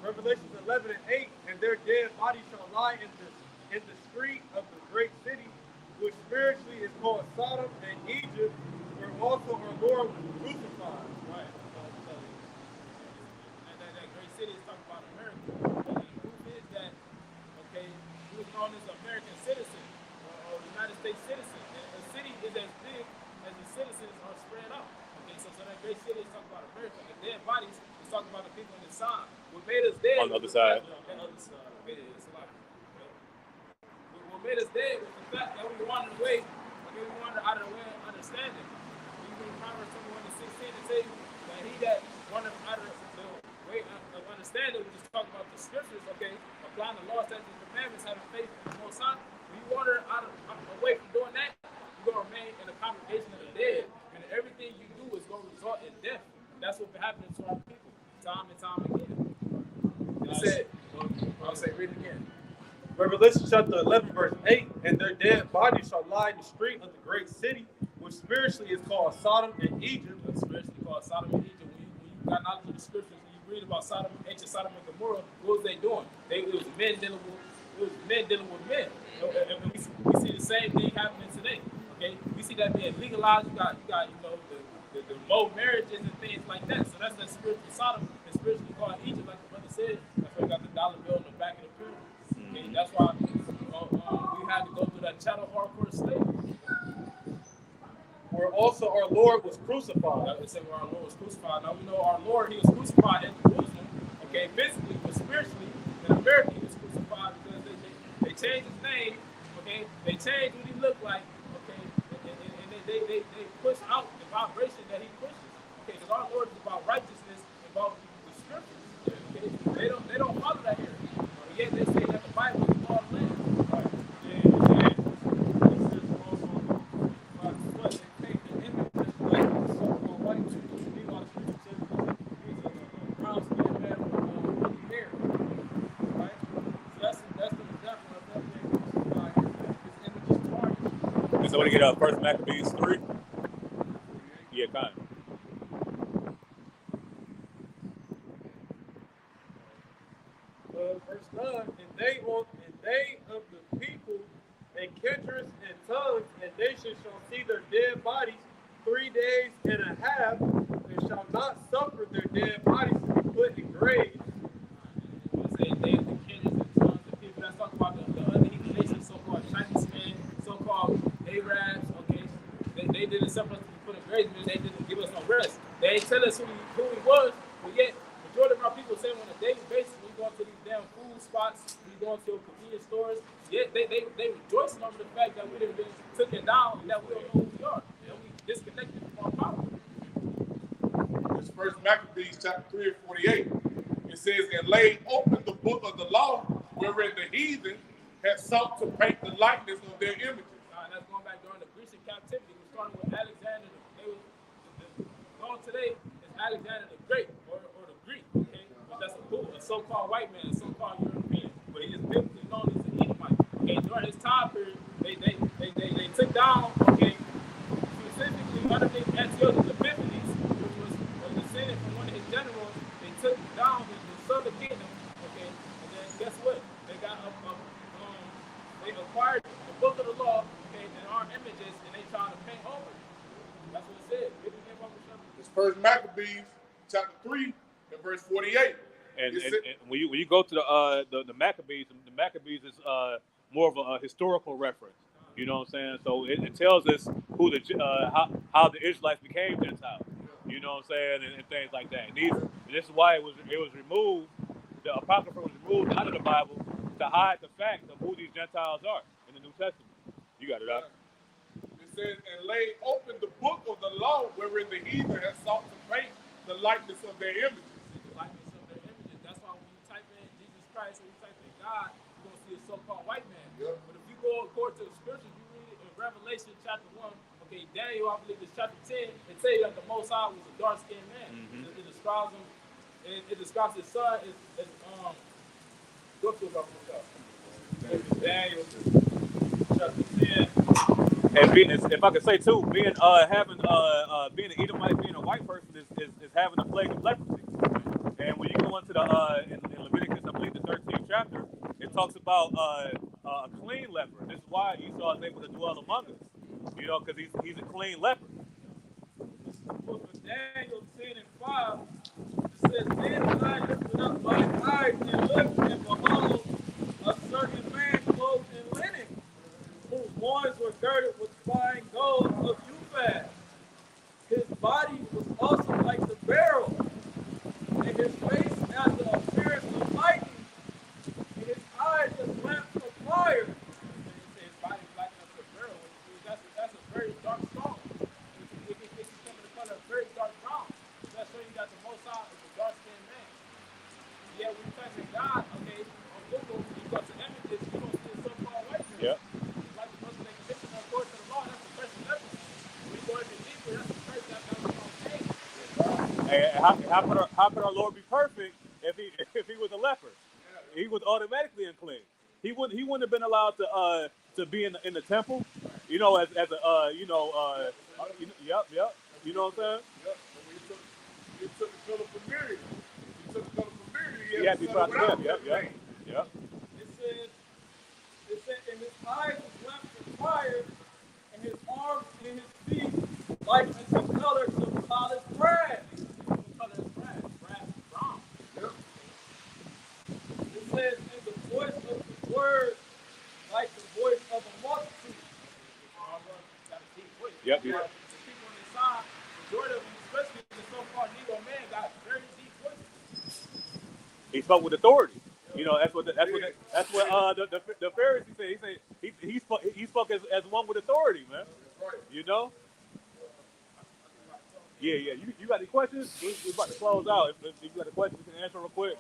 Revelation 11 and 8, and their dead bodies shall lie in the street of the great city, which spiritually is called Sodom and Egypt, where also our Lord was crucified. Right. And that great city is talking about America. And the proof is that, okay, he was known as an American citizen or United States citizen. And a city is as big as the citizens are spread out. Okay, so that great city is talking about America. And dead bodies is talking about the people on the side. What made us dead On the other side. On the other side. It's a lot. What made us dead was the fact that we wandered away. Okay, we wandered out of the way of understanding. Even Proverbs 21:16 to tell you that he that wandered out of the way of understanding, we just talk about the scriptures, okay, applying the law, statutes, and commandments, having faith in the Most High. When you wander away from doing that, you're going to remain in the congregation of the dead, and everything you do is going to result in death. That's what's been happening to our people, time and time again. It said, I'll say, read it again. Revelation chapter 11, verse 8, and their dead bodies shall lie in the street of the great city, which spiritually is called Sodom and Egypt. It's spiritually called Sodom and Egypt. When you got knowledge of the scriptures, when you read about ancient Sodom and Gomorrah, what was they doing? It was men dealing with men. And we see the same thing happening today. Okay, we see that being legalized. You got the the more marriages and things like that. So that's the spiritual Sodom. It's spiritually called Egypt, like the brother said. That's why we got the dollar bill on the back of the pyramid. Okay, that's why we had to go through that chattel hardcore slavery. Where also our Lord was crucified. Like we said, where our Lord was crucified. Now we know our Lord, he was crucified in Jerusalem, okay, physically, but spiritually, in America, he was crucified because they changed his name, okay, they changed what he looked like, okay, and they push out the vibration that he pushes, okay, because our Lord is about righteousness, about the scriptures, okay, they don't follow that here, but yet they say that the Bible is all land. Right. So when you get First Maccabees 3, yeah, kind of. Verse 9, and they of the people and kindreds and tongues and nations shall see their dead bodies 3 days and a half, and shall not suffer their dead bodies to be put in graves. Say they of the kindreds and tongues of people. That's talking about the other heathen nations, so-called Chinese men, so-called Arabs. Okay, they didn't suffer us to be put in graves, but they didn't give us no rest. They ain't tell us who he was, but yet majority of our people say on a daily basis, we go to these damn food spots, we go to convenience stores. Yet they rejoicing over the fact that we didn't been taken down, and that we don't know who we are, and we disconnected from our power. It's First Maccabees chapter 3 and 48. It says, and laid open the book of the law, wherein the heathen had sought to paint the likeness of their images. And that's going back during the Grecian captivity. We started with Alexander. Going today is Alexander the Great, or the Greek. Okay, but that's a so-called white man, a so-called European, but he is biblically known as an Edomite. Okay, during his time period, they took down. Okay, specifically underneath Antiochus Epiphanes, which was a descendant from one of his generals. They took down the southern kingdom. Okay, and then guess what? They got they acquired the book of the law, okay, and our images, and they tried to paint over it. That's what it said. It's First Maccabees chapter 3 and verse 48. And when you go to the Maccabees, the Maccabees is more of a historical reference. You know what I'm saying? So it tells us who how the Israelites became Gentiles. You know what I'm saying, and things like that. And this is why it was removed. The Apocrypha was removed out of the Bible to hide the fact of who these Gentiles are in the New Testament. You got it out. It says, and laid open the book of the law, wherein the heathen had sought to paint the likeness of their images. The likeness of their images. That's why when you type in Jesus Christ or you type in God, you're going to see a so-called white man. Yep. But if you go according to the scriptures, you read it in Revelation chapter 1. Okay, Daniel, I believe it's chapter 10. It tells you that the Most High was a dark-skinned man. Mm-hmm. It describes him. It describes his son as what was up with Daniel chapter 10. And if I could say too, being being an Edomite, being a white person is having a plague of leprosy. And when you go into in Leviticus, I believe the 13th chapter, it talks about a clean leper. This is why Esau is able to dwell among us. You know, because he's a clean leper. The book of Daniel 10 and 5, it says, then I lifted up my eyes and looked, and behold, a certain man clothed in linen, whose loins were girded with fine gold of Uphaz. His body was also like the beryl, and his face had the appearance of lightning, and his eyes as lamps of fire. His body was like a beryl. That's a very dark stone. It can come in the color of very dark brown. That's showing you that the Most High is a dark-skinned man. Yeah, when you type in God, okay, on Google, you go to images, you don't see a so-called white man. Yep. Like the person that convicted them according to the law, that's the first leprosy. When you go even deeper, that's the first that was on pain. And how could our Lord be perfect if he was a leper? He was automatically unclean. He wouldn't have been allowed to be in the temple, you know, as a yep. You know what I'm saying? Yep. He took the color from Miriam. He took the color from Miriam. He had to be brought to them. Yep. It said, and his eyes was lamps of fire, and his arms and his feet like unto colors of about is brass. What color is brass? Brass is brown. Yep. It says, and the voice of the word like the voice of a multitude. Got a deep voice. Yep. The people inside, majority of them, especially the so-called Negro man, got very deep voices. He spoke with authority. You know, that's what the Pharisee said. He said he spoke as one with authority, man. Right. You know. Yeah. You got any questions? We're about to close out. If you got a question, you can answer real quick.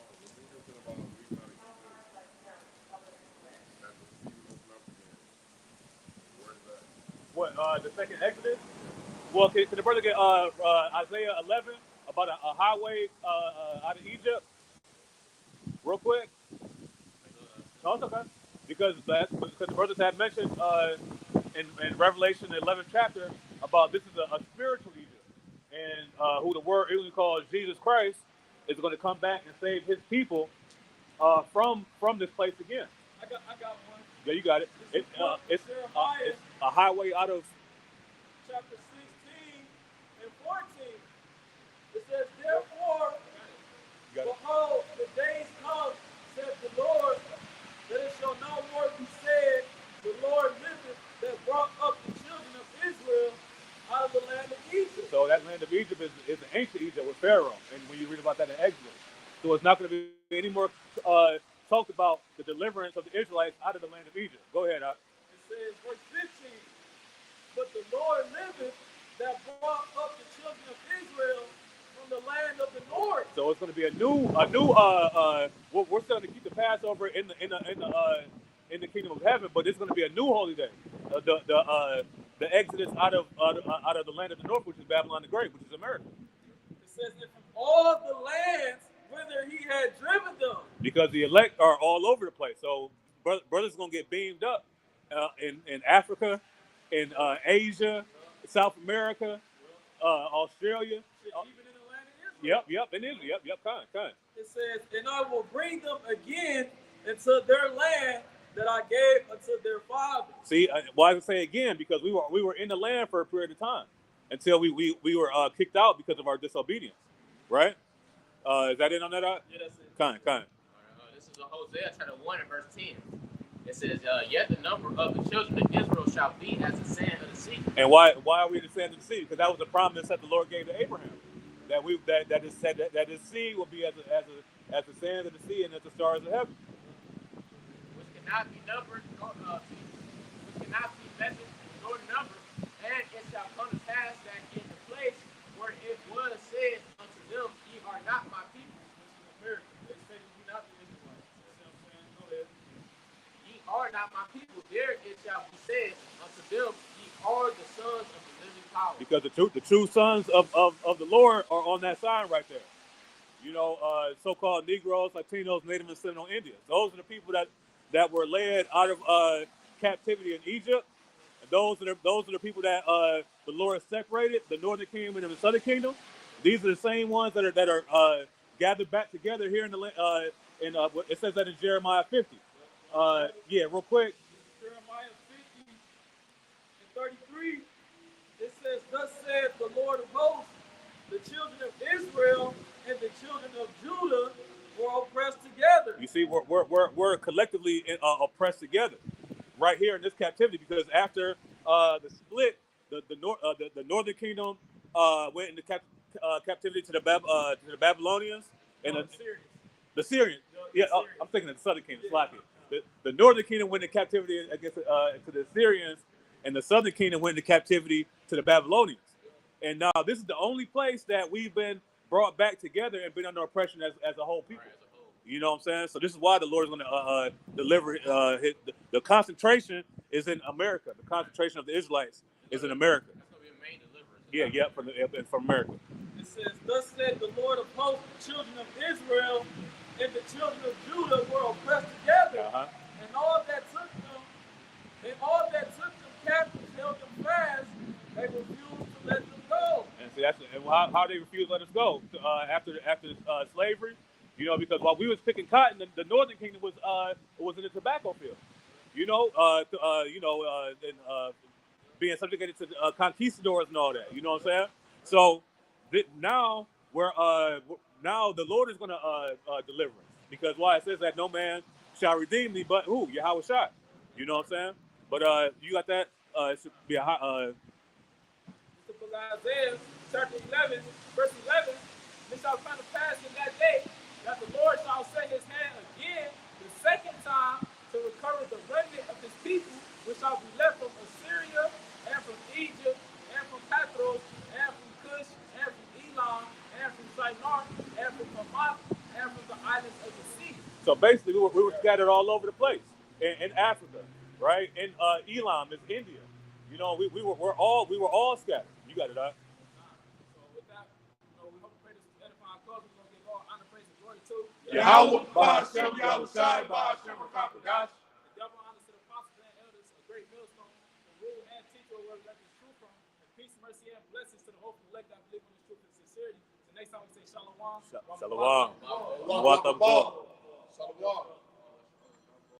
What the second Exodus? Well, can the brother get Isaiah 11 about a highway out of Egypt, real quick? No, it's okay. Because the brothers had mentioned in Revelation the 11th chapter about this is a spiritual Egypt, and who the word is called Jesus Christ is going to come back and save His people from this place again. I got one. Yeah, you got it. It's a highway out of. Chapter 16 and 14. It says, therefore, behold, the days come, said the Lord, that it shall no more be said, the Lord liveth, that brought up the children of Israel out of the land of Egypt. So that land of Egypt is the ancient Egypt with Pharaoh, and when you read about that in Exodus, so it's not going to be any more talked about the deliverance of the Israelites out of the land of Egypt. Go ahead, It says, verse 15, but the Lord liveth, that brought up the children of Israel from the land of the north. So it's going to be a new. We're still going to keep the Passover in the kingdom of heaven, but it's going to be a new holy day. The Exodus out of the land of the north, which is Babylon the Great, which is America. It says that from all the lands whither he had driven them. Because the elect are all over the place. So brothers going to get beamed up in Africa, in Asia, South America, Australia. Even in the land of Israel. Yep, in Israel. Yep, kind. It says, and I will bring them again into their land that I gave unto their fathers. See, why I say again? Because we were in the land for a period of time until we were kicked out because of our disobedience, right? Is that it on that? Yeah, that's it. Kind. This is Hosea chapter 1 and verse 10. It says, yet the number of the children of Israel shall be as the sand of the sea. And why are we the sand of the sea? Because that was the promise that the Lord gave to Abraham, that his seed will be as the sand of the sea and as the stars of heaven. Which cannot be numbered, which cannot be measured nor numbered, and it shall come to pass that in the place where it was said unto them, ye are not my people. This is America. They say that we not the Israelites. You know what I'm saying? Go ahead. Ye are not my people. There it shall be said unto them, ye are the sons of the living power. Because the true sons of the Lord are on that sign right there. You know, so-called Negroes, Latinos, Native and Seminole Indians. Those are the people that were led out of captivity in Egypt. And those are the people that the Lord separated, the northern kingdom and the southern kingdom. These are the same ones that are gathered back together here in the it says that in Jeremiah 50. Real quick. Jeremiah 50 and 33. It says, thus saith the Lord of hosts, the children of Israel and the children of Judah were oppressed together. You see, we're collectively oppressed together right here in this captivity, because after the split, the northern kingdom went into captivity to the Babylonians and the Syrians. I'm thinking of the southern kingdom. The northern kingdom went into captivity against to the Syrians, and the southern kingdom went into captivity to the Babylonians. And now this is the only place that we've been brought back together and been under oppression as a whole people. You know what I'm saying? So this is why the Lord is going to deliver. The concentration is in America. The concentration of the Israelites is in America. That's going to be a main deliverance. Yeah, from America. It says, thus said the Lord of hosts, the children of Israel and the children of Judah were oppressed together. And all that took them captive held them fast. They refused to let them go. And see, how they refused to let us go after slavery. You know, because while we was picking cotton, the northern kingdom was in the tobacco field. Being subjugated to conquistadors and all that. You know what I'm saying? So now now the Lord is gonna deliver us, because why it says that no man shall redeem me but who? Yahweh Shai. You know what I'm saying? But you got that? It should be a high. The book of Isaiah, chapter 11, verse 11. It shall come to pass in that day that the Lord shall set his hand again the second time to recover the remnant of his people, which shall be left from Assyria, and from Egypt, and from Pathros, and from Cush, and from Elam, and from Shinar, and from Hamath, and from the islands of the sea. So basically, we were scattered all over the place in Africa, right? In Elam is India. You know, we were all scattered. You got it, huh? So with that, we hope to pray this edifying cause. We're going to give all honor, praise, and glory to Yahweh, Ba'ashem, Yahweh Shai, Ba'ashem, Rakapadash. the double honors to the apostles and elders, a great millstone, the rule and teacher where we got this truth from, and peace, mercy, and blessings to the hopeful elect that believe in this truth and sincerity. So next time we say shalom. Shalom. Shalom. Shalom.